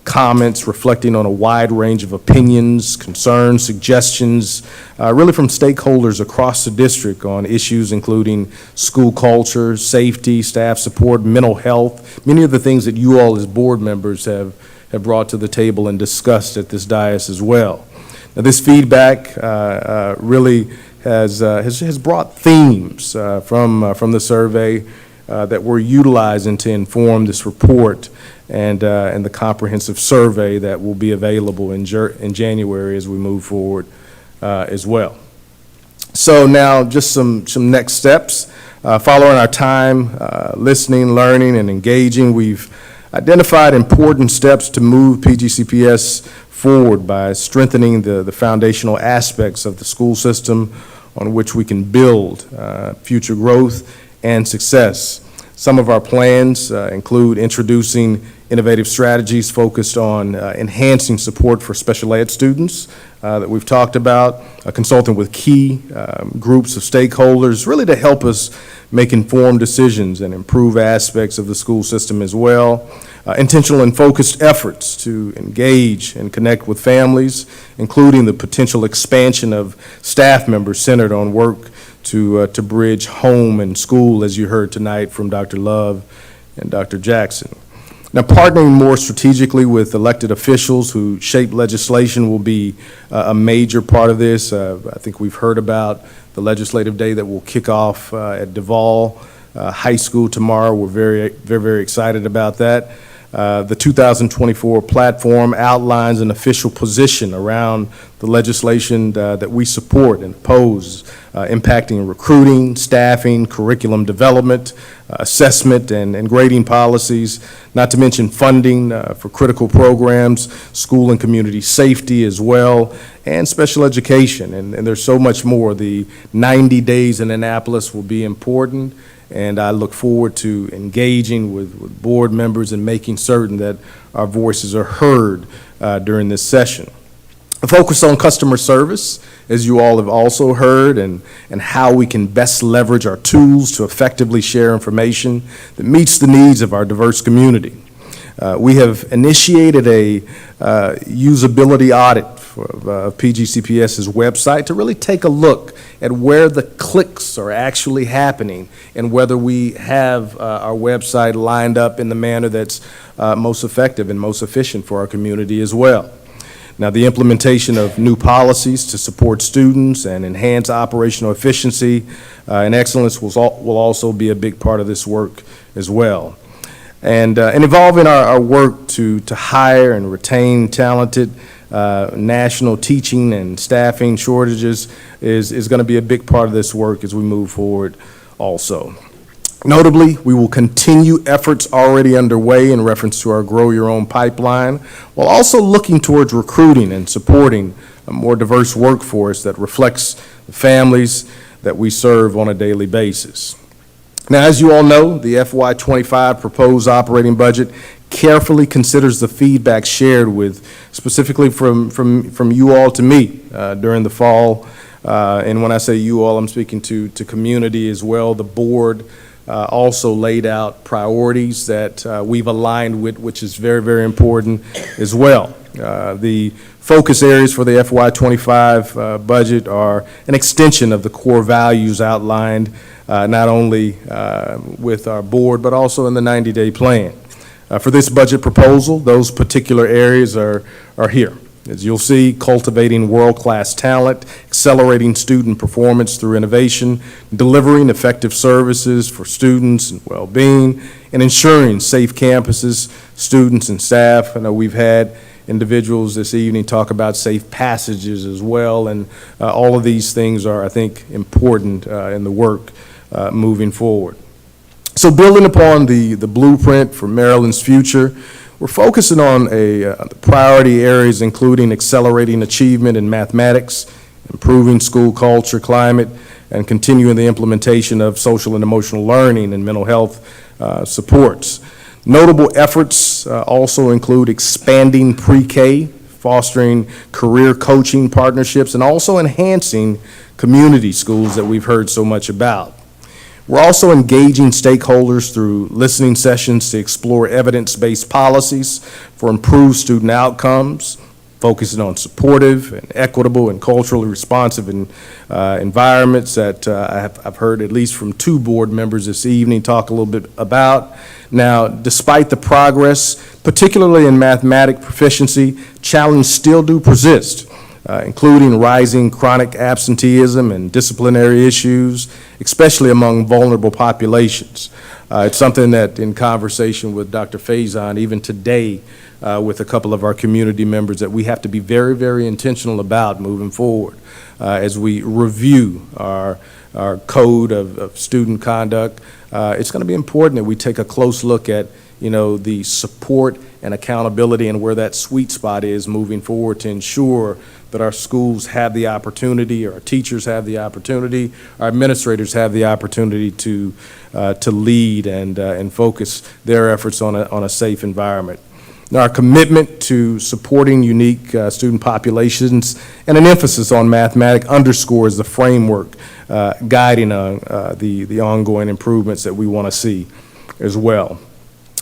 comments reflecting on a wide range of opinions, concerns, suggestions, really from stakeholders across the district on issues including school culture, safety, staff support, mental health, many of the things that you all as board members have brought to the table and discussed at this dais as well. Now, this feedback really has brought themes from the survey that we're utilizing to inform this report and the comprehensive survey that will be available in January as we move forward as well. So now just some next steps. Following our time listening, learning, and engaging, we've identified important steps to move PGCPS forward by strengthening the foundational aspects of the school system on which we can build future growth and success. Some of our plans include introducing innovative strategies focused on enhancing support for special ed students that we've talked about, consulting with key groups of stakeholders, really to help us make informed decisions and improve aspects of the school system as well. Intentional and focused efforts to engage and connect with families, including the potential expansion of staff members centered on work to bridge home and school, as you heard tonight from Dr. Love and Dr. Jackson. Now, partnering more strategically with elected officials who shape legislation will be a major part of this. I think we've heard about the legislative day that will kick off at Duval High School tomorrow. We're very excited about that. The 2024 platform outlines an official position around the legislation that we support and oppose, impacting recruiting, staffing, curriculum development, assessment, and grading policies, not to mention funding for critical programs, school and community safety as well, and special education. And there's so much more. The 90 days in Annapolis will be important, and I look forward to engaging with board members and making certain that our voices are heard during this session. A focus on customer service, as you all have also heard, and how we can best leverage our tools to effectively share information that meets the needs of our diverse community. We have initiated a usability audit of PGCPS's website to really take a look at where the clicks are actually happening and whether we have our website lined up in the manner that's most effective and most efficient for our community as well. Now, the implementation of new policies to support students and enhance operational efficiency and excellence will also be a big part of this work as well. And involving our work to hire and retain talented national teaching and staffing shortages is going to be a big part of this work as we move forward also. Notably, we will continue efforts already underway in reference to our Grow Your Own pipeline, while also looking towards recruiting and supporting a more diverse workforce that reflects the families that we serve on a daily basis. Now, as you all know, the FY25 proposed operating budget carefully considers the feedback shared with, specifically from you all to me during the fall. And when I say you all, I'm speaking to community as well. The board also laid out priorities that we've aligned with, which is very important as well. The focus areas for the FY25 budget are an extension of the core values outlined not only with our board, but also in the 90-day plan. For this budget proposal, those particular areas are here. As you'll see, cultivating world-class talent, accelerating student performance through innovation, delivering effective services for students and well-being, and ensuring safe campuses, students, and staff. I know we've had individuals this evening talk about safe passages as well, and all of these things are, I think, important in the work moving forward. So building upon the blueprint for Maryland's future, we're focusing on the priority areas including accelerating achievement in mathematics, improving school culture, climate, and continuing the implementation of social and emotional learning and mental health supports. Notable efforts also include expanding pre-K, fostering career coaching partnerships, and also enhancing community schools that we've heard so much about. We're also engaging stakeholders through listening sessions to explore evidence-based policies for improved student outcomes, focusing on supportive and equitable and culturally responsive environments that I've heard at least from 2 board members this evening talk a little bit about. Now, despite the progress, particularly in mathematic proficiency, challenges still do persist, including rising chronic absenteeism and disciplinary issues, especially among vulnerable populations. It's something that in conversation with Dr. Faison, even today, with a couple of our community members, that we have to be very, very intentional about moving forward as we review our code of student conduct. It's going to be important that we take a close look at, the support and accountability and where that sweet spot is moving forward to ensure that our schools have the opportunity, our teachers have the opportunity, our administrators have the opportunity to lead and focus their efforts on a safe environment. Now, our commitment to supporting unique student populations and an emphasis on mathematics underscores the framework guiding the ongoing improvements that we want to see as well.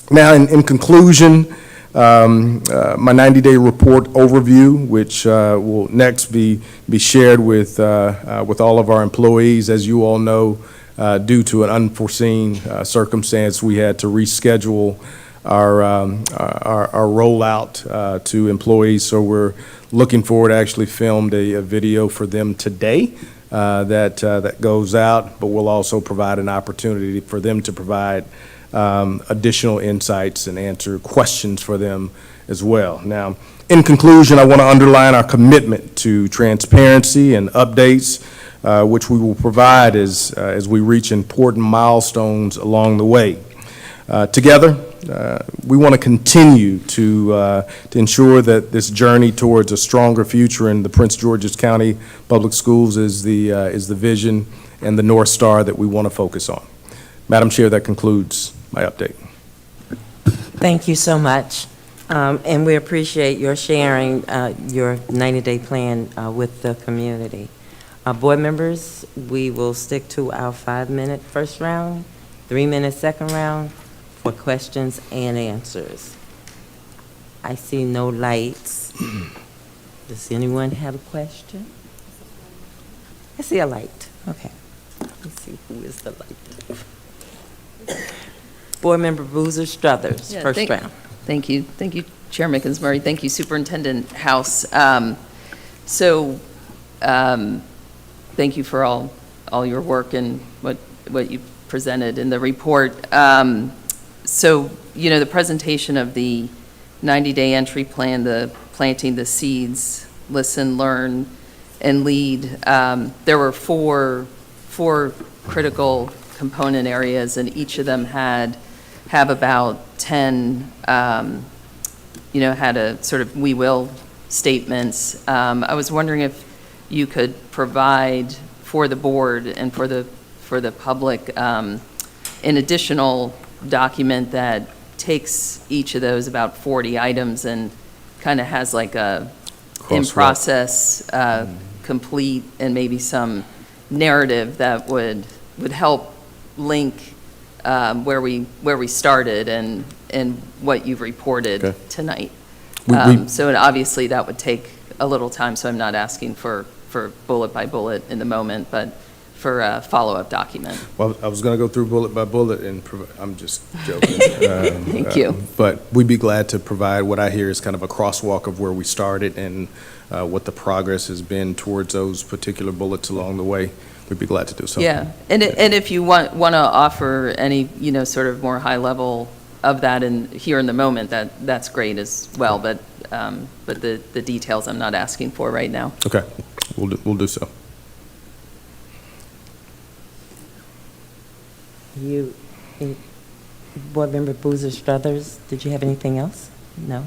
Now, in conclusion, my 90-day report overview, which will next be shared with all of our employees. As you all know, due to an unforeseen circumstance, we had to reschedule our rollout to employees. So we're looking forward. Actually filmed a video for them today that goes out, but we'll also provide an opportunity for them to provide additional insights and answer questions for them as well. Now, in conclusion, I want to underline our commitment to transparency and updates, which we will provide as we reach important milestones along the way. Together, we want to continue to ensure that this journey towards a stronger future in the Prince George's County Public Schools is the vision and the North Star that we want to focus on. Madam Chair, that concludes my update. Thank you so much. And we appreciate your sharing your 90-day plan with the community. Board members, we will stick to our 5-minute first round, 3-minute second round for questions and answers. I see no lights. Does anyone have a question? I see a light. Okay. Let's see who is the light. Board Member Boozer Struthers, Yeah, first round. Thank you. Thank you, Chair Mickens-Murray. Thank you, Superintendent House. Thank you for all your work and what you presented in the report. The presentation of the 90-day entry plan, the planting the seeds, listen, learn, and lead, there were four critical component areas, and each of them have about 10, had a sort of we will statements. I was wondering if you could provide for the board and for the public an additional document that takes each of those about 40 items and kind of has like a in process, complete, and maybe some narrative that would help link where we started and what you've reported tonight. So obviously that would take a little time, so I'm not asking for bullet by bullet in the moment, but for a follow-up document. Well, I was going to go through bullet by bullet, and I'm just joking. Thank you. But we'd be glad to provide what I hear is kind of a crosswalk of where we started and what the progress has been towards those particular bullets along the way. We'd be glad to do so. Yeah, and if you want to offer any, sort of more high level of that here in the moment, that's great as well. But the details I'm not asking for right now. Okay, we'll do so. Board Member Boozer Struthers, did you have anything else? No?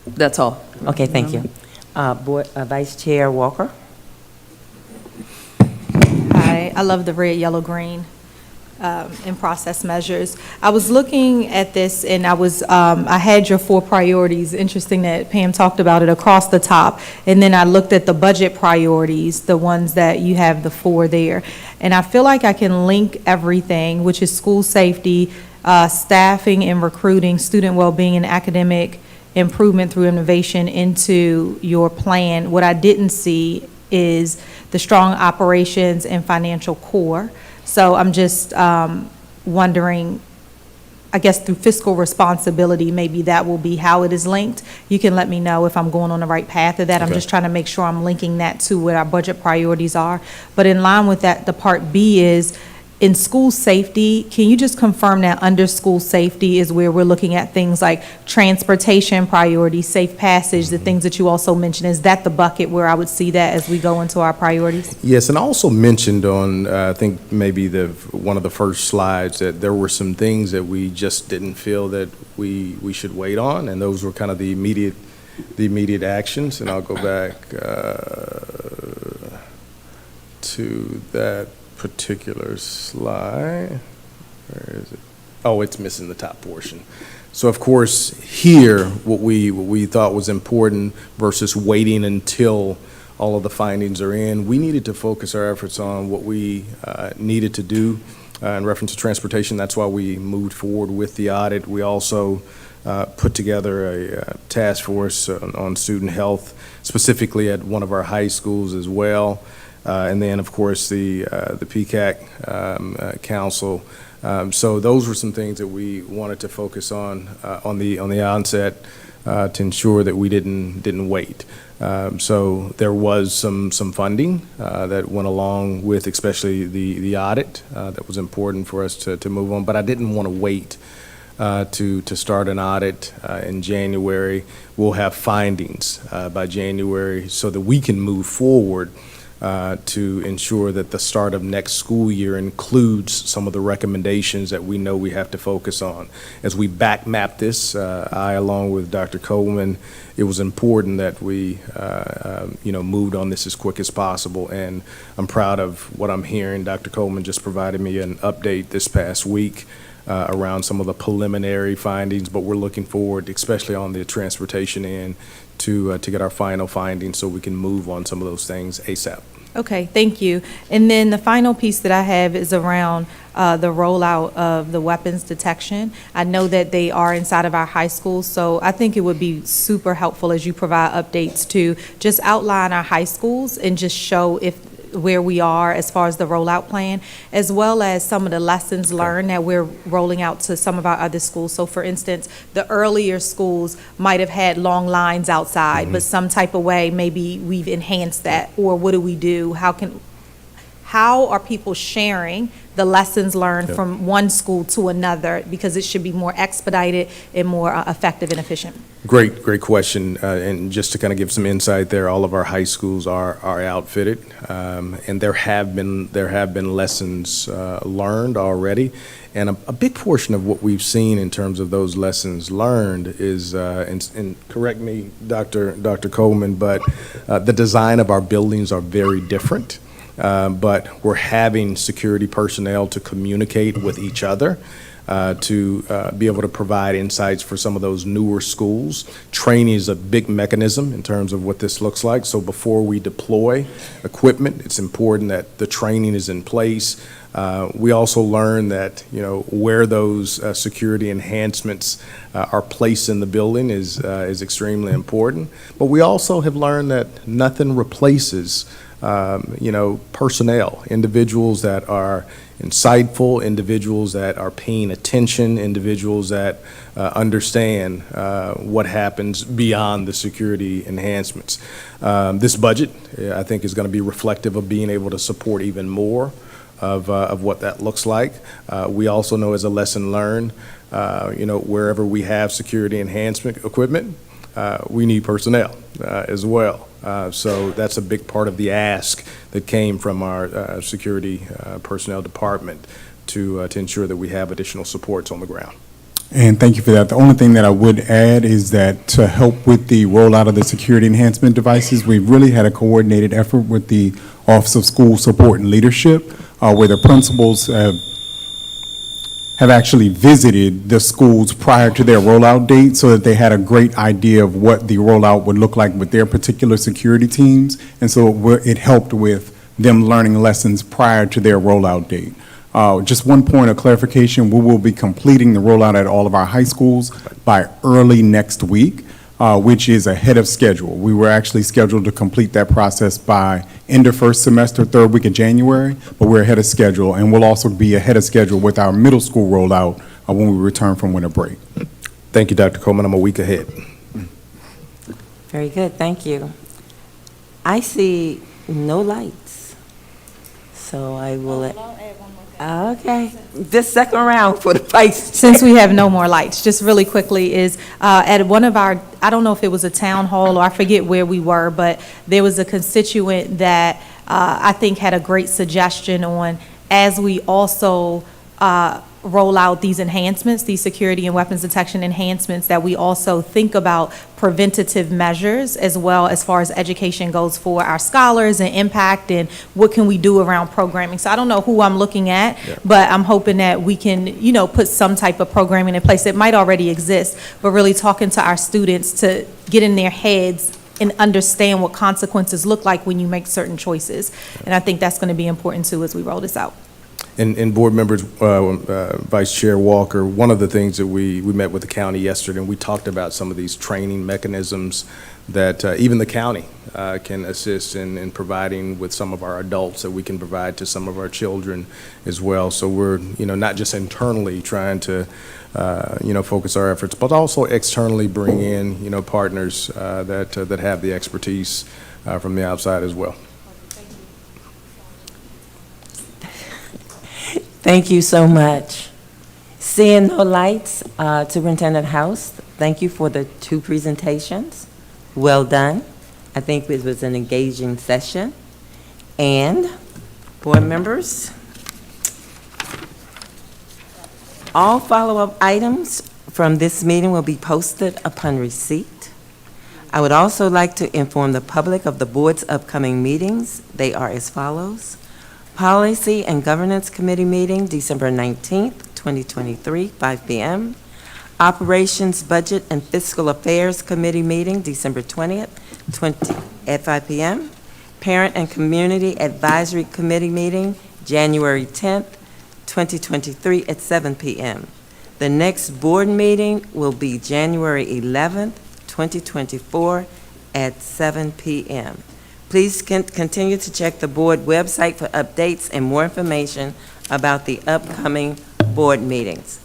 That's all. Okay, thank you. Vice Chair Walker? I love the red, yellow, green in process measures. I was looking at this and I had your 4 priorities. Interesting that Pam talked about it across the top. And then I looked at the budget priorities, the ones that you have the 4 there. And I feel like I can link everything, which is school safety, staffing and recruiting, student well-being and academic improvement through innovation into your plan. What I didn't see is the strong operations and financial core. So I'm just wondering, I guess through fiscal responsibility, maybe that will be how it is linked. You can let me know if I'm going on the right path of that. I'm just trying to make sure I'm linking that to what our budget priorities are. But in line with that, the part B is in school safety. Can you just confirm that under school safety is where we're looking at things like transportation priorities, safe passage, the things that you also mentioned? Is that the bucket where I would see that as we go into our priorities? Yes, and I also mentioned on, I think maybe one of the first slides, that there were some things that we just didn't feel that we should wait on, and those were kind of the immediate actions. And I'll go back to that particular slide. Where is it? Oh, it's missing the top portion. So of course, here, what we thought was important versus waiting until all of the findings are in, we needed to focus our efforts on what we needed to do in reference to transportation. That's why we moved forward with the audit. We also put together a task force on student health, specifically at one of our high schools as well. And then, of course, the PCAC council. So those were some things that we wanted to focus on the onset to ensure that we didn't wait. So there was some funding that went along with, especially the audit, that was important for us to move on. But I didn't want to wait to start an audit in January. We'll have findings by January so that we can move forward to ensure that the start of next school year includes some of the recommendations that we know we have to focus on. As we back map this, I, along with Dr. Coleman, it was important that we, moved on this as quick as possible. And I'm proud of what I'm hearing. Dr. Coleman just provided me an update this past week around some of the preliminary findings, but we're looking forward, especially on the transportation end, to get our final findings so we can move on some of those things ASAP. Okay, thank you. And then the final piece that I have is around the rollout of the weapons detection. I know that they are inside of our high schools, so I think it would be super helpful as you provide updates to just outline our high schools and just show where we are as far as the rollout plan, as well as some of the lessons learned that we're rolling out to some of our other schools. So for instance, the earlier schools might have had long lines outside, but some type of way, maybe we've enhanced that, or what do we do? How are people sharing the lessons learned from one school to another? Because it should be more expedited and more effective and efficient. Great question. And just to kind of give some insight there, all of our high schools are outfitted, and there have been lessons learned already. And a big portion of what we've seen in terms of those lessons learned is, and correct me, Dr. Coleman, but the design of our buildings are very different. But we're having security personnel to communicate with each other, to be able to provide insights for some of those newer schools. Training is a big mechanism in terms of what this looks like. So before we deploy equipment, it's important that the training is in place. We also learn that, where those security enhancements are placed in the building is extremely important. But we also have learned that nothing replaces personnel, individuals that are insightful, individuals that are paying attention, individuals that understand what happens beyond the security enhancements. This budget, I think, is going to be reflective of being able to support even more of what that looks like. We also know, as a lesson learned, wherever we have security enhancement equipment, we need personnel as well. So that's a big part of the ask that came from our security personnel department to ensure that we have additional supports on the ground. And thank you for that. The only thing that I would add is that to help with the rollout of the security enhancement devices, we've really had a coordinated effort with the Office of School Support and Leadership, where the principals have actually visited the schools prior to their rollout date so that they had a great idea of what the rollout would look like with their particular security teams. And so it helped with them learning lessons prior to their rollout date. Just one point of clarification, we will be completing the rollout at all of our high schools by early next week, which is ahead of schedule. We were actually scheduled to complete that process by end of first semester, third week of January, but we're ahead of schedule, and we'll also be ahead of schedule with our middle school rollout when we return from winter break. Thank you, Dr. Coleman. I'm a week ahead. Very good, thank you. I see no lights, so I will. Okay, this second round for the vice chair. Since we have no more lights, just really quickly is, at one of our, I don't know if it was a town hall or I forget where we were, but there was a constituent that I think had a great suggestion on, as we also roll out these enhancements, these security and weapons detection enhancements, that we also think about preventative measures as well, as far as education goes for our scholars and impact, and what can we do around programming. So I don't know who I'm looking at, but I'm hoping that we can, put some type of programming in place that might already exist, but really talking to our students to get in their heads and understand what consequences look like when you make certain choices. And I think that's going to be important too as we roll this out. And board members, Vice Chair Walker, one of the things that we met with the county yesterday, and we talked about some of these training mechanisms that even the county can assist in providing with some of our adults, that we can provide to some of our children as well. So we're, not just internally trying to, focus our efforts, but also externally bring in, partners that have the expertise from the outside as well. Thank you so much. Seeing no lights, Superintendent House, thank you for the 2 presentations. Well done. I think it was an engaging session. And board members, all follow-up items from this meeting will be posted upon receipt. I would also like to inform the public of the board's upcoming meetings. They are as follows. Policy and Governance Committee meeting, December 19th, 2023, 5 p.m. Operations, Budget, and Fiscal Affairs Committee meeting, December 20th, at 5 p.m. Parent and Community Advisory Committee meeting, January 10th, 2023, at 7 p.m. The next board meeting will be January 11th, 2024, at 7 p.m. Please continue to check the board website for updates and more information about the upcoming board meetings.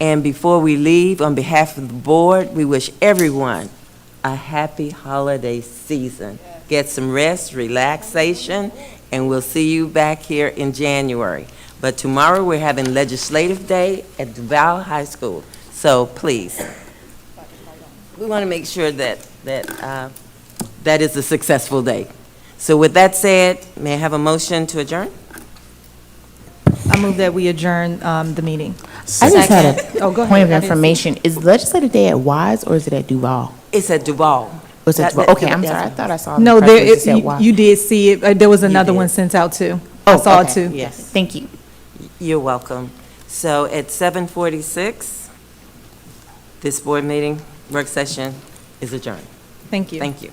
And before we leave, on behalf of the board, we wish everyone a happy holiday season. Get some rest, relaxation, and we'll see you back here in January. But tomorrow we're having Legislative Day at Duval High School. So please, we want to make sure that that is a successful day. So with that said, may I have a motion to adjourn? I move that we adjourn the meeting. I just had a go ahead. point of information. Is Legislative Day at Wise or is it at Duval? It's at Duval. Was it Duval? Okay, I'm sorry. I thought I saw. No, the press release at Wise. you did see it. There was another one sent out too. I saw it too. Yes. Thank you. You're welcome. So at 7:46, this board meeting, work session is adjourned. Thank you. Thank you.